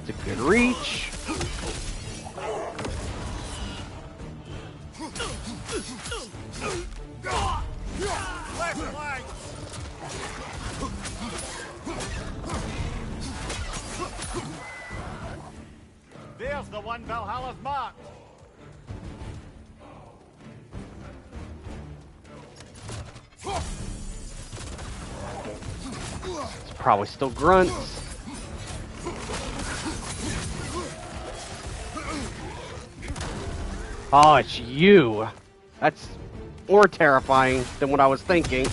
It's a good reach. Left flank! There's the one Valhalla's marked. It's probably still grunts. Oh, it's you. That's more terrifying than what I was thinking.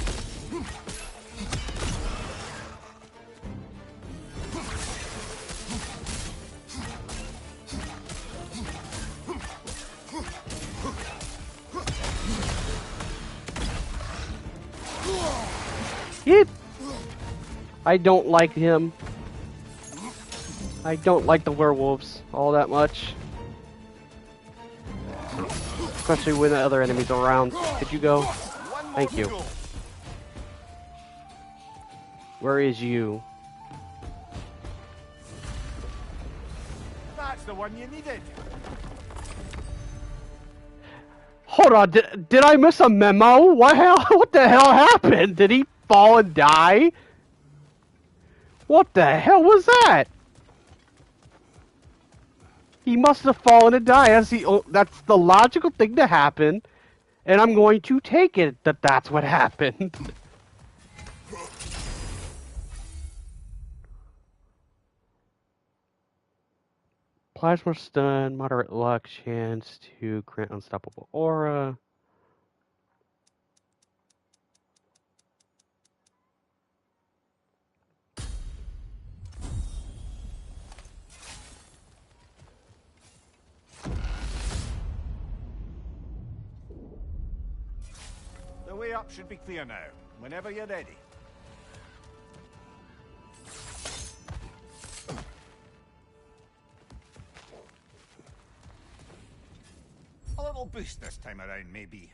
Yep. I don't like him. I don't like the werewolves all that much. Especially when the other enemies are around. Could you go? Thank you. Where is you? That's the one you needed. Hold on, did I miss a memo? What the hell happened? Did he fall and die? What the hell was that? He must have fallen and died. That's the logical thing to happen, and I'm going to take it that that's what happened. Plasma stun, moderate luck, chance to grant unstoppable aura. The way up should be clear now. Whenever you're ready. A little boost this time around, maybe.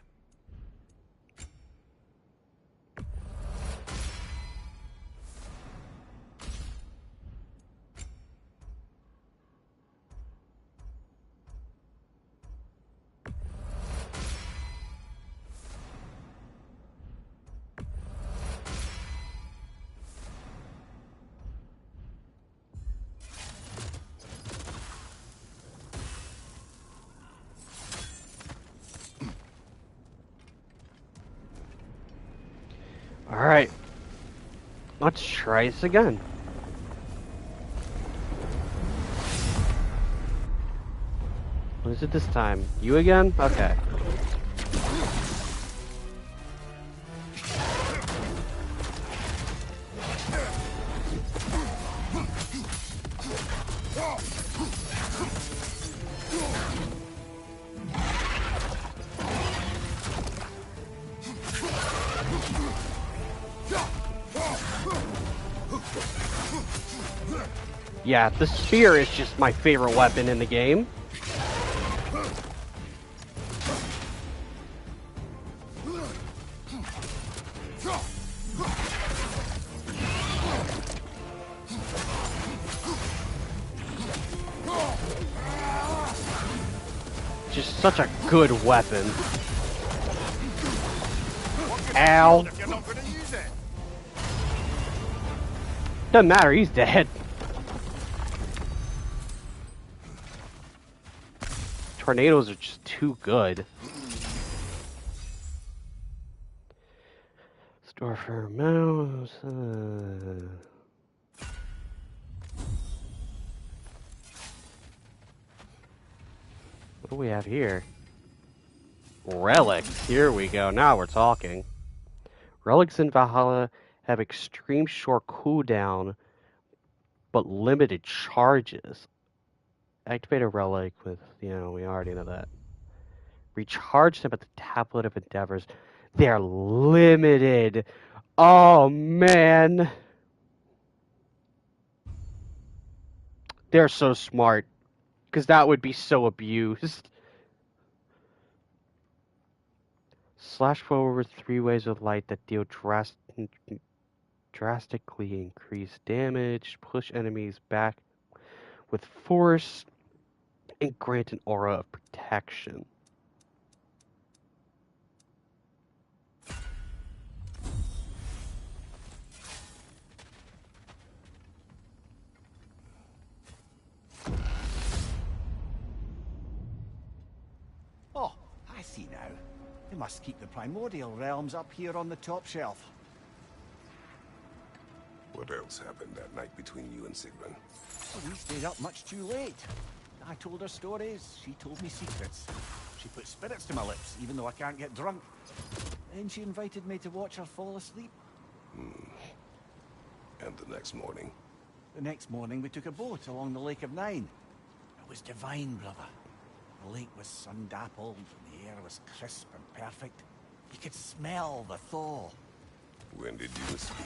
Alright. Let's try this again. What is it this time? You again? Okay. Yeah, the spear is just my favorite weapon in the game. Just such a good weapon. Ow. If you're not going to use it. Doesn't matter, he's dead. Tornadoes are just too good. Store for mouse. What do we have here? Relics. Here we go. Now we're talking. Relics in Valhalla have extreme short cooldown, but limited charges. Activate a relic with, we already know that. Recharge them at the Tablet of Endeavors. They're limited. Oh, man. They're so smart. Because that would be so abused. Slash forward 3 waves of light that deal drastically increased damage. Push enemies back with force. And grant an aura of protection. Oh, I see now. They must keep the primordial realms up here on the top shelf. What else happened that night between you and Sigrun? Well, we stayed up much too late. I told her stories, she told me secrets. She put spirits to my lips, even though I can't get drunk. Then she invited me to watch her fall asleep. And the next morning? The next morning we took a boat along the Lake of Nine. It was divine, brother. The lake was sun-dappled, and the air was crisp and perfect. You could smell the thaw. When did you escape?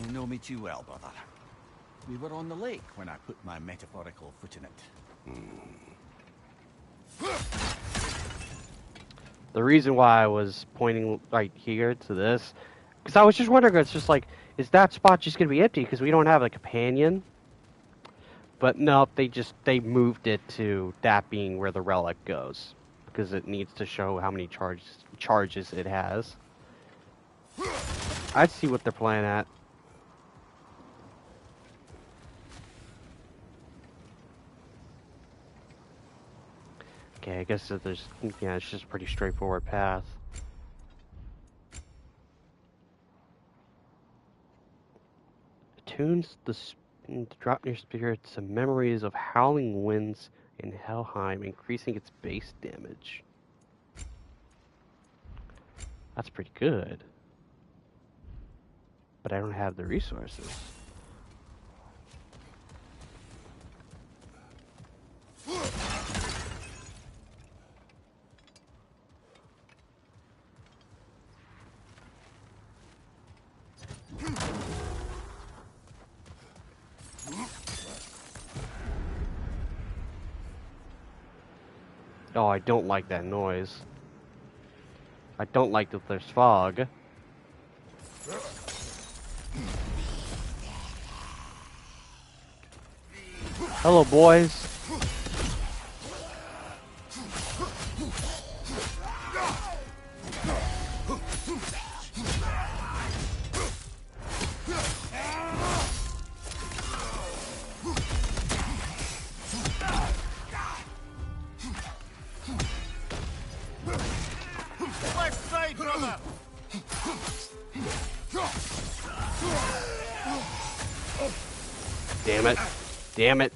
You know me too well, brother. We were on the lake when I put my metaphorical foot in it. The reason why I was pointing right here to this, because I was just wondering, it's just like, is that spot just going to be empty because we don't have a companion? But no, they moved it to that being where the relic goes, because it needs to show how many charges it has. I see what they're playing at. Okay, I guess that it's just a pretty straightforward path. Attunes the Draupnir spirit to memories of howling winds in Helheim, increasing its base damage. That's pretty good. But I don't have the resources. Oh, I don't like that noise. I don't like that there's fog. Hello, boys. Left side, brother! Damn it. Damn it.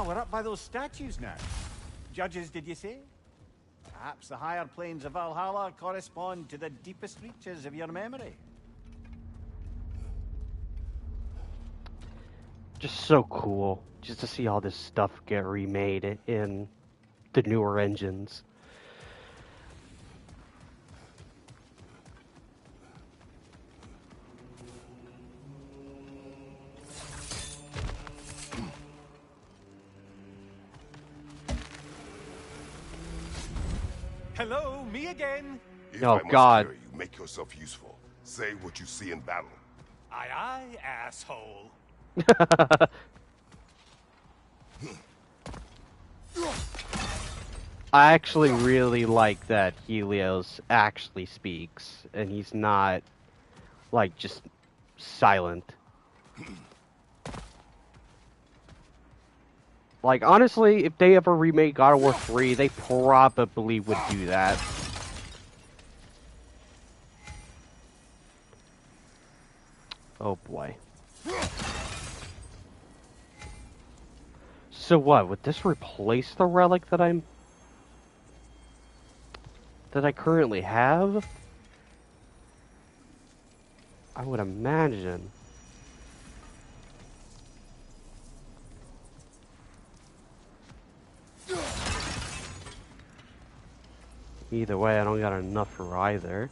Ah, we're up by those statues now. Judges, did you say? Perhaps the higher planes of Valhalla correspond to the deepest reaches of your memory. Just so cool, just to see all this stuff get remade in the newer engines. Hello, me again. If Oh, I must God. carry you, make yourself useful. Say what you see in battle. Aye, aye, asshole. I actually really like that Helios actually speaks, and he's not, like, just silent. Like, honestly, if they ever remade God of War 3, they probably would do that. Oh boy. So what, would this replace the relic that I currently have? I would imagine. Either way, I don't got enough for either.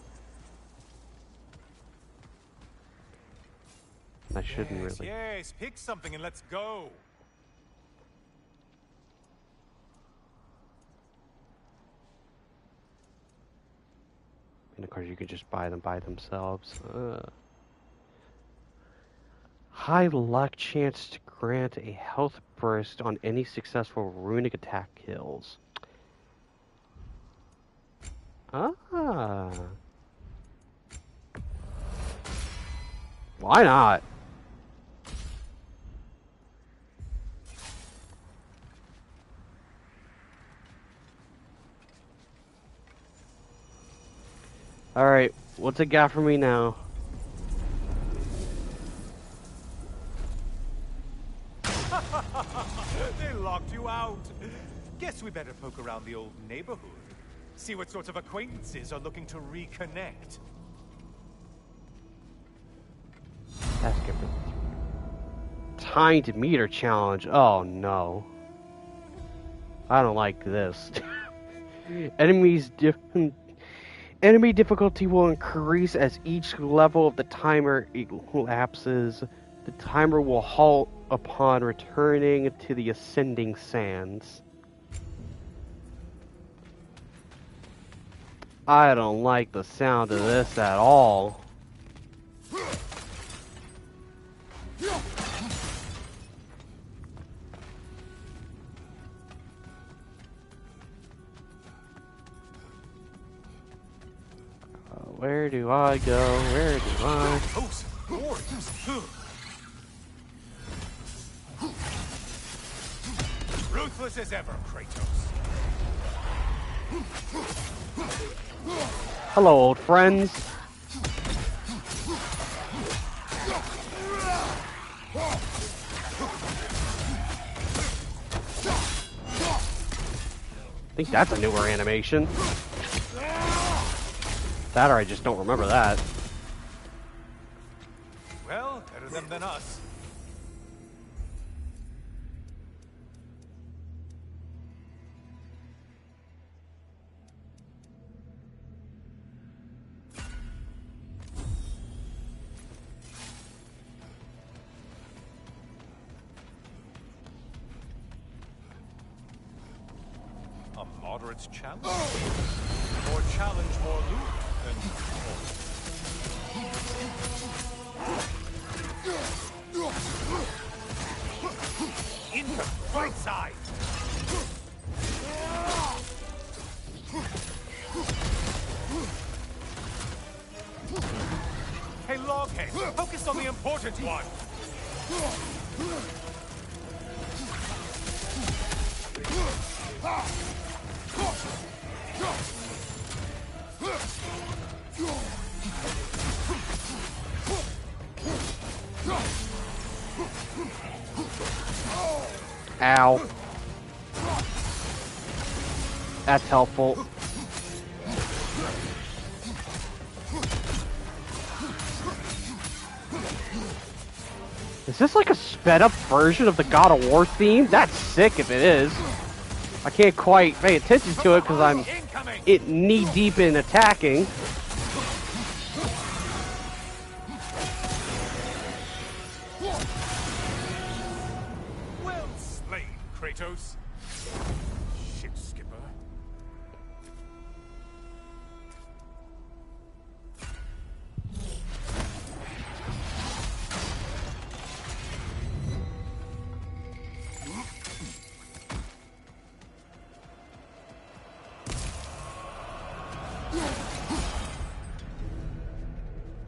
I shouldn't really. Yes, pick something and let's go. And of course, you could just buy them by themselves. High luck chance to grant a health burst on any successful runic attack kills. Ah. Why not? Alright, what's it got for me now? They locked you out. Guess we better poke around the old neighborhood. See what sorts of acquaintances are looking to reconnect. Ask it. Timed meter challenge. Oh no. I don't like this. Enemy difficulty will increase as each level of the timer elapses. The timer will halt upon returning to the ascending sands. I don't like the sound of this at all. Where do I go? Where do I? Ruthless as ever, Kratos. Hello, old friends. I think that's a newer animation. That or I just don't remember that. Well, better them than us. A moderate challenge? More challenge, more loot, and in the right side! Hey, Loghead, focus on the important one! Ow. That's helpful. Is this like a sped up version of the God of War theme? That's sick if it is. I can't quite pay attention to it because I'm knee deep in attacking. Well slain, Kratos. Ship skipper.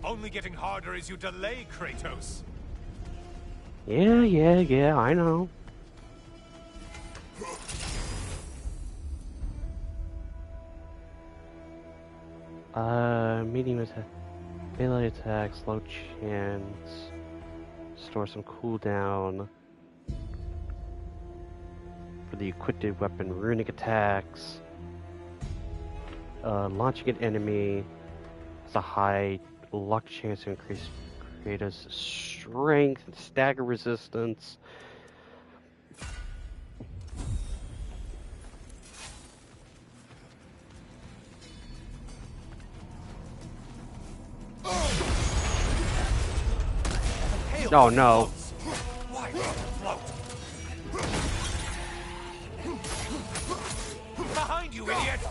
Only getting harder as you delay, Kratos. Yeah, I know. Medium attack, melee attacks, low chance, store some cooldown for the equipped weapon, runic attacks, launching an enemy has a high luck chance to increase Kratos' strength and stagger resistance. Oh no. Behind you, idiot!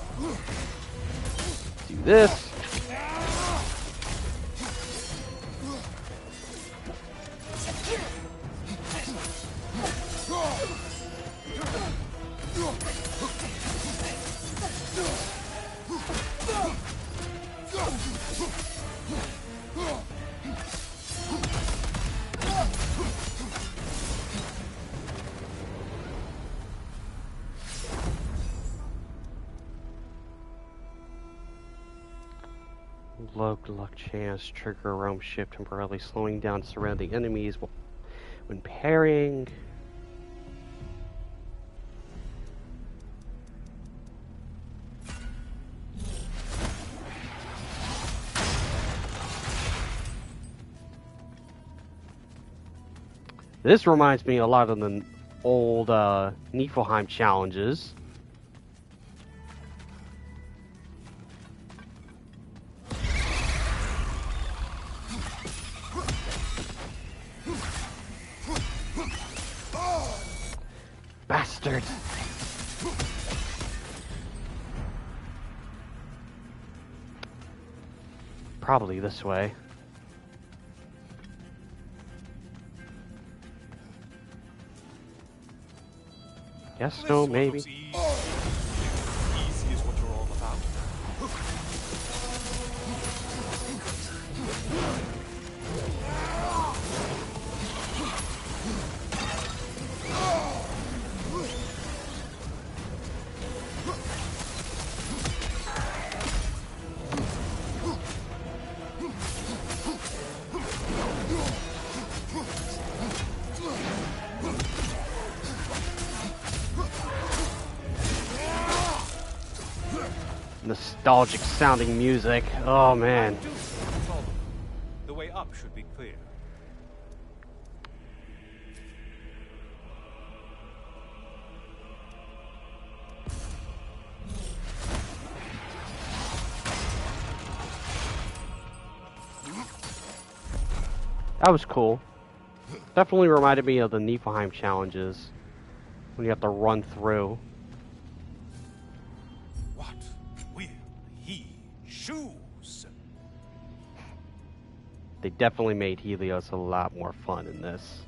Do this. Low luck chance, trigger a roam ship temporarily slowing down surrounding enemies when parrying. This reminds me a lot of the old Niflheim challenges. Bastard! Probably this way. Yes, no, maybe. Easy is what you're all about. Nostalgic sounding music. Oh man. The way up should be clear. That was cool. Definitely reminded me of the Niflheim challenges when you have to run through. What will he choose? They definitely made Helios a lot more fun in this.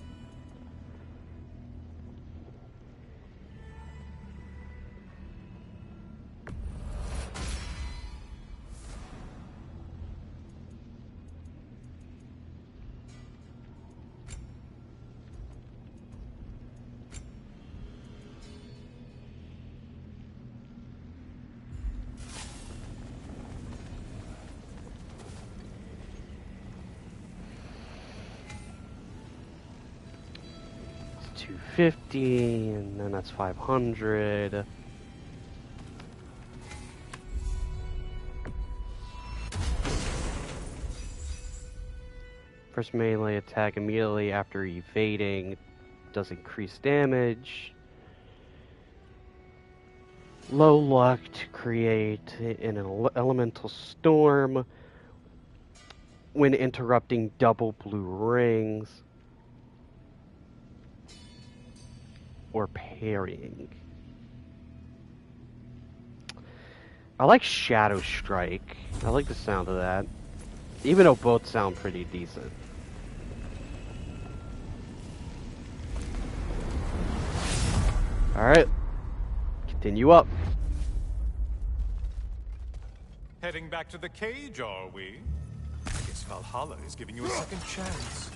$250, and then that's $500. First melee attack immediately after evading does increased damage. Low luck to create an elemental storm when interrupting double blue rings or parrying. I like Shadow Strike. I like the sound of that. Even though both sound pretty decent. Alright. Continue up. Heading back to the cage, are we? I guess Valhalla is giving you a second chance.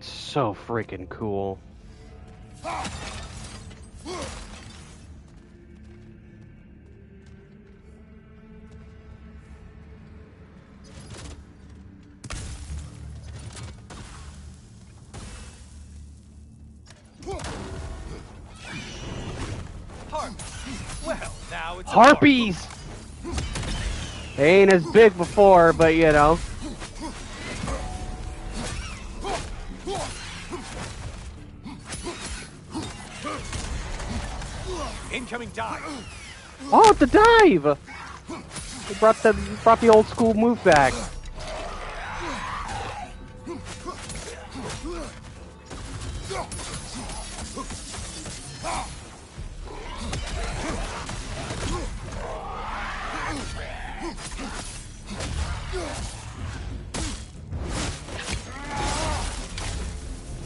So freaking cool. Well, now it's Harpies! They ain't as big before, but you know. incoming dive. Oh, the dive! They brought the old school move back.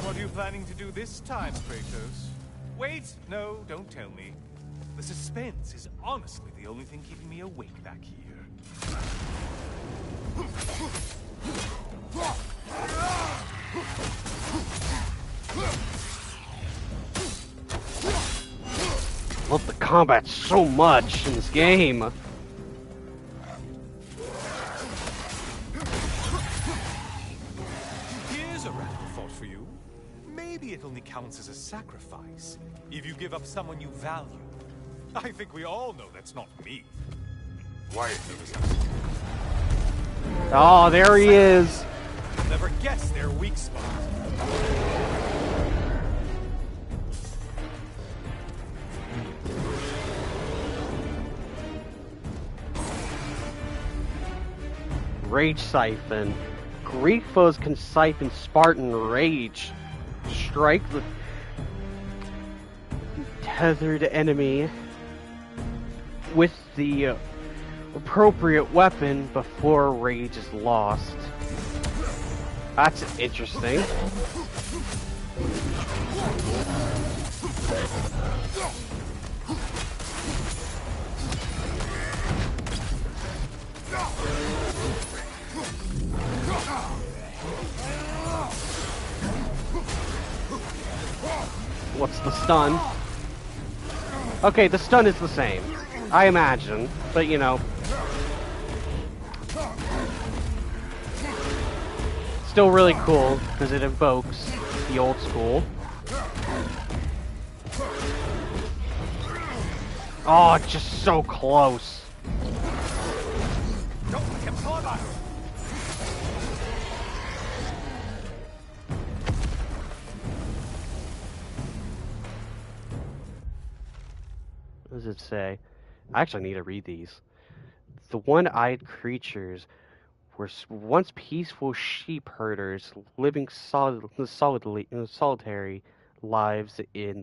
What are you planning to do this time, Kratos? Wait, no, don't tell me. The suspense is honestly the only thing keeping me awake back here. Love the combat so much in this game. Here's a radical thought for you. Maybe it only counts as a sacrifice if you give up someone you value. I think we all know that's not me. Quiet, Oh, there he is. Never guess their weak spot. Rage Siphon. Greek foes can siphon Spartan rage. Strike the tethered enemy with the appropriate weapon before rage is lost. That's interesting. What's the stun? Okay, the stun is the same, I imagine, but you know. Still really cool, because it invokes the old school. Oh, it's just so close. Don't let him climb us! What does it say? I actually need to read these. The one-eyed creatures were once peaceful sheep herders living solitary lives in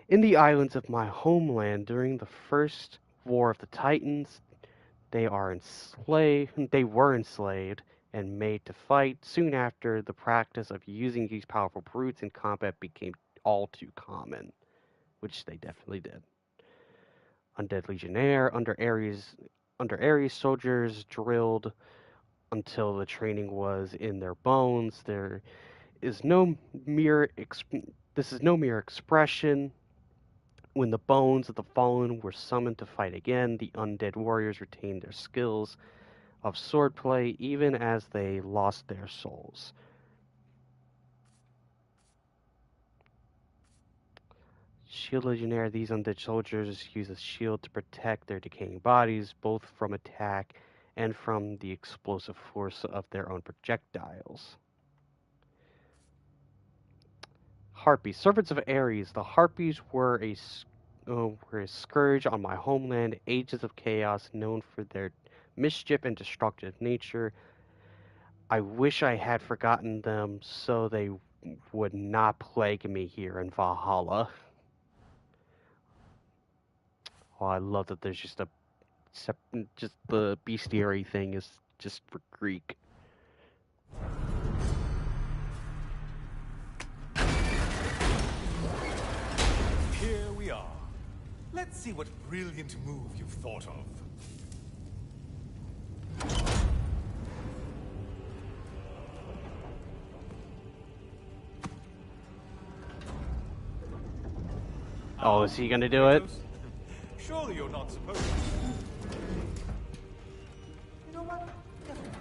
the islands of my homeland during the first war of the Titans. They were enslaved and made to fight. Soon after, the practice of using these powerful brutes in combat became all too common, which they definitely did. Undead Legionnaire, under Ares soldiers drilled until the training was in their bones. Is no mere this is no mere expression. When the bones of the fallen were summoned to fight again, the undead warriors retained their skills of swordplay even as they lost their souls. Shield Legionnaire, these undead soldiers use a shield to protect their decaying bodies, both from attack and from the explosive force of their own projectiles. Harpies, servants of Ares. The Harpies were were a scourge on my homeland, agents of chaos known for their mischief and destructive nature. I wish I had forgotten them so they would not plague me here in Valhalla. Oh, I love that there's just just the bestiary thing is just for Greek. Here we are. Let's see what brilliant move you've thought of. Oh, is he gonna do it? Surely you're not supposed to. You know what? Never mind.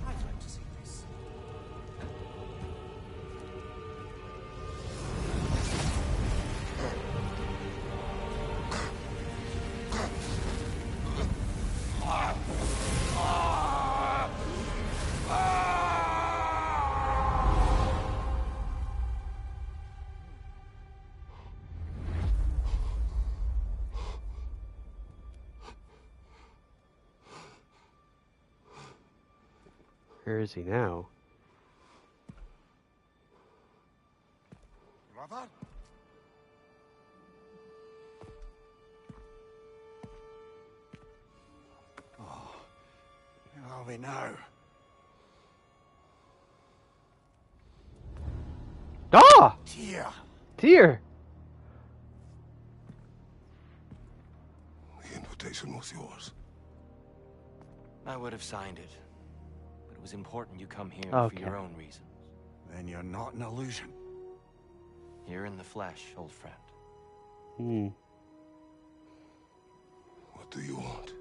I'd like to see this. Where is he now? Brother? Oh, where are we now? Ah! Tyr! Tyr! The invitation was yours. I would have signed it. But it was important you come here Okay. for your own reasons. Then you're not an illusion. Here in the flesh, old friend. Hmm. What do you want?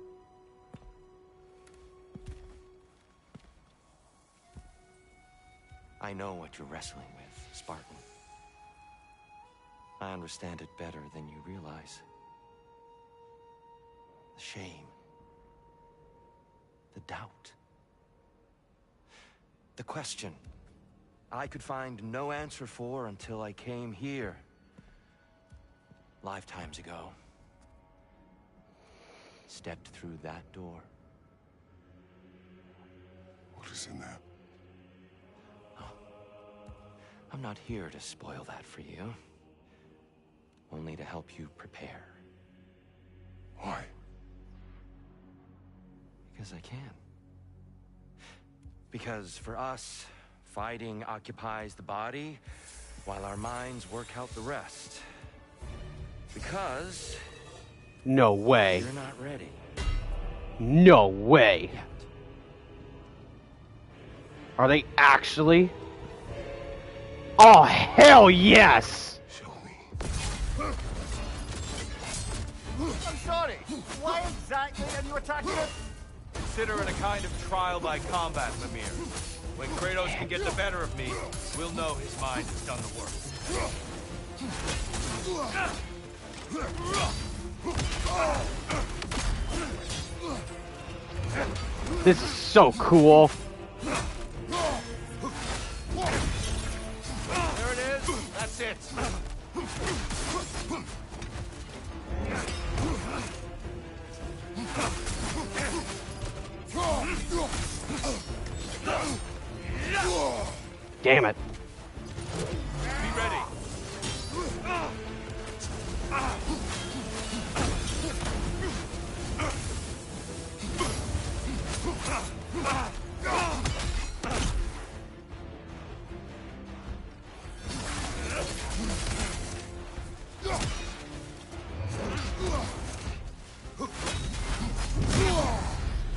I know what you're wrestling with, Spartan. I understand it better than you realize. The shame. The doubt. The question I could find no answer for until I came here. Lifetimes ago. Stepped through that door. What is in there? I'm not here to spoil that for you. Only to help you prepare. Why? Because I can. Because for us, fighting occupies the body, while our minds work out the rest. Because No way. you're not ready No way. yet. Are they actually? Oh, hell yes! Show me. I'm sorry. Why exactly are you attacking us? Consider it a kind of trial by combat, Mimir. When Kratos can get the better of me, we'll know his mind has done the work. This is so cool. There it is. That's it. Damn it. Be ready.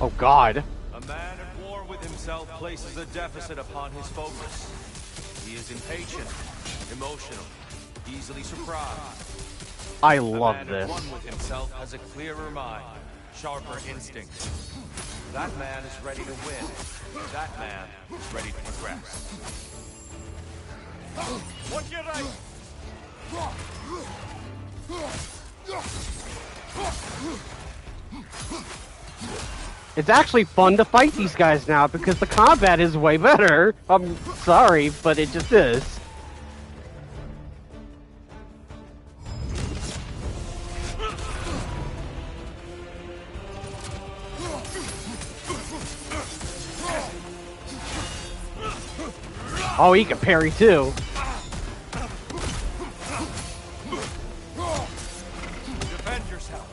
Oh god. A man at war with himself places a deficit upon his focus. He is impatient, emotional, easily surprised. I A love man this. at one with himself has a clearer mind, sharper instincts. That man is ready to win. That man is ready to progress. Watch your right! It's actually fun to fight these guys now because the combat is way better. I'm sorry, but it just is. Oh, he can parry too. Defend yourself.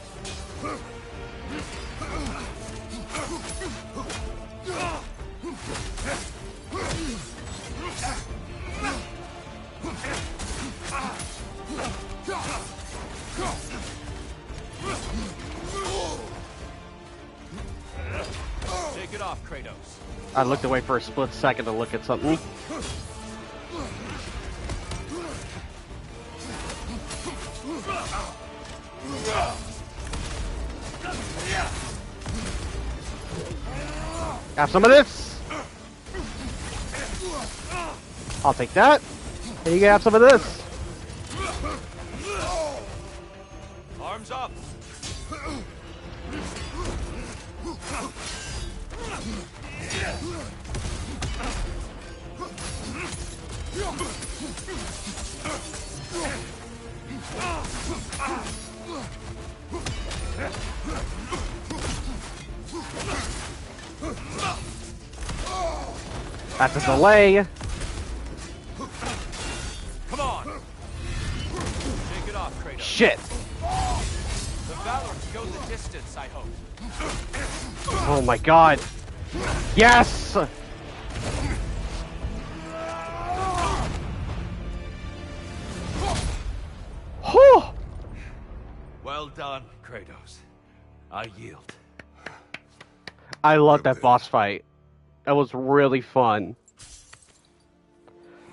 Take it off, Kratos. I looked away for a split second to look at something. Have some of this. I'll take that. And you can have some of this. Arms up. That's a delay. Come on. Take it off, Kratos. Shit. The valor to go the distance, I hope. Oh my god. Yes! Whew. Well done, Kratos. I yield. I love that boss fight. That was really fun.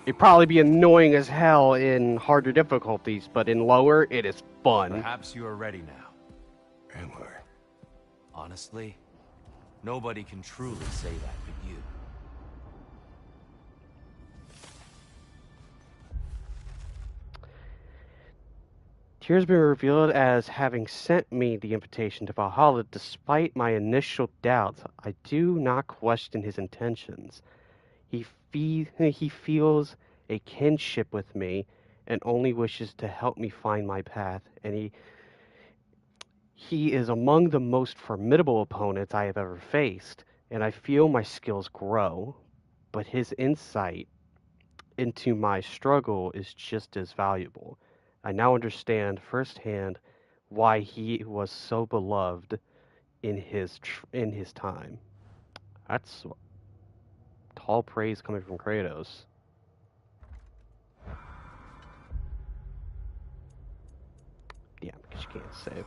It'd probably be annoying as hell in harder difficulties, but in lower, it is fun. Perhaps you are ready now. Am I? Honestly, nobody can truly say that but you. Tyr has been revealed as having sent me the invitation to Valhalla despite my initial doubts. I do not question his intentions. He feels a kinship with me and only wishes to help me find my path, and he is among the most formidable opponents I have ever faced, and I feel my skills grow, but his insight into my struggle is just as valuable. I now understand firsthand why he was so beloved in his time. That's tall praise coming from Kratos. Yeah, because you can't save.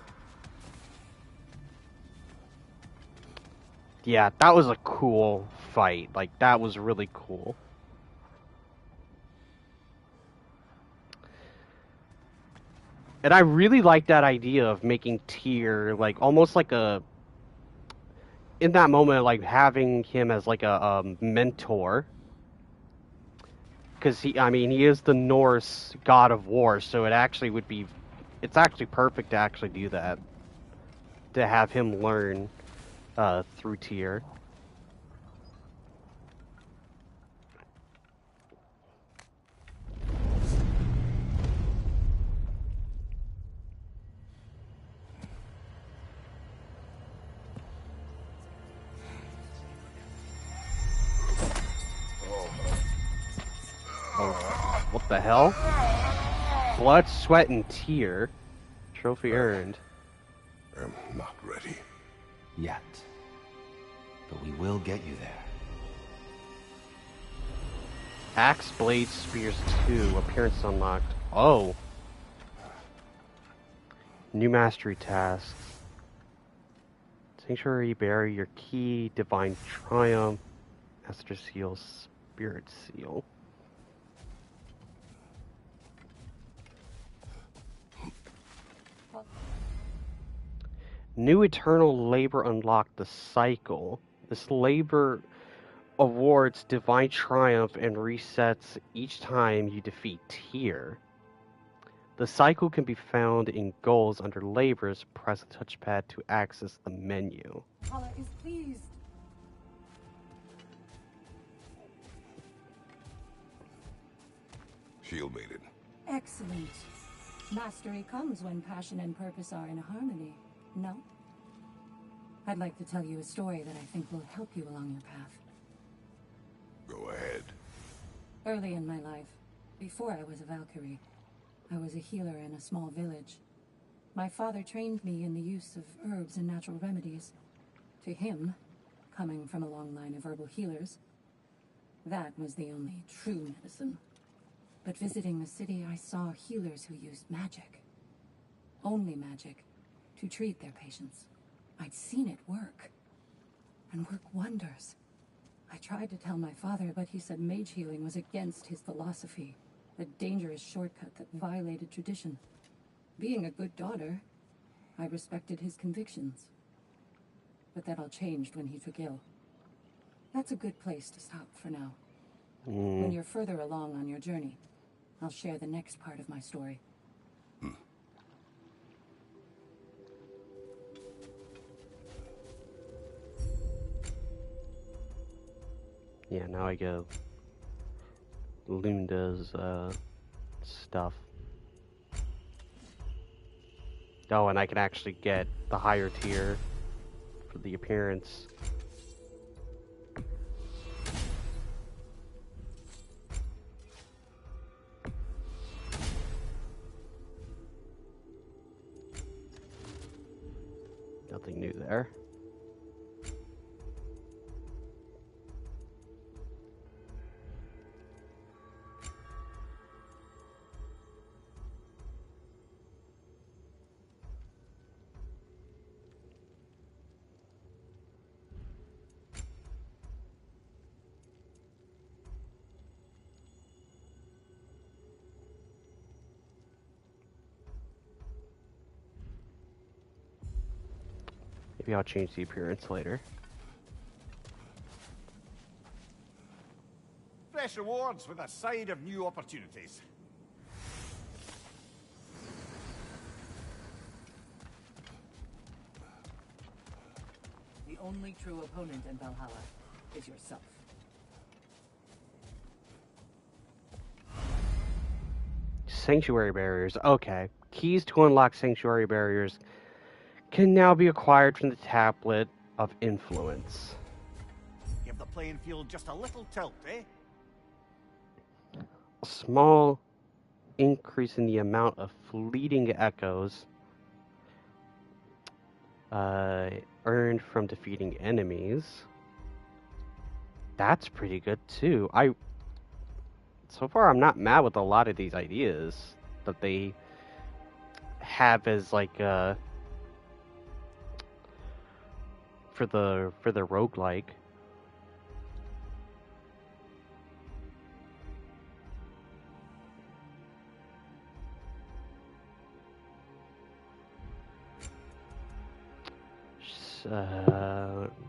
Yeah, that was a cool fight. Like, that was really cool. And I really like that idea of making Tyr, like, almost like a... In that moment, like, having him as, like, a mentor. Because, he is the Norse god of war, so it actually would be... It's actually perfect to actually do that. To have him learn through Tyr. Oh, what the hell? Blood, sweat, and tear. Trophy earned. I'm not ready. Yet. But we will get you there. Axe, Blade, Spears 2. Appearance unlocked. Oh. New mastery tasks. Sanctuary, bury your key, Divine Triumph, Master Seal, Spirit Seal. New Eternal Labor unlocked the cycle. This labor awards Divine Triumph and resets each time you defeat Tyr. The cycle can be found in goals under labors. Press the touchpad to access the menu. Valhalla is pleased. Shield mated. Excellent. Mastery comes when passion and purpose are in harmony, no? I'd like to tell you a story that I think will help you along your path. Go ahead. Early in my life, before I was a Valkyrie, I was a healer in a small village. My father trained me in the use of herbs and natural remedies. To him, coming from a long line of herbal healers, that was the only true medicine. But visiting the city, I saw healers who used magic. Only magic, to treat their patients. I'd seen it work. And work wonders. I tried to tell my father, but he said mage healing was against his philosophy. A dangerous shortcut that violated tradition. Being a good daughter, I respected his convictions. But that all changed when he took ill. That's a good place to stop for now. When you're further along on your journey, I'll share the next part of my story. Yeah, now I get Lunda's stuff. Oh, and I can actually get the higher tier for the appearance. Nothing new there. Maybe I'll change the appearance later. Fresh rewards with a side of new opportunities. The only true opponent in Valhalla is yourself. Sanctuary barriers. Okay. Keys to unlock sanctuary barriers can now be acquired from the tablet of influence. Give the playing field just a little tilt, eh? A small increase in the amount of fleeting echoes earned from defeating enemies. That's pretty good too. So far I'm not mad with a lot of these ideas that they have as like for the roguelike.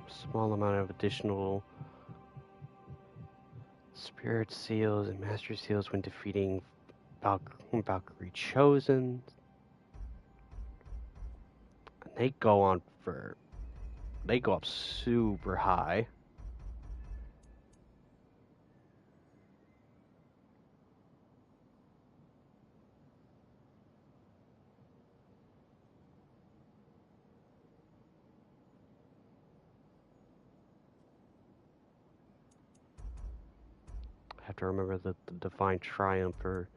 Small amount of additional spirit seals and master seals when defeating Valkyrie chosen. And they go up super high. I have to remember that the Divine Triumph, or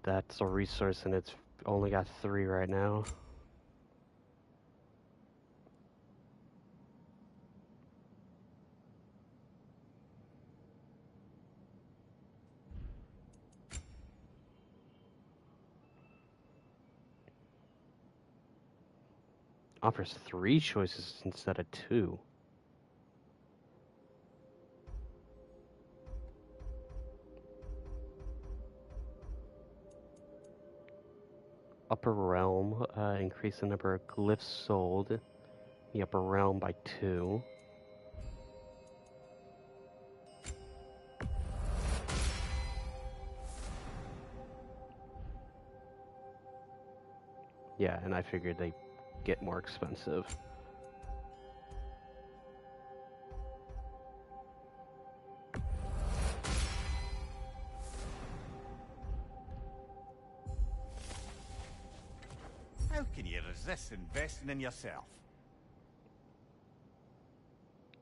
that's a resource, and it's only got 3 right now. Offers 3 choices instead of 2. Upper Realm, increase the number of glyphs sold in the Upper Realm by 2. Yeah, and I figured they get more expensive. How can you resist investing in yourself?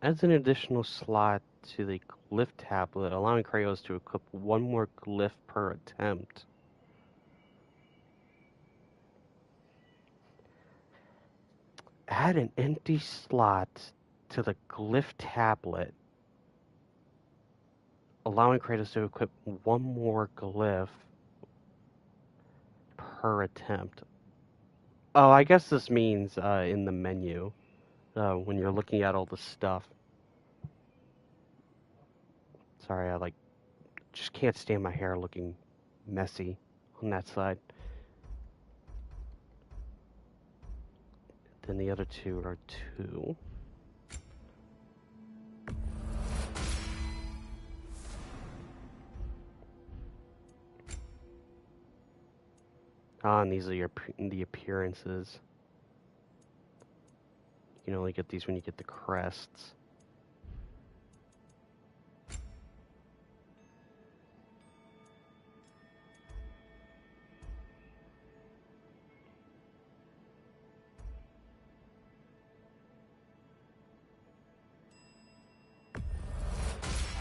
Adds an additional slot to the glyph tablet, allowing Kratos to equip one more glyph per attempt. Add an empty slot to the glyph tablet, allowing Kratos to equip one more glyph per attempt. Oh, I guess this means in the menu, when you're looking at all the stuff. Sorry, I just can't stand my hair looking messy on that side. Then the other two are 2. Ah, and these are the appearances. You can only get these when you get the crests.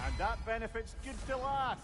And that benefit's good to last.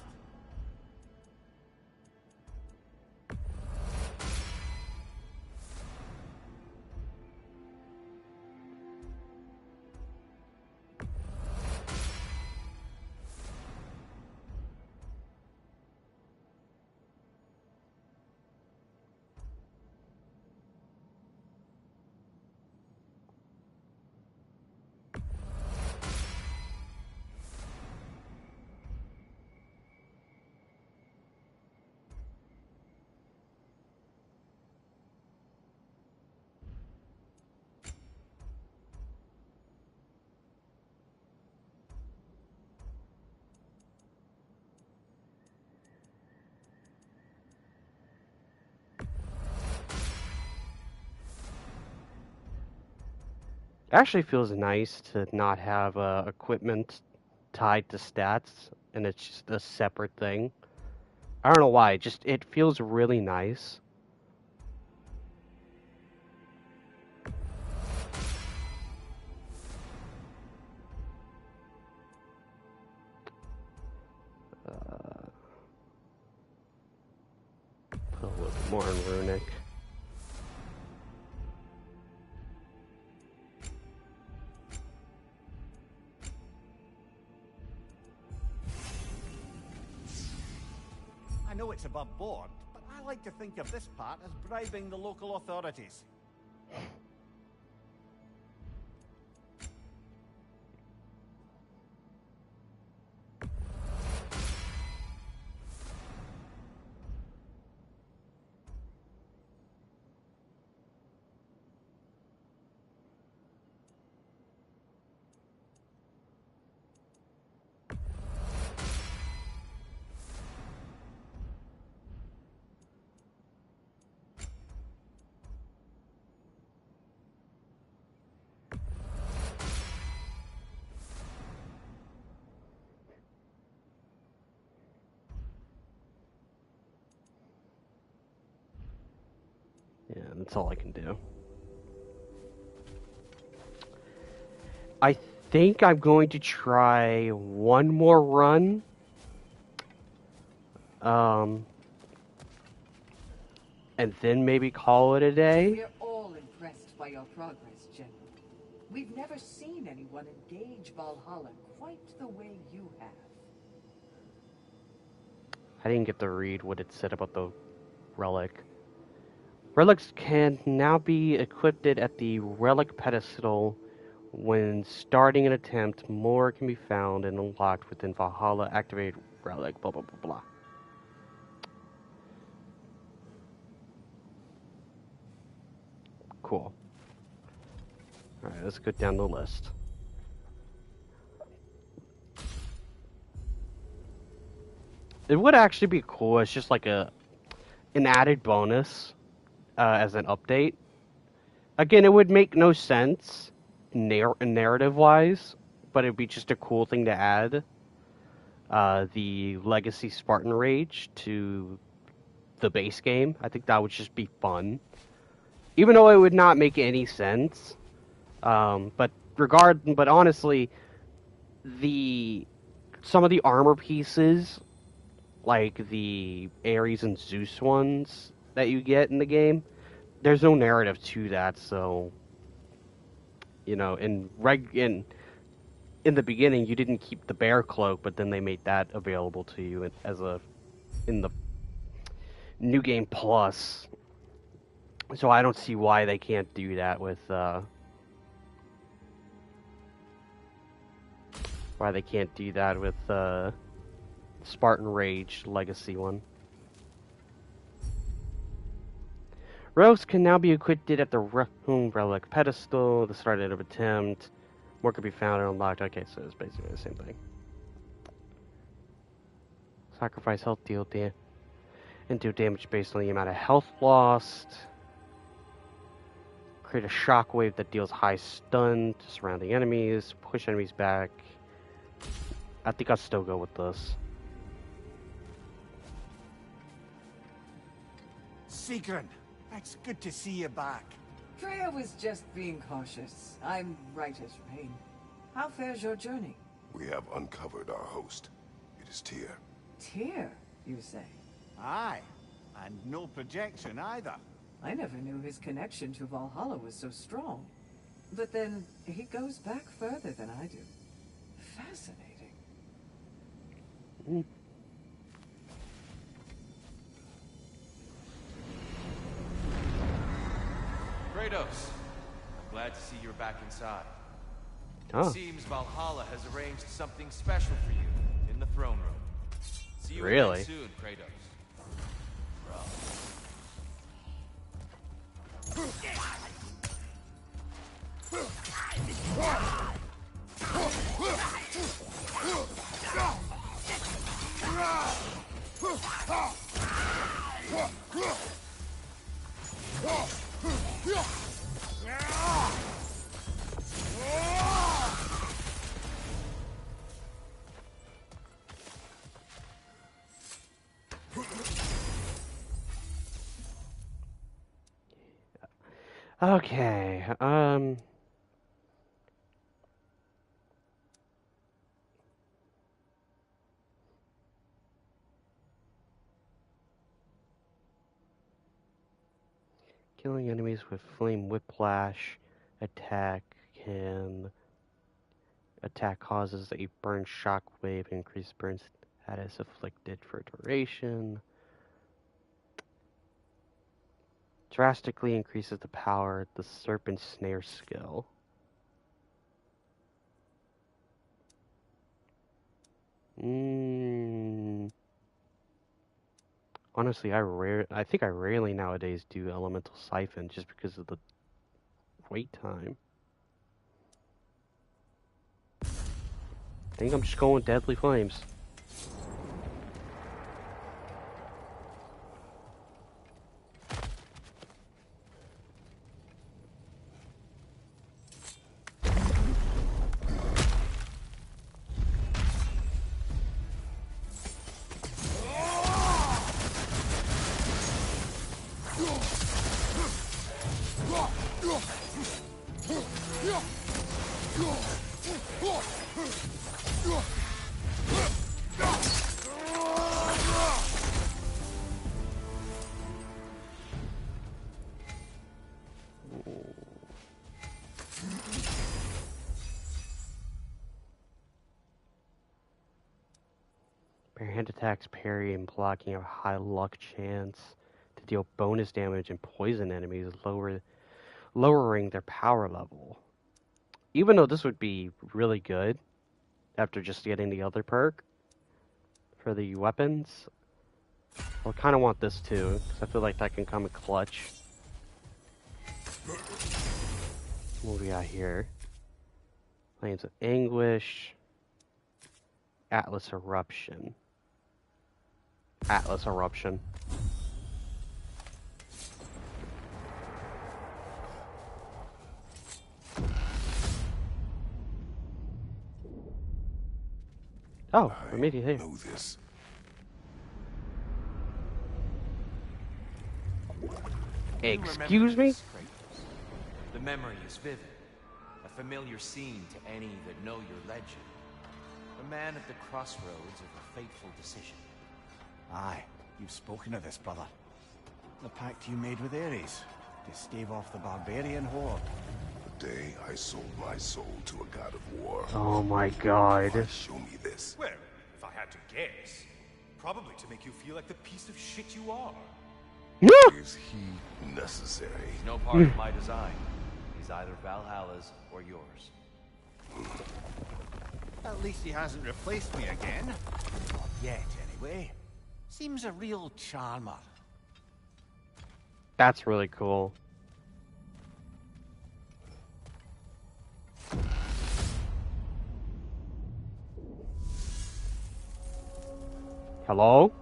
It actually feels nice to not have equipment tied to stats, and it's just a separate thing. I don't know why, it feels really nice. Put a little bit more in Runic. I know it's above board, but I like to think of this part as bribing the local authorities. Yeah, that's all I can do. I think I'm going to try one more run. And then maybe call it a day. We're all impressed by your progress, General. We've never seen anyone engage Valhalla quite the way you have. I didn't get to read what it said about the relic. Relics can now be equipped at the relic pedestal. When starting an attempt, more can be found and unlocked within Valhalla. Activate relic, blah blah blah blah. Cool. Alright, let's go down the list. It would actually be cool. It's just like an added bonus. as an update. Again, it would make no sense narrative-wise, but it'd be just a cool thing to add. The Legacy Spartan Rage to the base game. I think that would just be fun. Even though it would not make any sense. But honestly, some of the armor pieces, like the Ares and Zeus ones that you get in the game, there's no narrative to that, so in the beginning you didn't keep the bear cloak, but then they made that available to you in the new game plus. So I don't see why they can't do that with Spartan Rage Legacy one. Relics can now be equipped at the Relic pedestal. The start of attempt. More could be found and unlocked. Okay, so it's basically the same thing. Sacrifice health deal and do damage based on the amount of health lost. Create a shockwave that deals high stun to surrounding enemies. Push enemies back. I think I'll still go with this. Sigrun, it's good to see you back. Freya was just being cautious. I'm right as rain. How fares your journey? We have uncovered our host. It is Tyr. Tyr, you say? Aye, and no projection either. I never knew his connection to Valhalla was so strong. But then, he goes back further than I do. Fascinating. Kratos, I'm glad to see you're back inside. Oh. It seems Valhalla has arranged something special for you in the throne room. See you Really? again soon, Kratos. Okay, killing enemies with flame whiplash attack causes a burn shockwave, increase burn status afflicted for duration. Drastically increases the power of the serpent snare skill. Honestly, I think I rarely nowadays do elemental siphon just because of the wait time. I think I'm just going with deadly flames. Barehand attacks, parry, and blocking have a high luck chance to deal bonus damage and poison enemies, lowering their power level. Even though this would be really good after just getting the other perk for the weapons, I kind of want this too, because I feel like that can come in clutch. What do we got here? Flames of Anguish. Atlas Eruption. Atlas Eruption. Oh, we made it I here. know this. Excuse me? This, Kratos. The memory is vivid, a familiar scene to any that know your legend. A man at the crossroads of a fateful decision. Aye, you've spoken of this, brother. The pact you made with Ares to stave off the barbarian horde. The day I sold my soul to a god of war. Oh my god. Why show me this? Well, if I had to guess, probably to make you feel like the piece of shit you are. Is he necessary? He's no part of my design. He's either Valhalla's or yours. At least he hasn't replaced me again. Not yet, anyway. Seems a real charmer. That's really cool. Hello?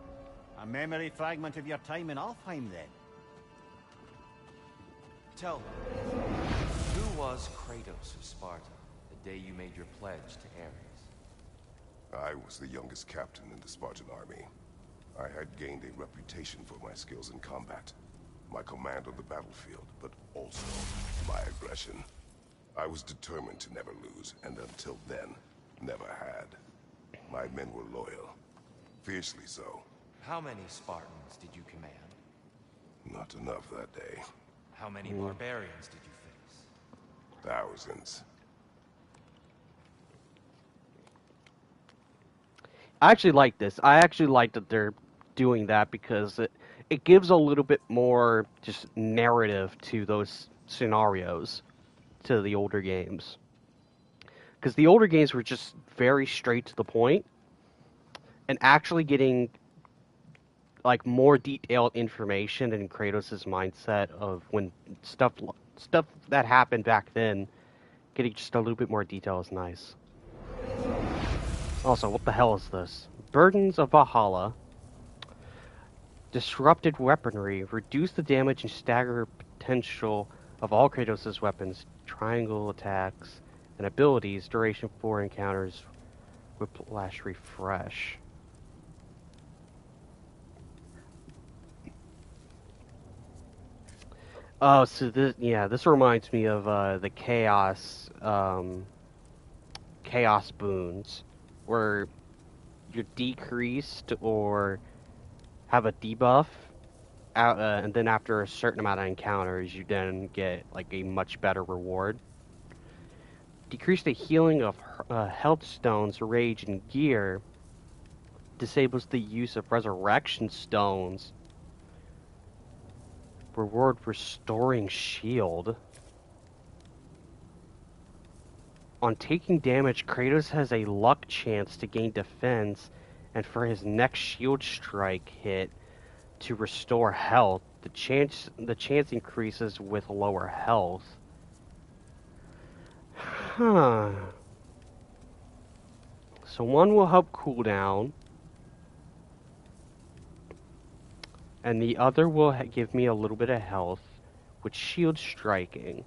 A memory fragment of your time in Alfheim, then. Tell me, who was Kratos of Sparta the day you made your pledge to Ares? I was the youngest captain in the Spartan army. I had gained a reputation for my skills in combat, my command on the battlefield, but also my aggression. I was determined to never lose, and until then, never had. My men were loyal, fiercely so. How many Spartans did you command? Not enough that day. How many barbarians did you face? Thousands. I actually like this. I actually like that they're doing that because it gives a little bit more just narrative to those scenarios, to the older games. Because the older games were just very straight to the point, and actually getting like more detailed information in Kratos' mindset of when stuff that happened back then, getting just a little bit more detail is nice. Also, what the hell is this? Burdens of Valhalla. Disrupted weaponry. Reduce the damage and stagger potential of all Kratos' weapons. Triangle attacks and abilities. Duration 4 encounters. Whiplash refresh. Oh, so this reminds me of the Chaos boons, where you're decreased or have a debuff, and then after a certain amount of encounters, you then get like a much better reward. Decrease the healing of health stones, rage, and gear. Disables the use of resurrection stones. Reward restoring shield. On taking damage, Kratos has a luck chance to gain defense, and for his next shield strike hit to restore health. The chance increases with lower health. Huh. So one will help cooldown, and the other will give me a little bit of health with shield striking.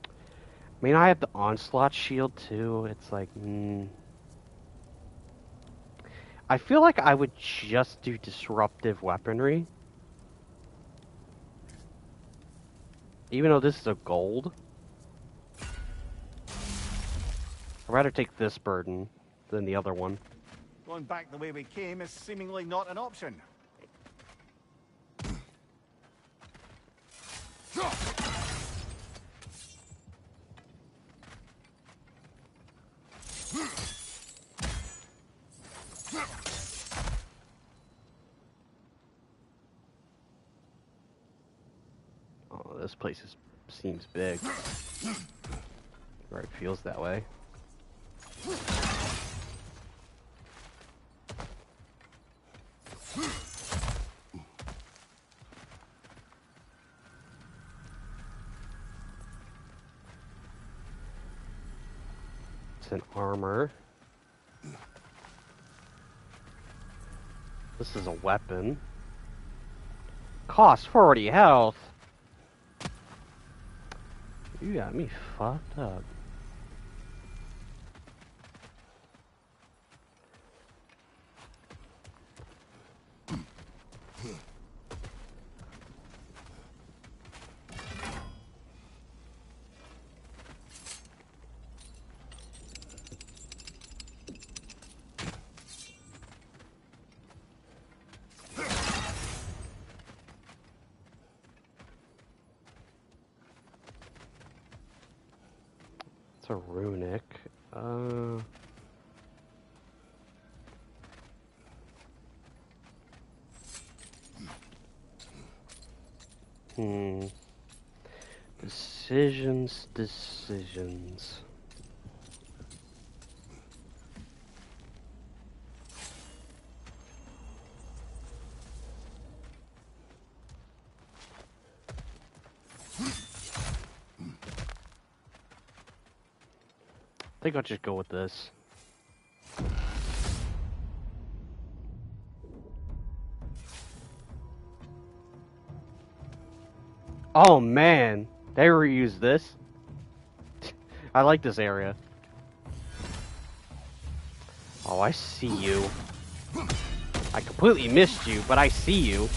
I mean, I have the onslaught shield too. It's like, I feel like I would just do disruptive weaponry. Even though this is a gold. I'd rather take this burden than the other one. Going back the way we came is seemingly not an option. Oh, this place seems big. Or it feels that way. It's an armor. This is a weapon. Cost 40 health. You got me fucked up. It's a runic. Decisions. I think I'll just go with this. Oh man, they reused this. I like this area. Oh, I see you. I completely missed you, but I see you.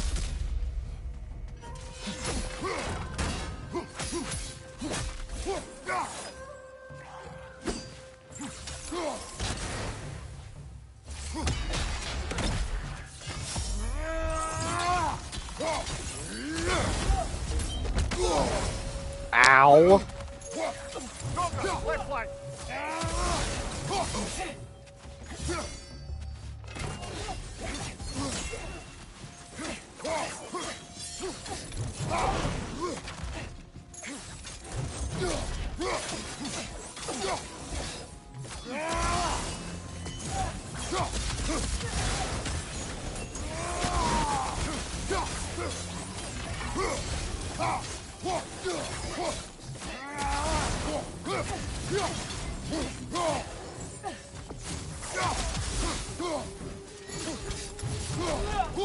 Ow!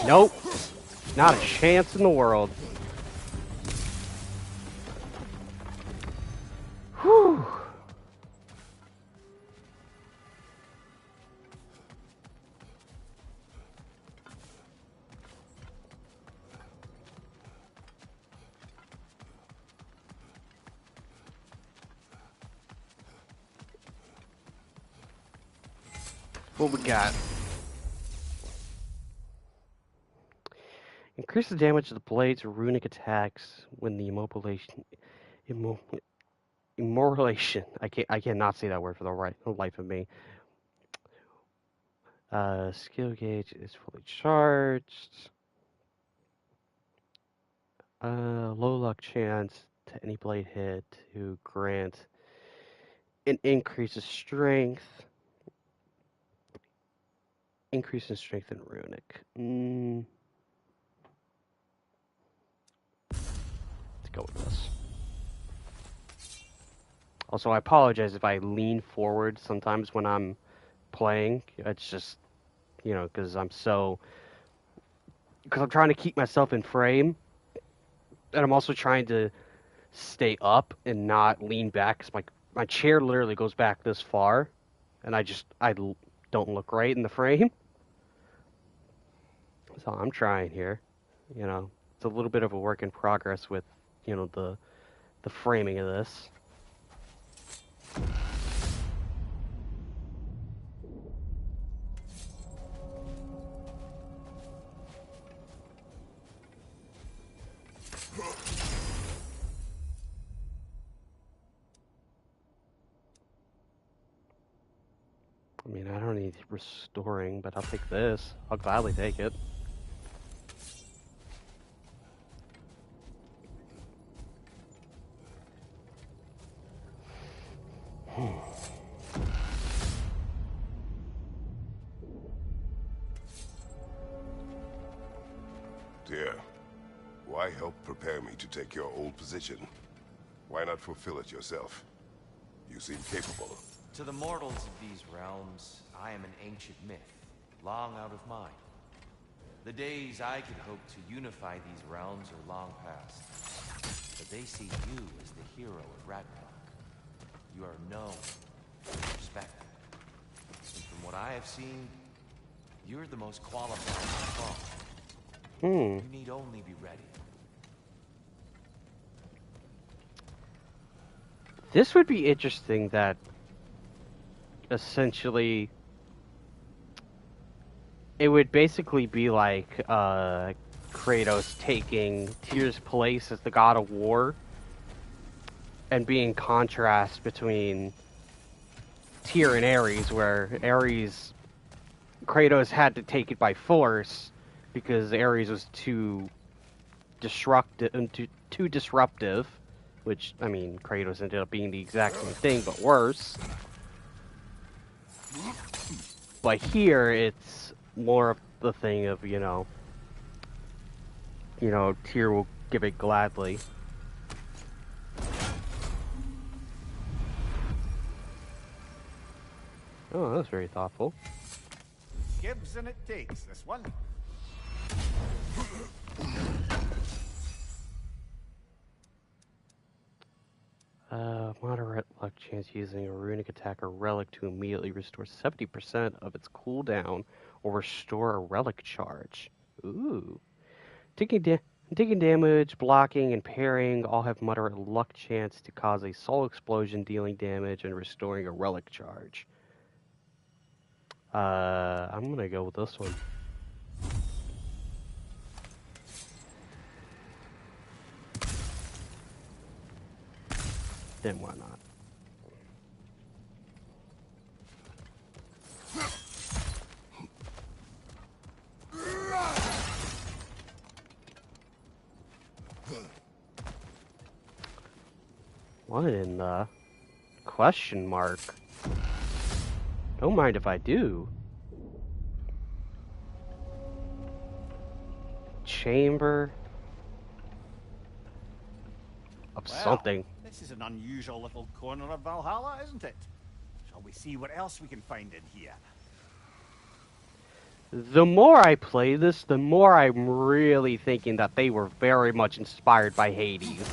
Nope. Not a chance in the world. Whew. What we got? Increase the damage of the blades or runic attacks when the immortalization. I cannot say that word for the life of me. Skill gauge is fully charged. Low luck chance to any blade hit to grant an increase of strength. Increase in strength and runic. Let's go with this. Also, I apologize if I lean forward sometimes when I'm playing. It's just, because I'm trying to keep myself in frame, and I'm also trying to stay up and not lean back, because my chair literally goes back this far, and I don't look right in the frame. So I'm trying here. It's a little bit of a work in progress with, the framing of this. I mean, I don't need restoring, but I'll take this. I'll gladly take it. Dear, why help prepare me to take your old position? Why not fulfill it yourself? You seem capable. To the mortals of these realms, I am an ancient myth, long out of mind. The days I could hope to unify these realms are long past. But they see you as the hero of Ragnarok. You are known, respected. And from what I have seen, you're the most qualified to fall. You need only be ready. This would be interesting that essentially it would basically be like Kratos taking Tyr's place as the god of war and being contrast between Tyr and Ares, where Kratos had to take it by force because Ares was too disruptive, which, I mean, Kratos ended up being the exact same thing, but worse. But here, it's more of the thing of, Tyr will give it gladly. Oh, that was very thoughtful. Gives and it takes, this one. Moderate luck chance using a runic attack or relic to immediately restore 70% of its cooldown or restore a relic charge. Ooh. Taking damage, blocking, and parrying all have moderate luck chance to cause a soul explosion, dealing damage and restoring a relic charge. I'm gonna go with this one. Then why not? What in the question mark? Don't mind if I do. Chamber of something. This is an unusual little corner of Valhalla, isn't it? Shall we see what else we can find in here? The more I play this, the more I'm really thinking that they were very much inspired by Hades.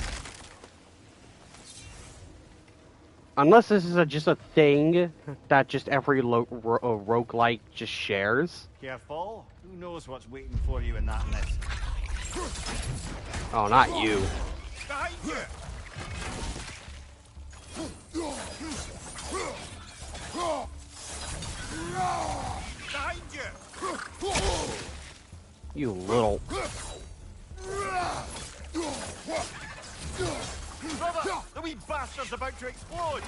Unless this is just a thing that just every roguelike just shares. Careful. Who knows what's waiting for you in that mist? Oh, not you. Behind you! Behind you! You little... Brother, the wee bastard's about to explode!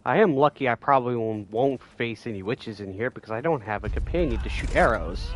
I am lucky I probably won't face any witches in here because I don't have a companion to shoot arrows.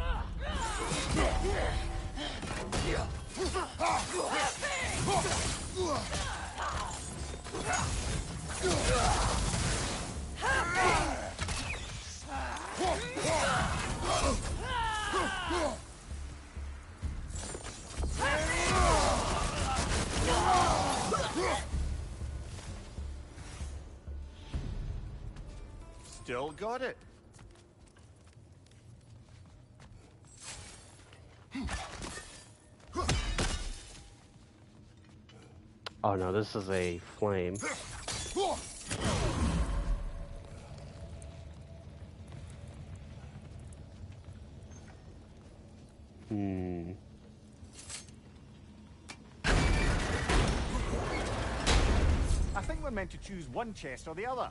Still got it. Oh no, this is a flame. I think we're meant to choose one chest or the other.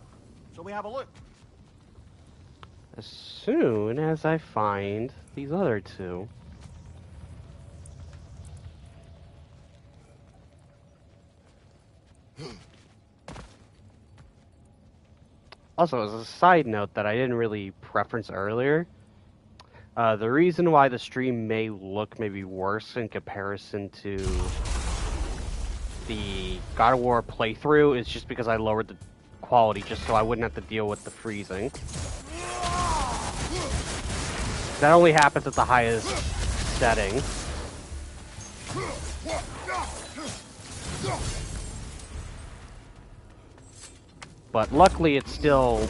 Shall we have a look? As soon as I find these other two. Also, as a side note that I didn't really preference earlier, the reason why the stream may look maybe worse in comparison to the God of War playthrough is just because I lowered the quality just so I wouldn't have to deal with the freezing. That only happens at the highest setting. But luckily it's still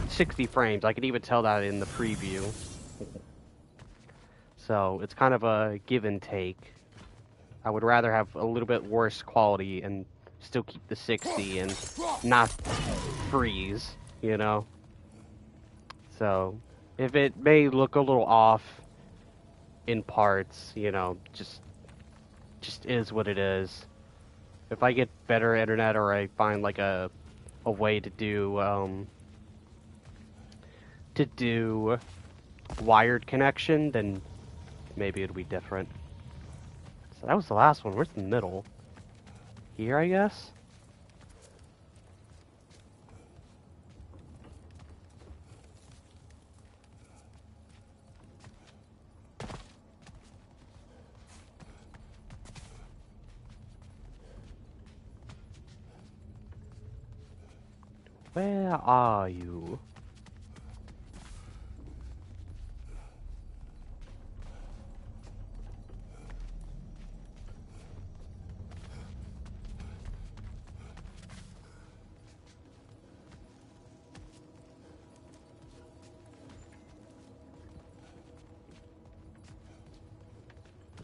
60 frames. I can even tell that in the preview. So it's kind of a give and take. I would rather have a little bit worse quality and still keep the 60 and not freeze, you know? So If it may look a little off in parts, you know, just is what it is. If I get better internet or I find like a way to do wired connection, then maybe it'll be different. So that was the last one. Where's the middle? Here, I guess? Where are you?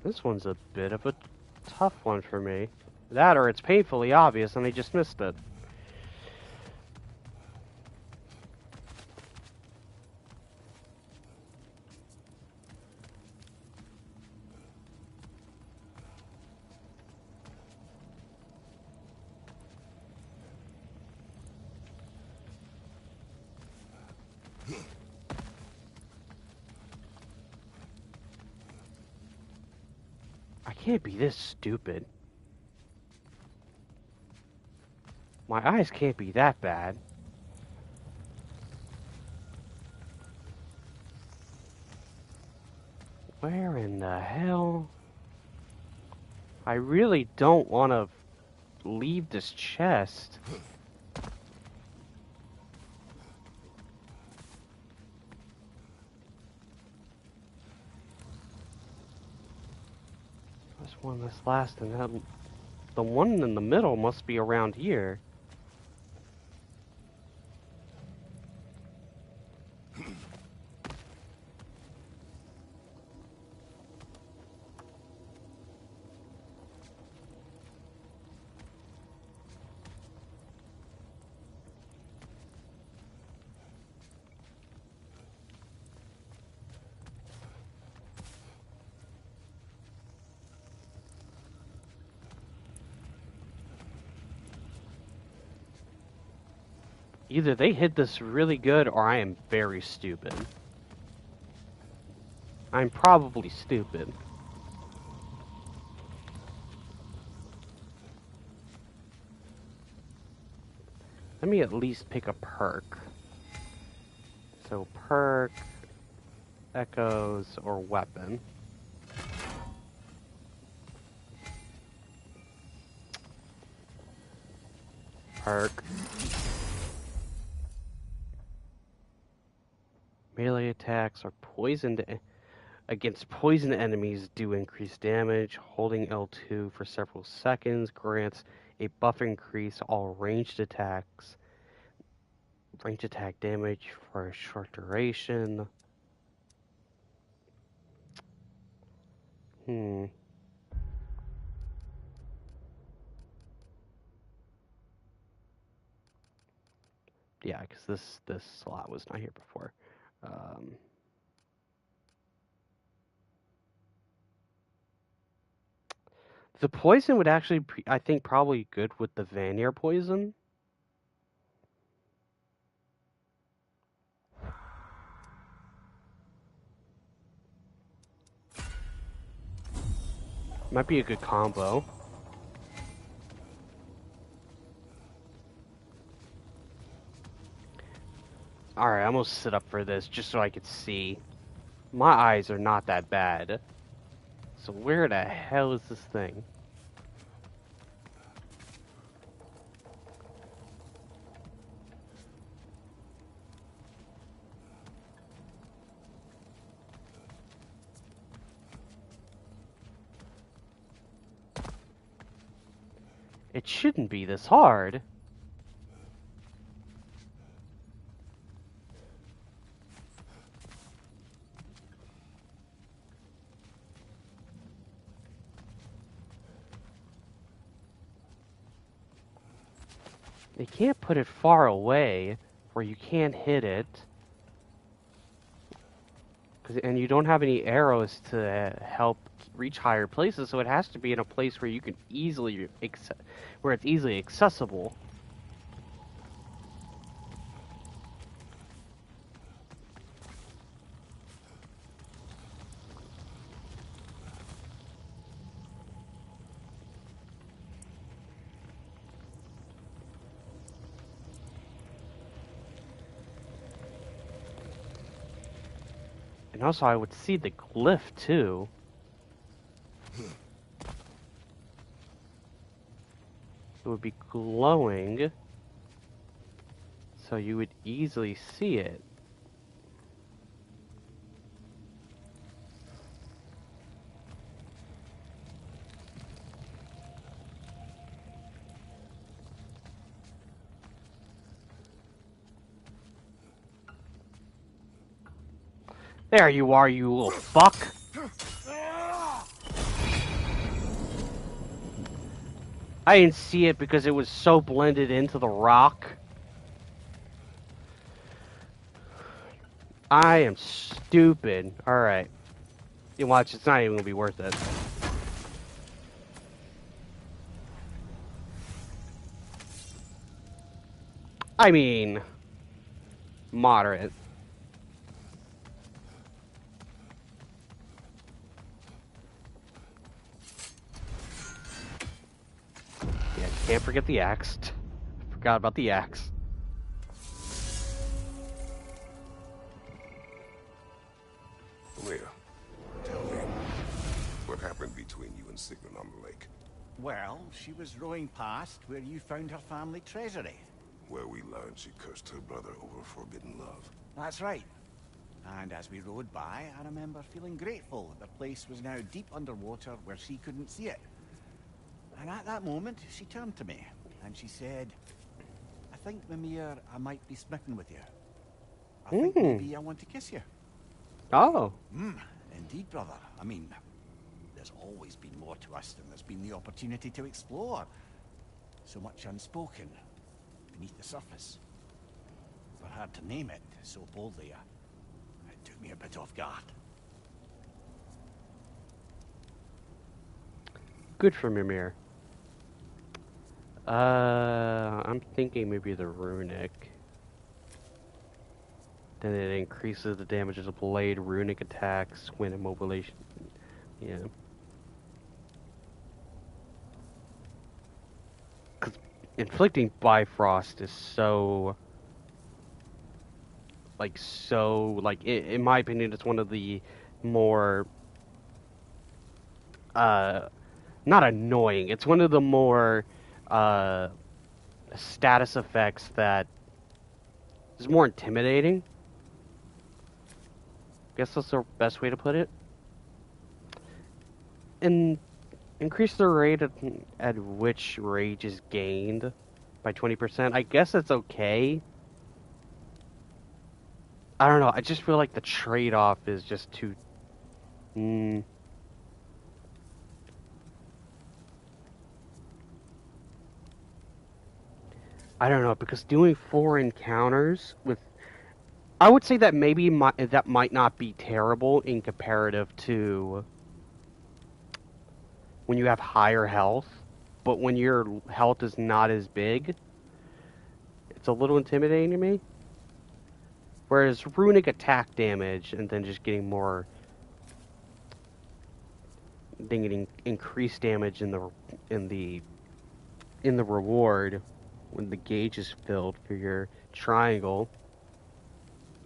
This one's a bit of a tough one for me. That or it's painfully obvious and I just missed it. I can't be this stupid. My eyes can't be that bad. Where in the hell? I really don't want to leave this chest. This one, this last, and then the one in the middle must be around here. Either they hid this really good or I am very stupid. I'm probably stupid. Let me at least pick a perk. So perk, echoes, or weapon. Perk. Melee attacks are poisoned against poison enemies do increase damage. Holding L2 for several seconds grants a buff increase all ranged attacks. Range attack damage for a short duration. Yeah, because this slot was not here before. The poison would actually, I think, probably good with the Vanir poison. Might be a good combo. Alright, I'm gonna sit up for this just so I could see. My eyes are not that bad. So where the hell is this thing? It shouldn't be this hard. They can't put it far away where you can't hit it. And you don't have any arrows to help reach higher places, so it has to be in a place where you can where it's easily accessible. And also, I would see the glyph too. It would be glowing, so you would easily see it. There you are, you little fuck! I didn't see it because it was so blended into the rock. I am stupid. Alright. You watch, it's not even gonna be worth it. I mean, moderate. Yeah, can't forget the axe. Forgot about the axe. Leah, tell me, what happened between you and Sigrun on the lake? Well, she was rowing past where you found her family treasury. Where we learned she cursed her brother over forbidden love. That's right. And as we rowed by, I remember feeling grateful that the place was now deep underwater where she couldn't see it. And at that moment, she turned to me, and she said, I think, Mimir, I might be smitten with you. I think maybe I want to kiss you. Oh. Indeed, brother. I mean, there's always been more to us than there's been the opportunity to explore. So much unspoken, beneath the surface. For her to name it so boldly, it took me a bit off guard. Good for Mimir. I'm thinking maybe the runic. Then it increases the damage of the blade, runic attacks, when immobilization. Yeah. Because inflicting Bifrost is so... in my opinion, it's one of the more... not annoying. It's one of the more... status effects that is more intimidating. Guess that's the best way to put it. And increase the rate at which rage is gained by 20%. I guess it's okay. I don't know. I just feel like the trade-off is just too... I don't know, because doing 4 encounters with... I would say that maybe that might not be terrible in comparative to when you have higher health, but when your health is not as big, it's a little intimidating to me. Whereas runic attack damage and then just getting more... then getting increased damage in the reward when the gauge is filled for your triangle.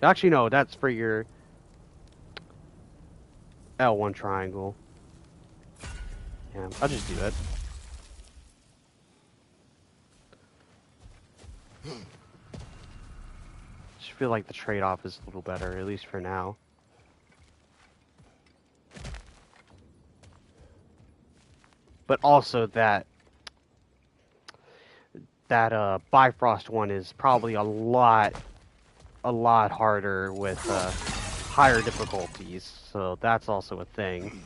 Actually, no, that's for your L1 triangle. Yeah, I'll just do it. Just feel like the trade-off is a little better, at least for now. But also that Bifrost one is probably a lot harder with higher difficulties, so that's also a thing.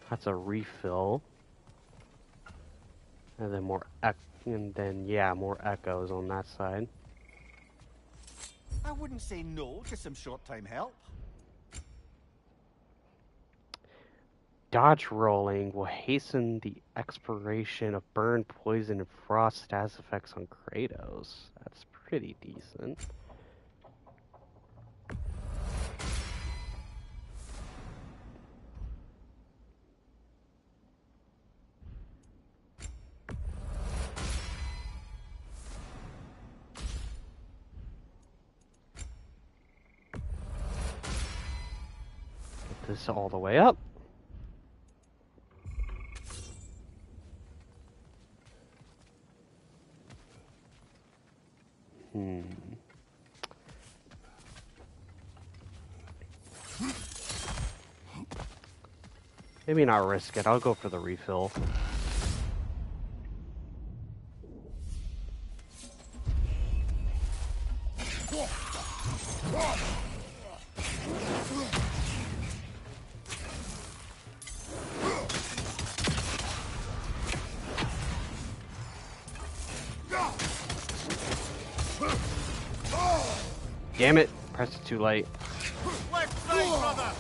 That's a refill. And then more more echoes on that side. I wouldn't say no to some short-time help. Dodge rolling will hasten the expiration of burn, poison, and frost status effects on Kratos. That's pretty decent. Get this all the way up. Maybe not risk it. I'll go for the refill. Damn it! Pressed it too late. Left side, brother!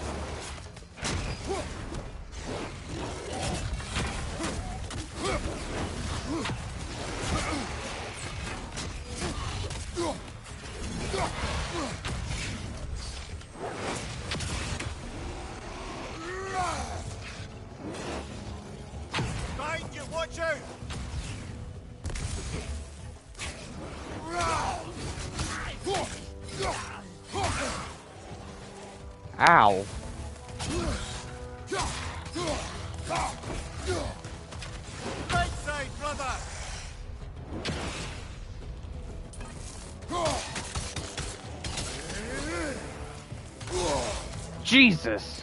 Behind you, watch out! Ow! Right side, brother! Jesus!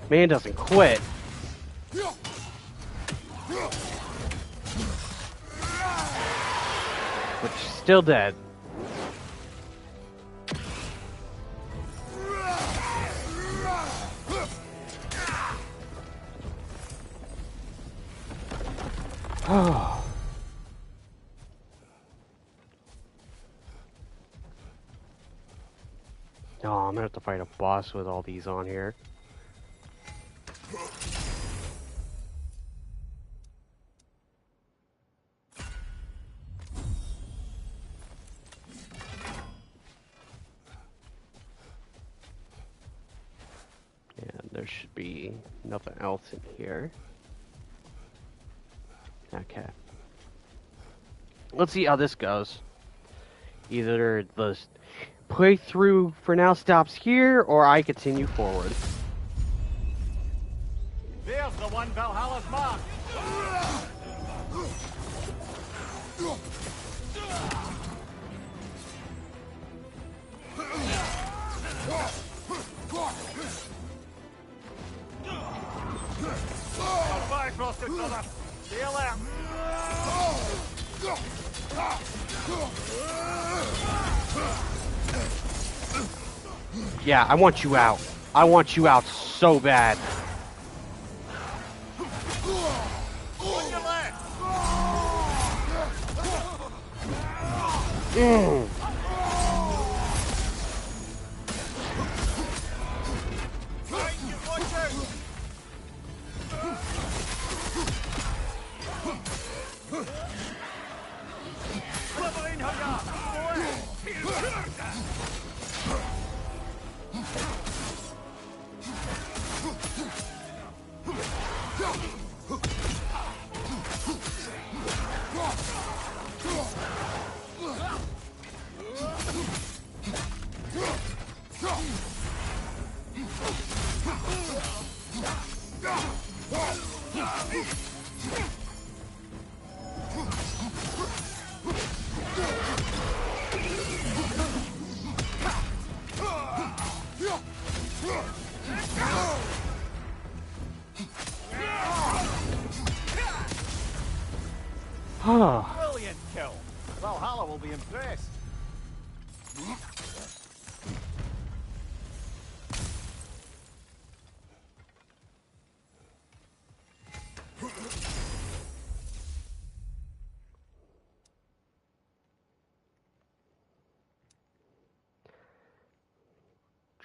Man doesn't quit. But she's still dead. Oh. Oh, I'm gonna have to fight a boss with all these on here. And there should be nothing else in here. Okay. Let's see how this goes. Either the playthrough for now stops here, or I continue forward. There's the one Valhalla's mark! Bye, frosted brother! See you later! Yeah, I want you out. I want you out so bad. On your left! Behind you, watch out! Covering her up!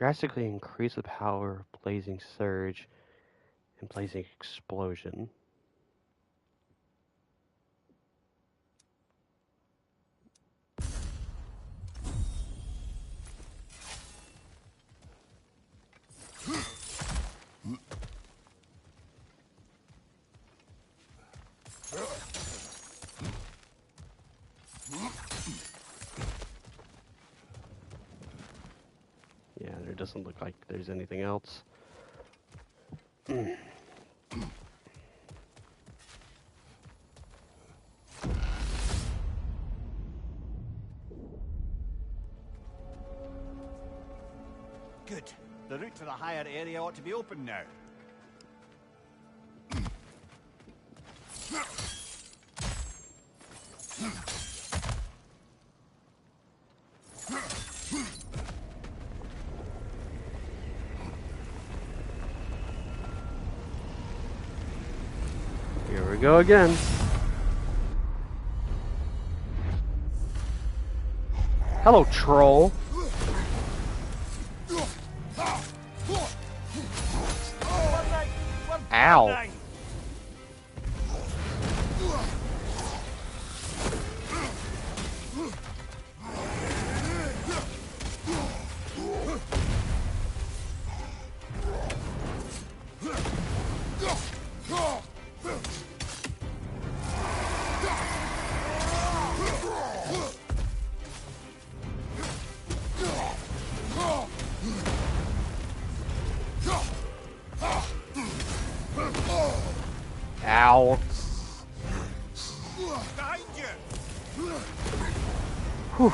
Drastically increase the power of blazing surge and blazing explosion. Yeah, there doesn't look like there's anything else. Good. The route to the higher area ought to be open now. Here we go again. Hello, troll. Ow. Ow. Whew.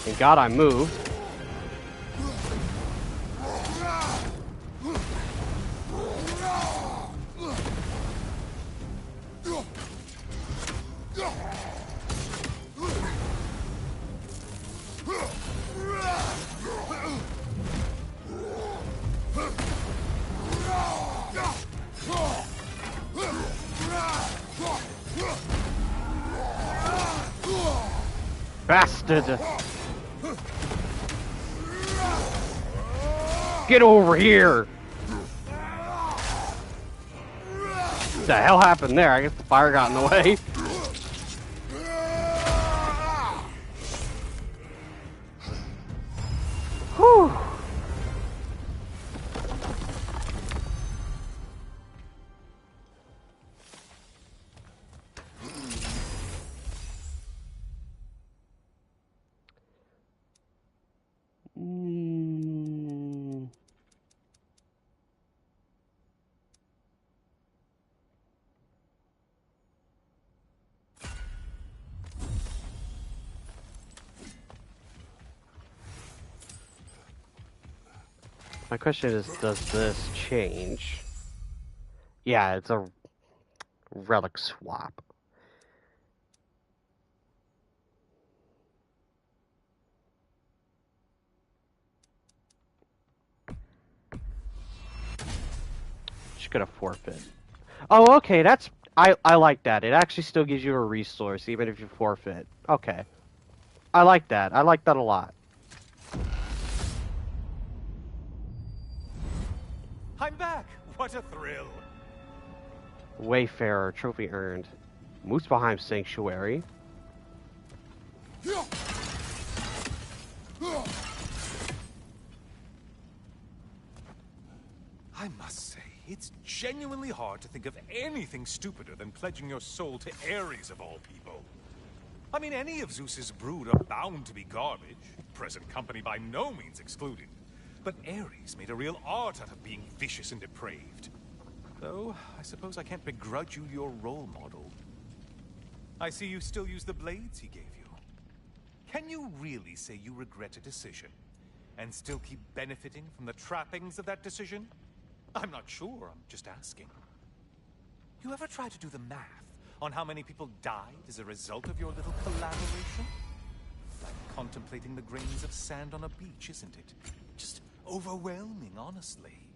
Thank God I moved. Bastard! Get over here! What the hell happened there? I guess the fire got in the way. Whew! My question is, does this change? Yeah, it's a relic swap. Just gonna forfeit. Oh, okay, that's... I like that. It actually still gives you a resource, even if you forfeit. Okay. I like that. I like that a lot. I'm back! What a thrill! Wayfarer, trophy earned. Muspelheim Sanctuary. I must say, it's genuinely hard to think of anything stupider than pledging your soul to Ares of all people. I mean, any of Zeus's brood are bound to be garbage, present company by no means excluded. But Ares made a real art out of being vicious and depraved. Though, I suppose I can't begrudge you your role model. I see you still use the blades he gave you. Can you really say you regret a decision, and still keep benefiting from the trappings of that decision? I'm not sure, I'm just asking. You ever try to do the math on how many people died as a result of your little collaboration? Like contemplating the grains of sand on a beach, isn't it? Just overwhelming, honestly.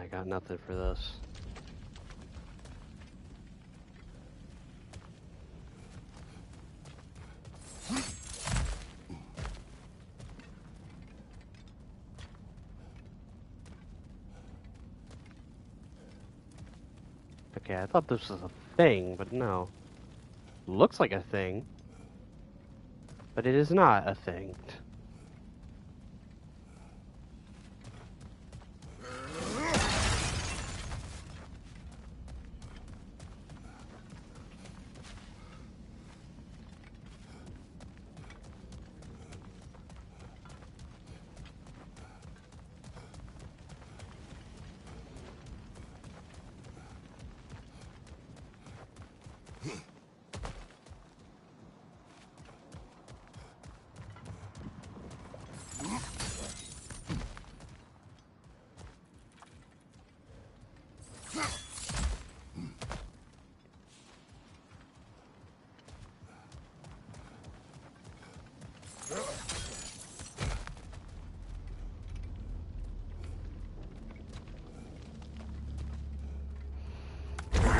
I got nothing for this. Okay, I thought this was a thing, but no. Looks like a thing, but it is not a thing.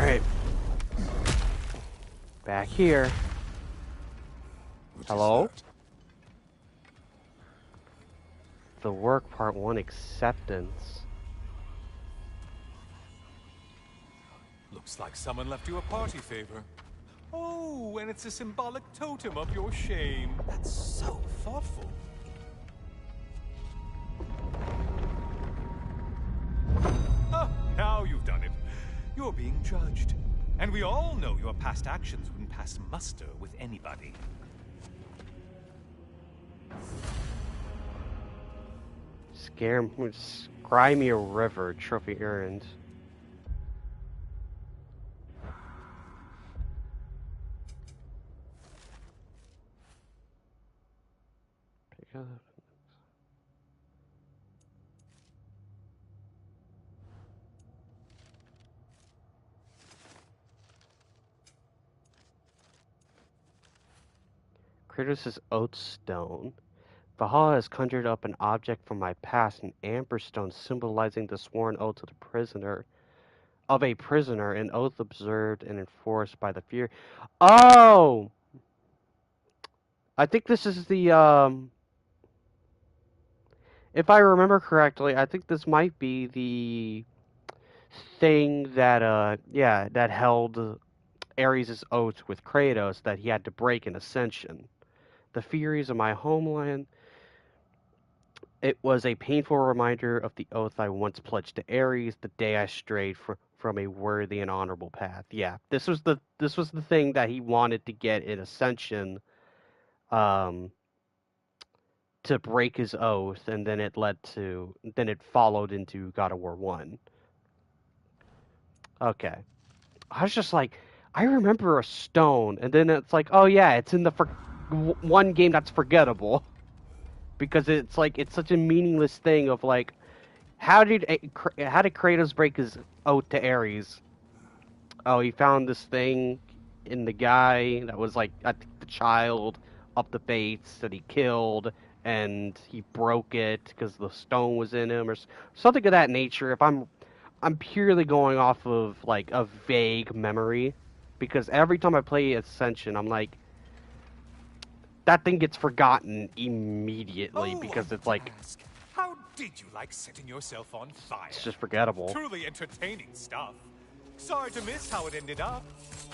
Alright. Back here. Hello? The work part 1 acceptance. Looks like someone left you a party favor. Oh, and it's a symbolic totem of your shame. That's so thoughtful. Ah, now you've done it. You're being judged. And we all know your past actions wouldn't pass muster with anybody. Scrimea River trophy earned. Pick up. Kratos' Oath Stone. Valhalla has conjured up an object from my past, an amber stone symbolizing the sworn oath of a prisoner, an oath observed and enforced by the fear. Oh! I think this is the, if I remember correctly, I think this might be the thing that, yeah, that held Ares' oath with Kratos that he had to break in Ascension. The Furies of my homeland. It was a painful reminder of the oath I once pledged to Ares the day I strayed from a worthy and honorable path. Yeah, this was the thing that he wanted to get in Ascension, um, to break his oath, and then it followed into God of War 1. Okay, I was just like, I remember a stone, and then it's like, oh yeah, it's in the one game that's forgettable. Because it's like it's such a meaningless thing of like, how did Kratos break his oath to Ares? Oh, he found this thing in the guy that was like, I think, the child of the fates that he killed, and he broke it because the stone was in him, or something of that nature. If I'm purely going off of like a vague memory, because every time I play Ascension, I'm like, that thing gets forgotten immediately because it's like, how did you like setting yourself on fire? it's just forgettable. Truly entertaining stuff. Sorry to miss how it ended up.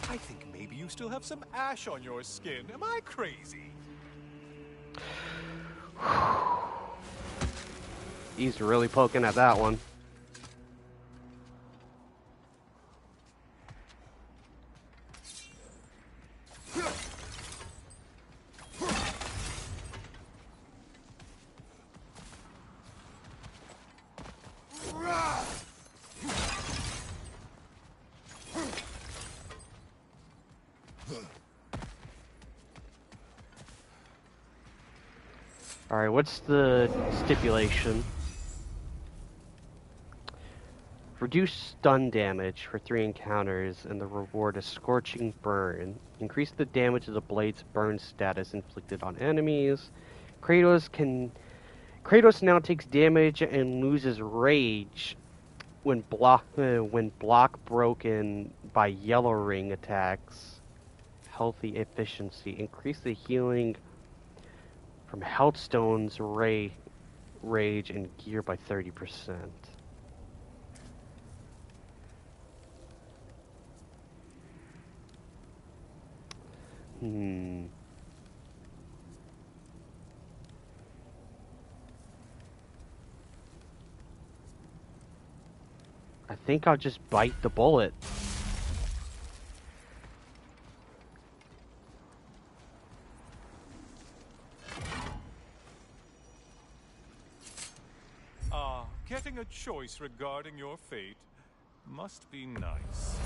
I think maybe you still have some ash on your skin. Am I crazy? He's really poking at that one. Alright, what's the stipulation? Reduce stun damage for 3 encounters, and the reward is Scorching Burn. Increase the damage of the blade's burn status inflicted on enemies. Kratos now takes damage and loses rage when block broken by yellow ring attacks, healthy efficiency. Increase the healing from health stones, rage, and gear by 30%. I think I'll just bite the bullet. Getting a choice regarding your fate must be nice.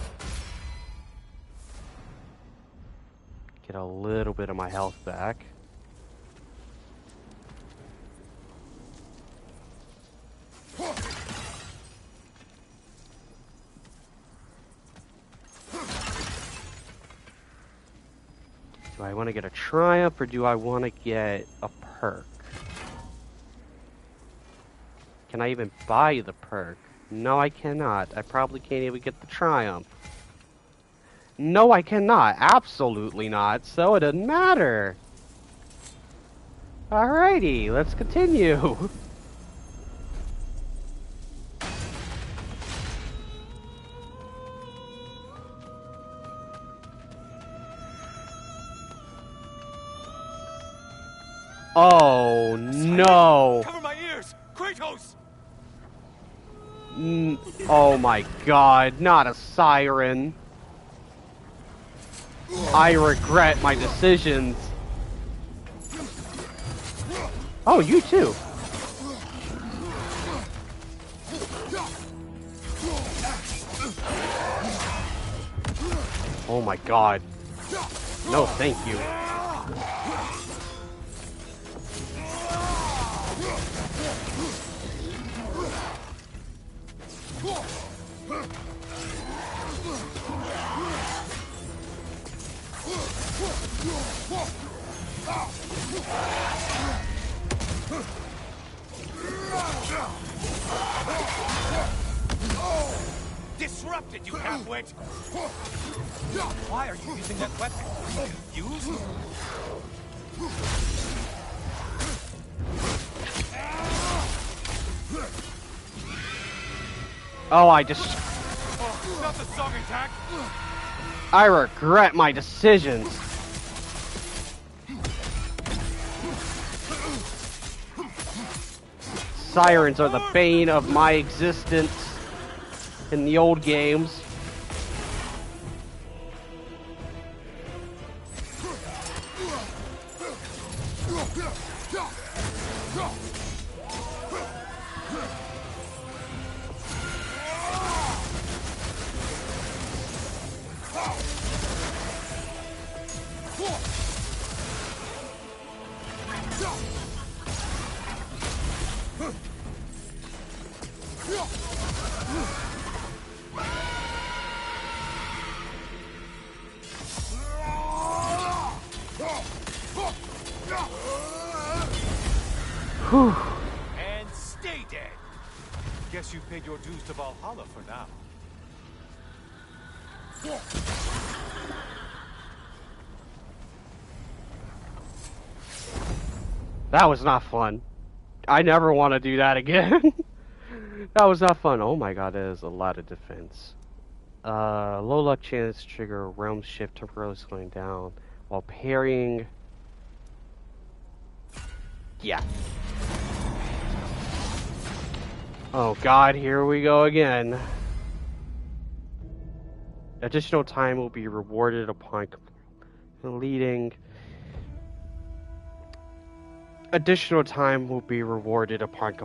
Get a little bit of my health back. Do I want to get a triumph or do I want to get a perk? Can I even buy the perk? No, I cannot. I probably can't even get the triumph. No, I cannot. Absolutely not. So it doesn't matter. Alrighty, let's continue. Oh no! Cover my ears, Kratos! Oh my god, not a siren. I regret my decisions. Oh, you too. Oh my god. No, thank you. Disrupted, you half-wit! Why are you using that weapon? Are you confused? Oh, I just... Oh, not the song attack! I regret my decisions. Sirens are the bane of my existence in the old games. Whew. And stay dead! Guess you paid your dues to Valhalla for now. That was not fun. I never want to do that again. That was not fun. Oh my god, that is a lot of defense. Low luck chance trigger realm shift temporarily slowing down while parrying. Yeah. Oh god, here we go again. Additional time will be rewarded upon completing. Additional time will be rewarded upon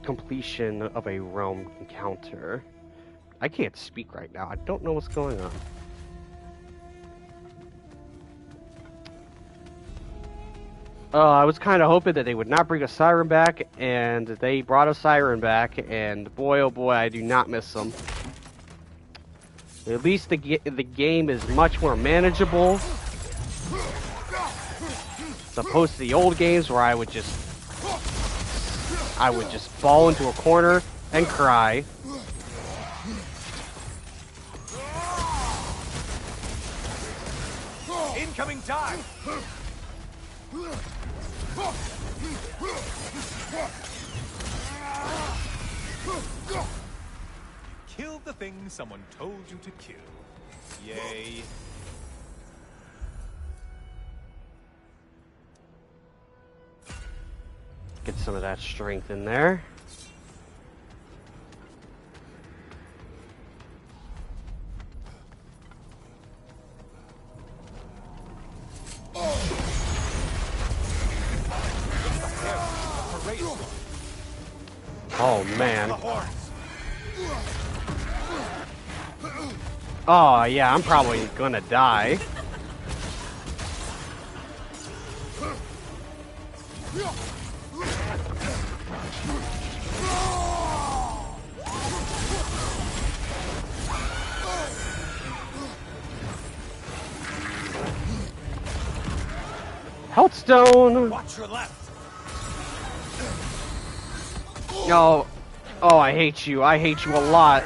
completion of a realm encounter. I can't speak right now. I don't know what's going on. I was kind of hoping that they would not bring a siren back, and they brought a siren back, and boy oh boy, I do not miss them. At least the game is much more manageable, as opposed to the old games where I would just fall into a corner And cry. Incoming dive! Kill the thing someone told you to kill. Yay. Get some of that strength in there. Oh man. Oh yeah, I'm probably gonna die. Healthstone! Watch your left! No. Oh, I hate you. I hate you a lot.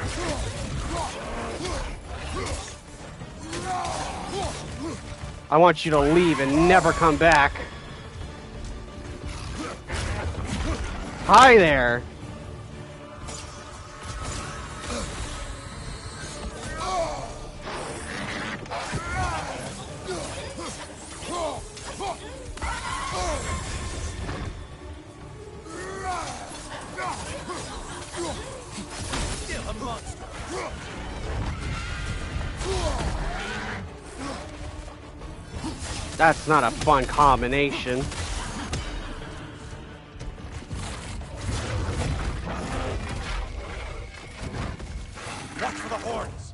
I want you to leave and never come back. Hi there. Still a monster! That's not a fun combination. Watch for the horns!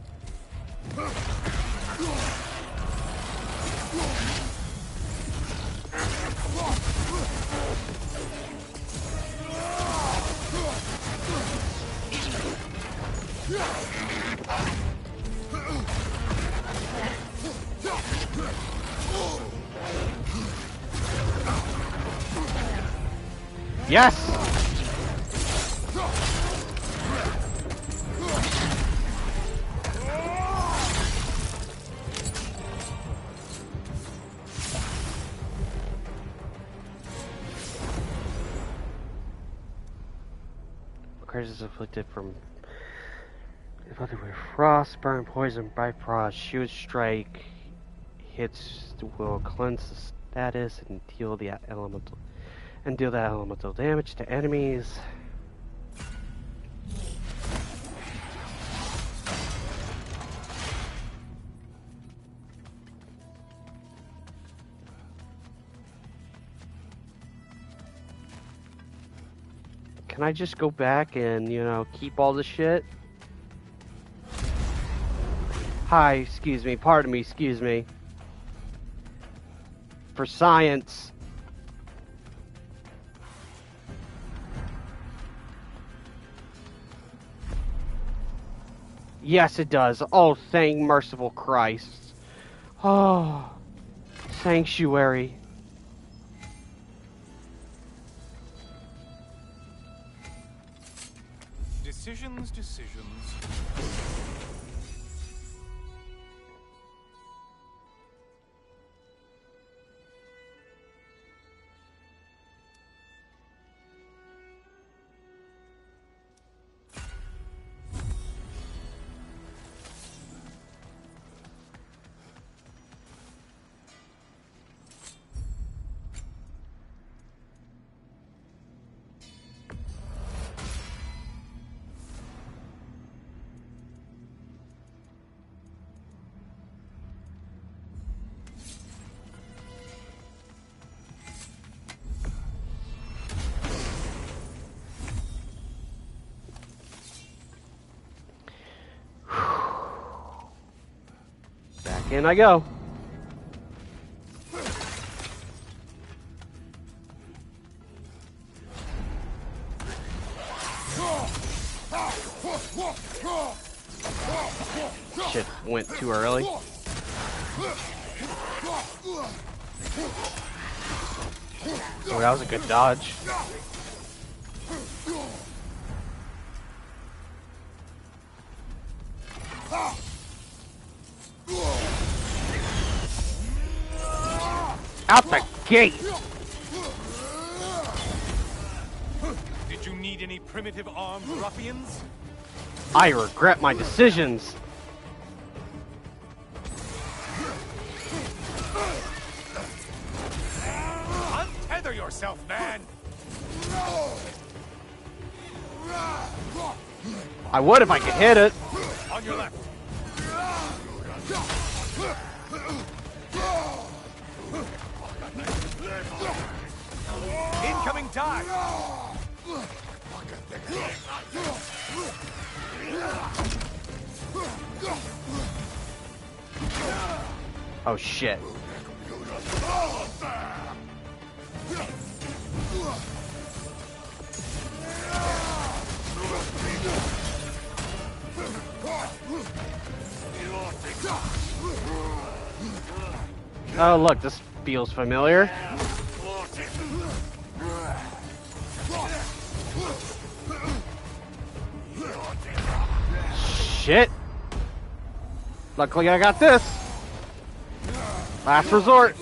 Yes! Crisis afflicted from frost, burn, poison, by frost, shoot, strike, hits will cleanse the status and deal the elemental damage to enemies. Can I just go back and, you know, keep all the shit? Hi, excuse me, pardon me, excuse me. For science. Yes, it does. Oh, thank merciful Christ. Oh, sanctuary. Decisions. Back in I go. Shit, went too early. Oh, that was a good dodge. gate! Did you need any primitive armed ruffians? I regret my decisions. Untether yourself, man! I would if I could hit it. On your left. Incoming dive! Oh shit. Oh look, this feels familiar. Shit. Luckily I got this. Last resort.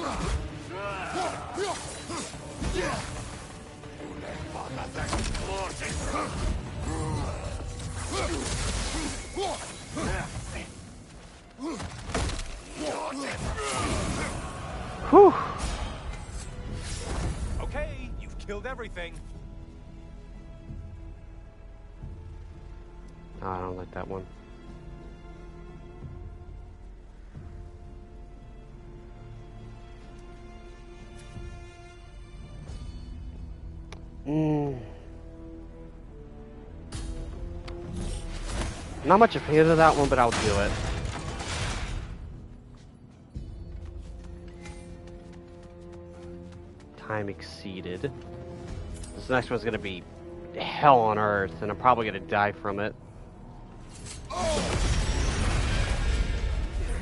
Whew. Okay, you've killed everything. Oh, I don't like that one. Not much a fan of that one, but I'll do it. Time exceeded. This next one's gonna be hell on earth, and I'm probably gonna die from it.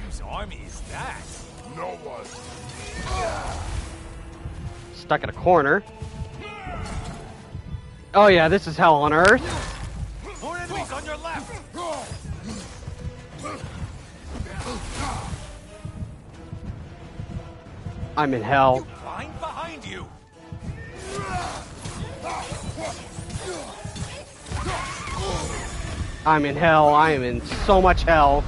Whose army is that? No one. Stuck in a corner. Oh yeah, this is hell on earth. More enemies on your left! I'm in hell. Blind behind you! I'm in hell. I am in so much hell.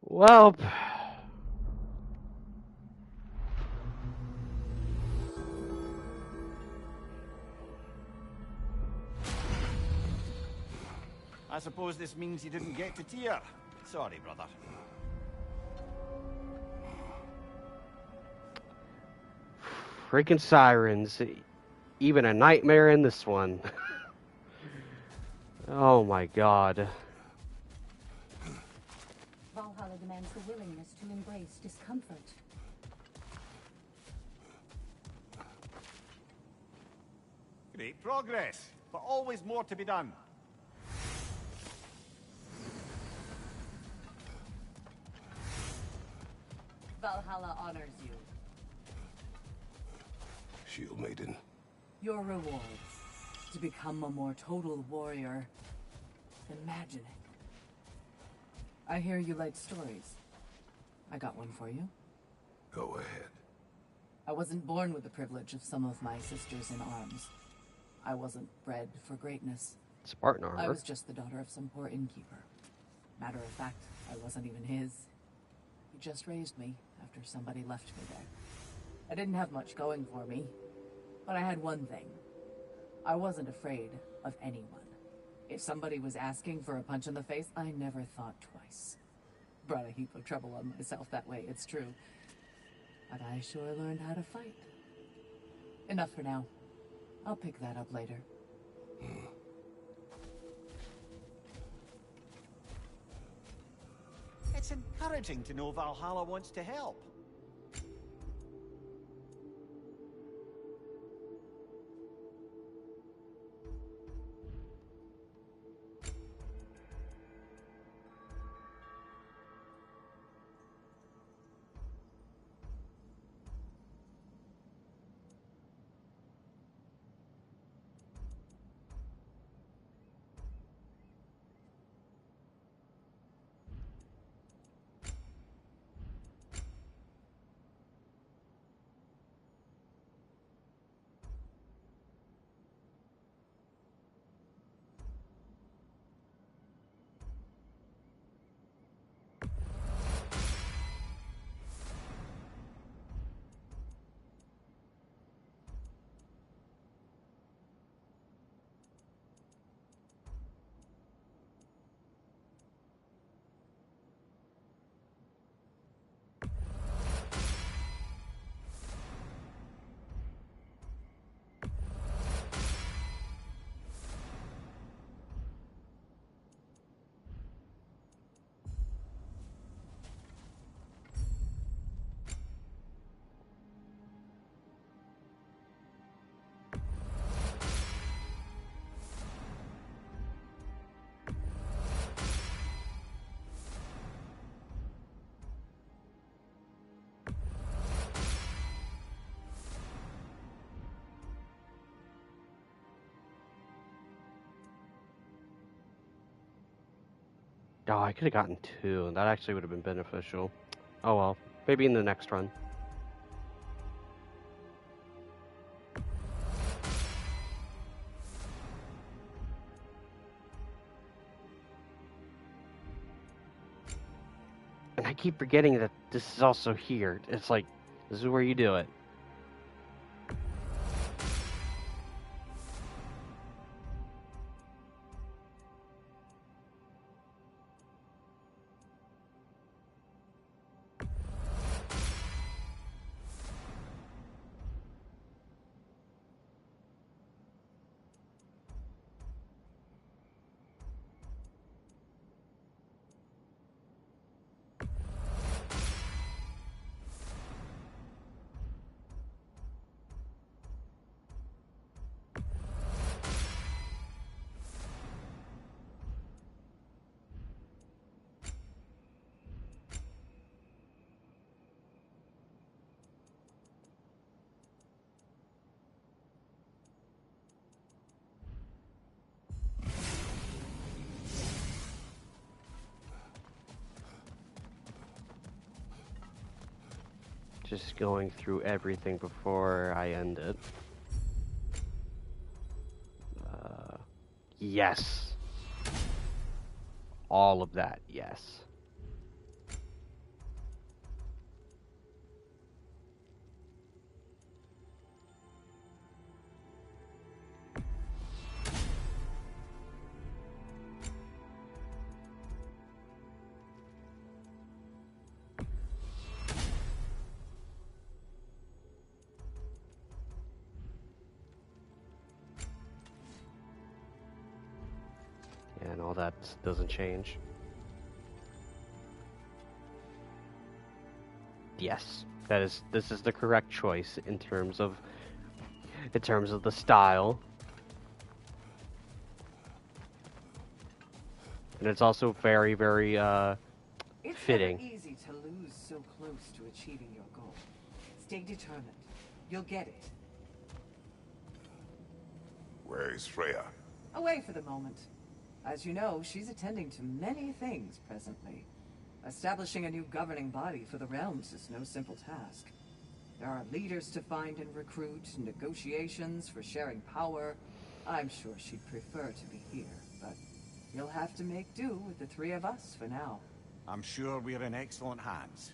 Well, I suppose this means you didn't get to Tyr. Sorry, brother. freaking sirens. Even a nightmare in this one. Oh my god. Valhalla demands the willingness to embrace discomfort. Great progress, but always more to be done. Valhalla honors you. Shield Maiden. Your reward, to become a more total warrior. Imagine it. I hear you like stories. I got one for you. Go ahead. I wasn't born with the privilege of some of my sisters in arms. I wasn't bred for greatness. Spartan I armor. was just the daughter of some poor innkeeper. Matter of fact, I wasn't even his. He just raised me after somebody left me there. I didn't have much going for me, but I had one thing. I wasn't afraid of anyone. If somebody was asking for a punch in the face, I never thought twice. Brought a heap of trouble on myself that way, it's true. But I sure learned how to fight. Enough for now. I'll pick that up later. It's encouraging to know Valhalla wants to help. Oh, I could have gotten 2. That actually would have been beneficial. Oh well. Maybe in the next run. And I keep forgetting that this is also here. It's like, this is where you do it. Just going through everything before I end it. Yes. All of that, yes. And all that doesn't change. Yes, this is the correct choice in terms of the style. And it's also very, very It's never fitting. easy to lose so close to achieving your goal. Stay determined. You'll get it. Where is Freya? Away for the moment. As you know, she's attending to many things presently. Establishing a new governing body for the realms is no simple task. There are leaders to find and recruit, negotiations for sharing power. I'm sure she'd prefer to be here, but you'll have to make do with the 3 of us for now. I'm sure we're in excellent hands.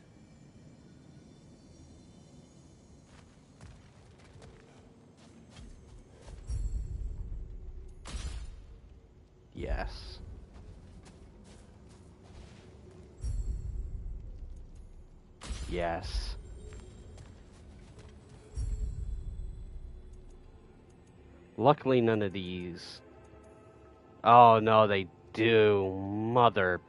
Yes. Yes. Luckily, none of these. Oh no, they do. Mother.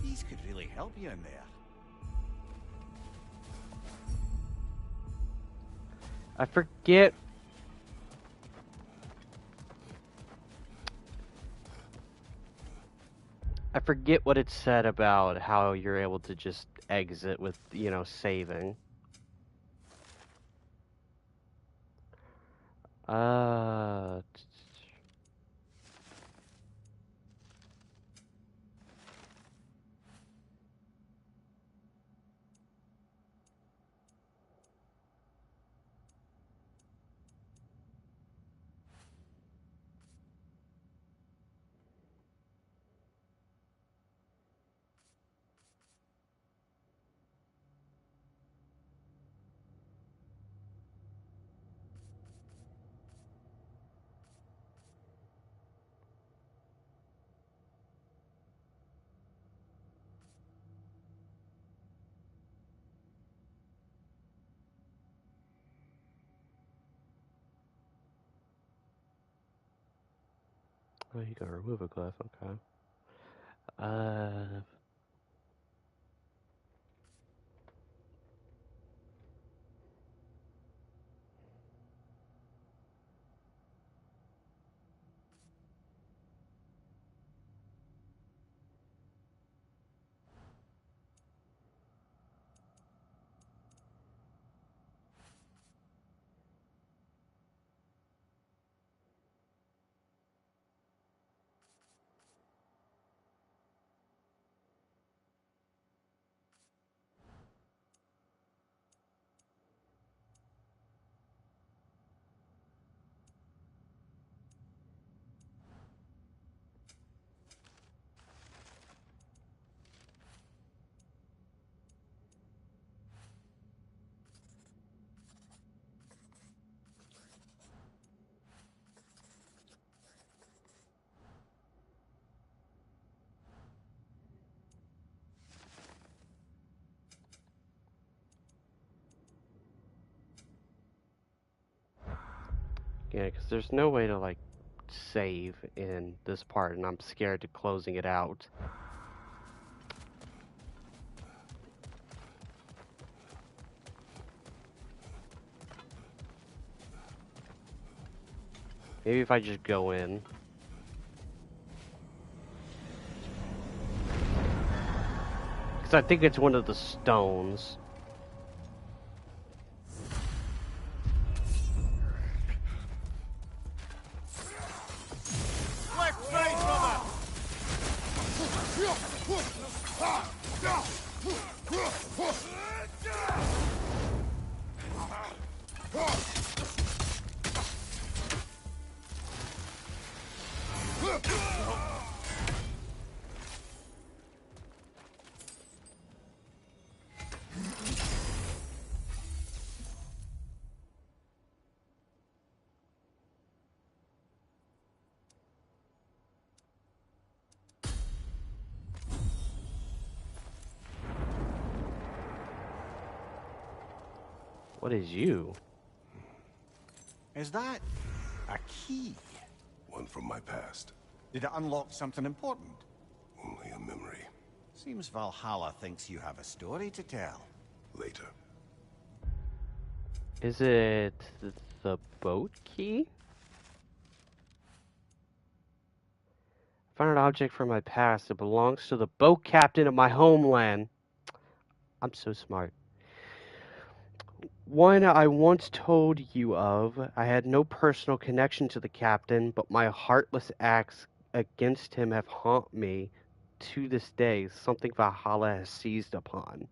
These could really help you in there. I forget. I forget what it said about how you're able to just exit with, saving. Uh, oh, you can remove a glyph, okay. Uh, Yeah, because there's no way to, like, save in this part, and I'm scared to closing it out. Maybe if I just go in. Because I think it's one of the stones. Left side, brother! What is you? Is that a key? One from my past. Did it unlock something important? Only a memory. Seems Valhalla thinks you have a story to tell. Later. Is it the boat key? Found an object from my past. It belongs to the boat captain of my homeland. I'm so smart. One I once told you of. I had no personal connection to the captain, but my heartless acts against him have haunted me to this day. Something Valhalla has seized upon.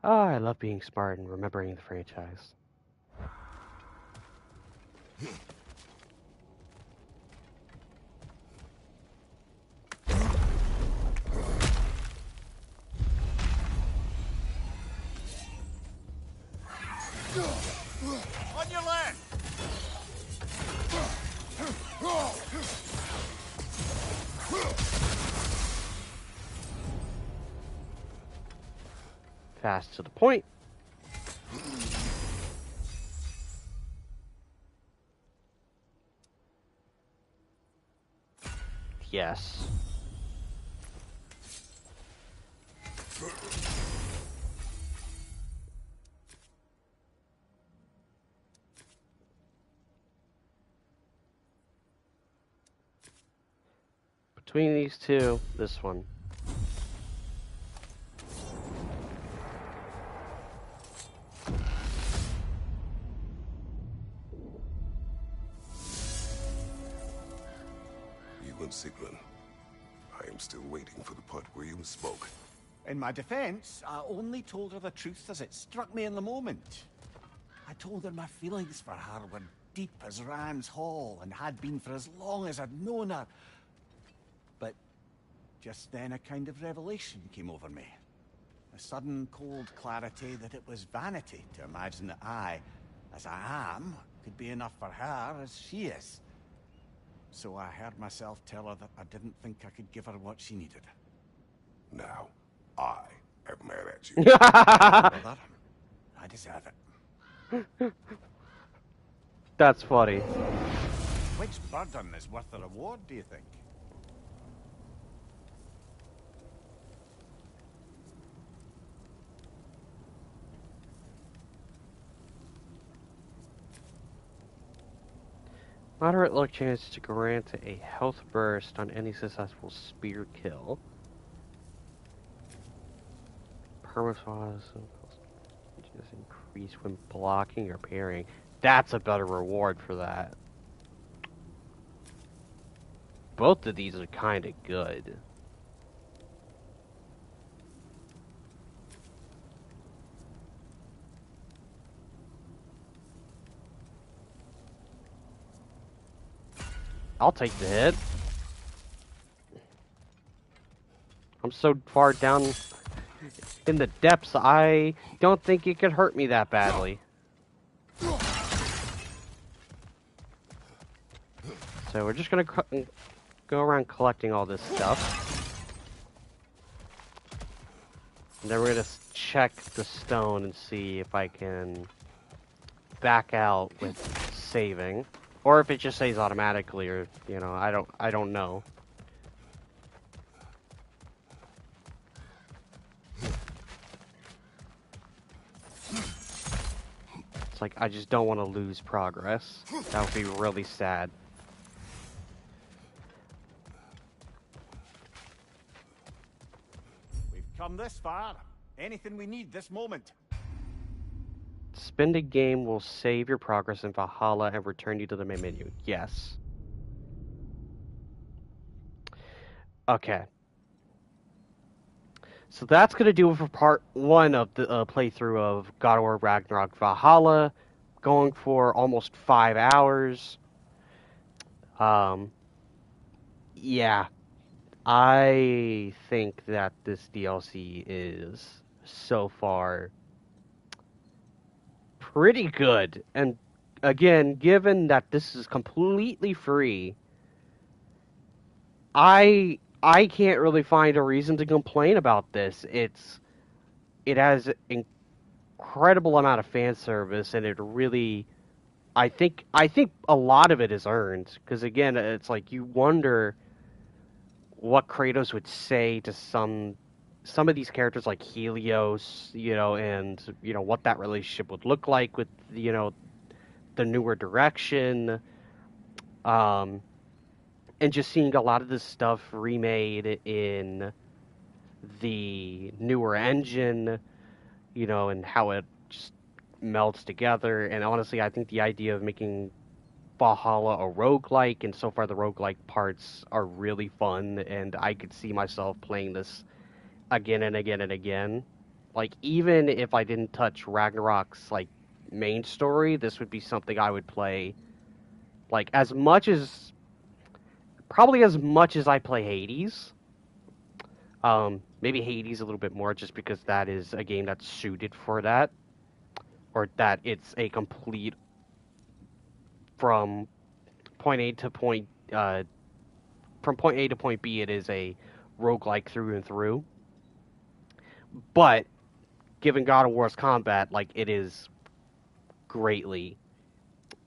Ah, I love being smart and remembering the franchise. On your left! Fast to the point. Yes. Between these two, this one. You and Sigrun. I am still waiting for the part where you spoke. In my defense, I only told her the truth as it struck me in the moment. I told her my feelings for her were deep as Ram's Hall and had been for as long as I'd known her. But just then a kind of revelation came over me. A sudden cold clarity that it was vanity to imagine that I, as I am, could be enough for her as she is. So I heard myself tell her that I didn't think I could give her what she needed. Now, I am mad at you. Brother, I deserve it. That's funny. Which burden is worth the reward, do you think? Moderate luck chance to grant a health burst on any successful spear kill. Permafrost just increase when blocking or parrying. That's a better reward for that. Both of these are kind of good. I'll take the hit. I'm so far down in the depths, I don't think it could hurt me that badly. So we're just gonna go around collecting all this stuff. And then we're gonna check the stone and see if I can back out with saving, or if it just saves automatically, or I don't know. It's like I just don't want to lose progress. That would be really sad. We've come this far. Anything we need this moment. Spend a game will save your progress in Valhalla and return you to the main menu. Yes. Okay. So that's going to do it for part 1 of the playthrough of God of War Ragnarok Valhalla, going for almost 5 hours. Yeah, I think that this DLC is so far pretty good. And again, given that this is completely free, I can't really find a reason to complain about this. It has incredible amount of fan service, and it really, I think a lot of it is earned, because again, it's like you wonder what Kratos would say to some of these characters like Helios, and what that relationship would look like with the newer direction, um, and just seeing a lot of this stuff remade in the newer engine, and how it just melds together. And honestly, I think the idea of making Valhalla a roguelike, and so far the roguelike parts are really fun, and I could see myself playing this again and again and again. Like, even if I didn't touch Ragnarok's, like, main story, this would be something I would play, like, probably as much as I play Hades. Maybe Hades a little bit more, just because that is a game that's suited for that, or that it's a complete from point A to from point A to point B, it is a roguelike through and through. But given God of War's combat, like, it is greatly,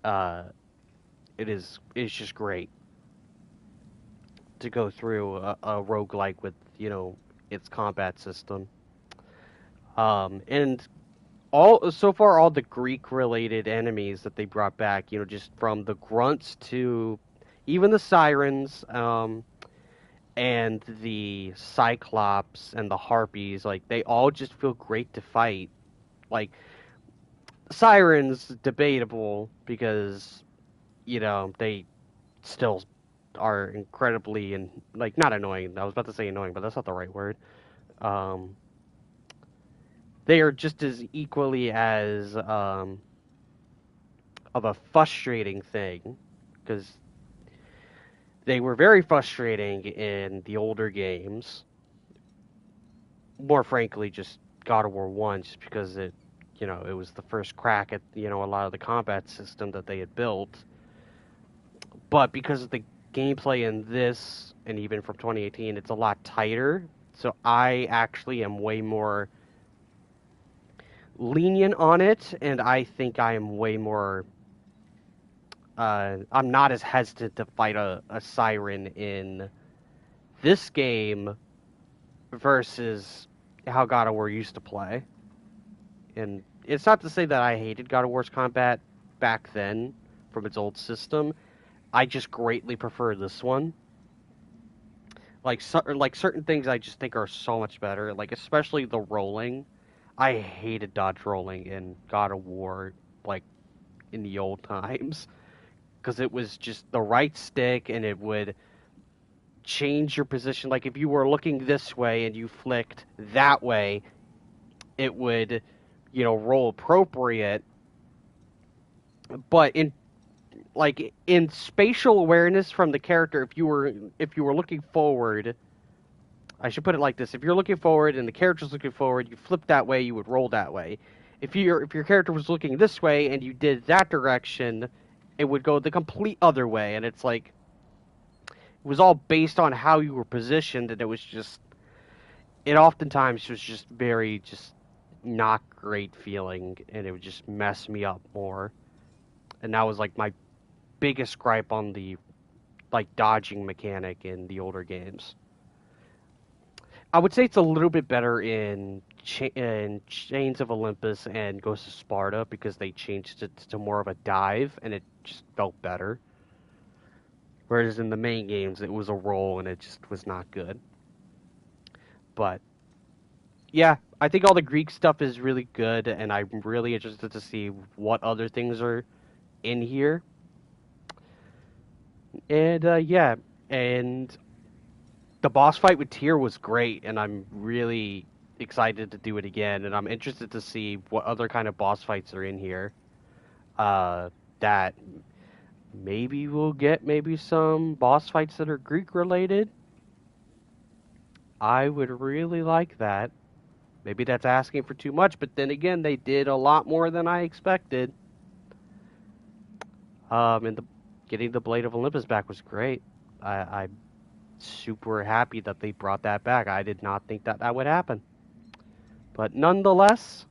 it's just great to go through a roguelike with its combat system. And so far all the Greek related enemies that they brought back, just from the grunts to even the sirens, and the cyclops and the harpies, like, they all just feel great to fight. Like, sirens, debatable, because they still are incredibly, and like, not annoying. I was about to say annoying, but that's not the right word. They are just as equally as of a frustrating thing, because they were very frustrating in the older games. More frankly, just God of War 1, just because it was the first crack at a lot of the combat system that they had built. But because of the gameplay in this, and even from 2018, it's a lot tighter. So I actually am way more lenient on it, and I think I am way more. I'm not as hesitant to fight a siren in this game versus how God of War used to play. And it's not to say that I hated God of War's combat back then from its old system. I just greatly prefer this one. Like, certain things I just think are so much better. Like, especially the rolling. I hated dodge rolling in God of War, like, in the old times, because it was just the right stick, and it would change your position. Like, if you were looking this way and you flicked that way, it would, roll appropriate. But in spatial awareness from the character, if you were looking forward, I should put it like this: if you're looking forward and the character's looking forward, you flip that way, you would roll that way. If your character was looking this way and you did that direction, it would go the complete other way. And it's like, it was all based on how you were positioned, and it oftentimes was just very just not great feeling, and it would just mess me up more. and that was like my biggest gripe on the like dodging mechanic in the older games. I would say it's a little bit better in Chains of Olympus and Ghost of Sparta because they changed it to more of a dive and it just felt better. Whereas in the main games it was a roll and it just was not good. But yeah, I think all the Greek stuff is really good and I'm really interested to see what other things are in here. And yeah, and the boss fight with Tyr was great, and I'm really excited to do it again. And I'm interested to see what other kind of boss fights are in here. That maybe we'll get maybe some boss fights that are Greek related. I would really like that. Maybe that's asking for too much, but then again, they did a lot more than I expected. And getting the Blade of Olympus back was great. I'm super happy that they brought that back. I did not think that that would happen. But nonetheless,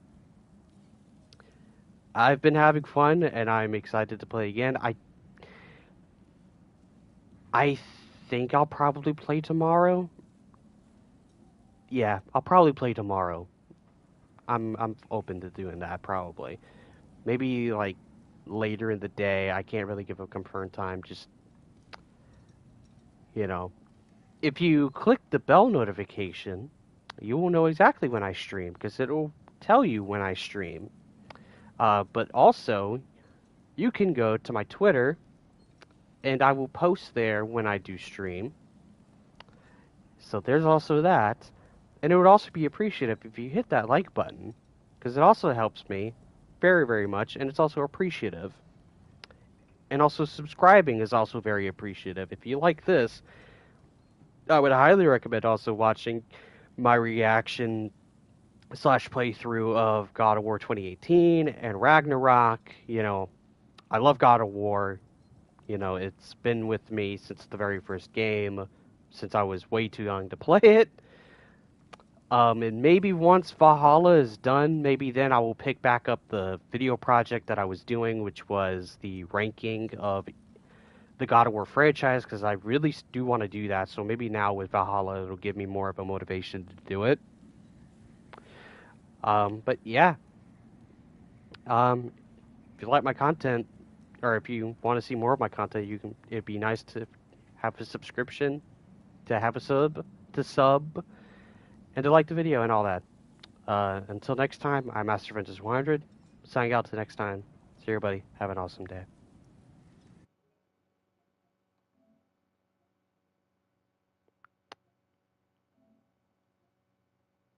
I've been having fun and I'm excited to play again. I think I'll probably play tomorrow. Yeah, I'll probably play tomorrow. I'm open to doing that probably. Maybe like later in the day. I can't really give a confirmed time. Just you know, if you click the bell notification, you will know exactly when I stream because it'll tell you when I stream. But also, you can go to my Twitter, and I will post there when I do stream. So there's also that. And it would also be appreciative if you hit that like button, because it also helps me very, very much, and it's also appreciative. And also subscribing is also very appreciative. If you like this, I would highly recommend also watching my reaction / playthrough of God of War 2018 and Ragnarok. You know, I love God of War. You know, it's been with me since the very first game, since I was way too young to play it. And maybe once Valhalla is done, maybe then I will pick back up the video project that I was doing, which was the ranking of the God of War franchise, because I really do want to do that. So maybe now with Valhalla, it'll give me more of a motivation to do it. But yeah, if you like my content, or if you want to see more of my content, you can. It'd be nice to have a subscription, to have a sub, and to like the video and all that. Until next time, I'm Master Ventus 100. Signing out to next time. See you, everybody. Have an awesome day.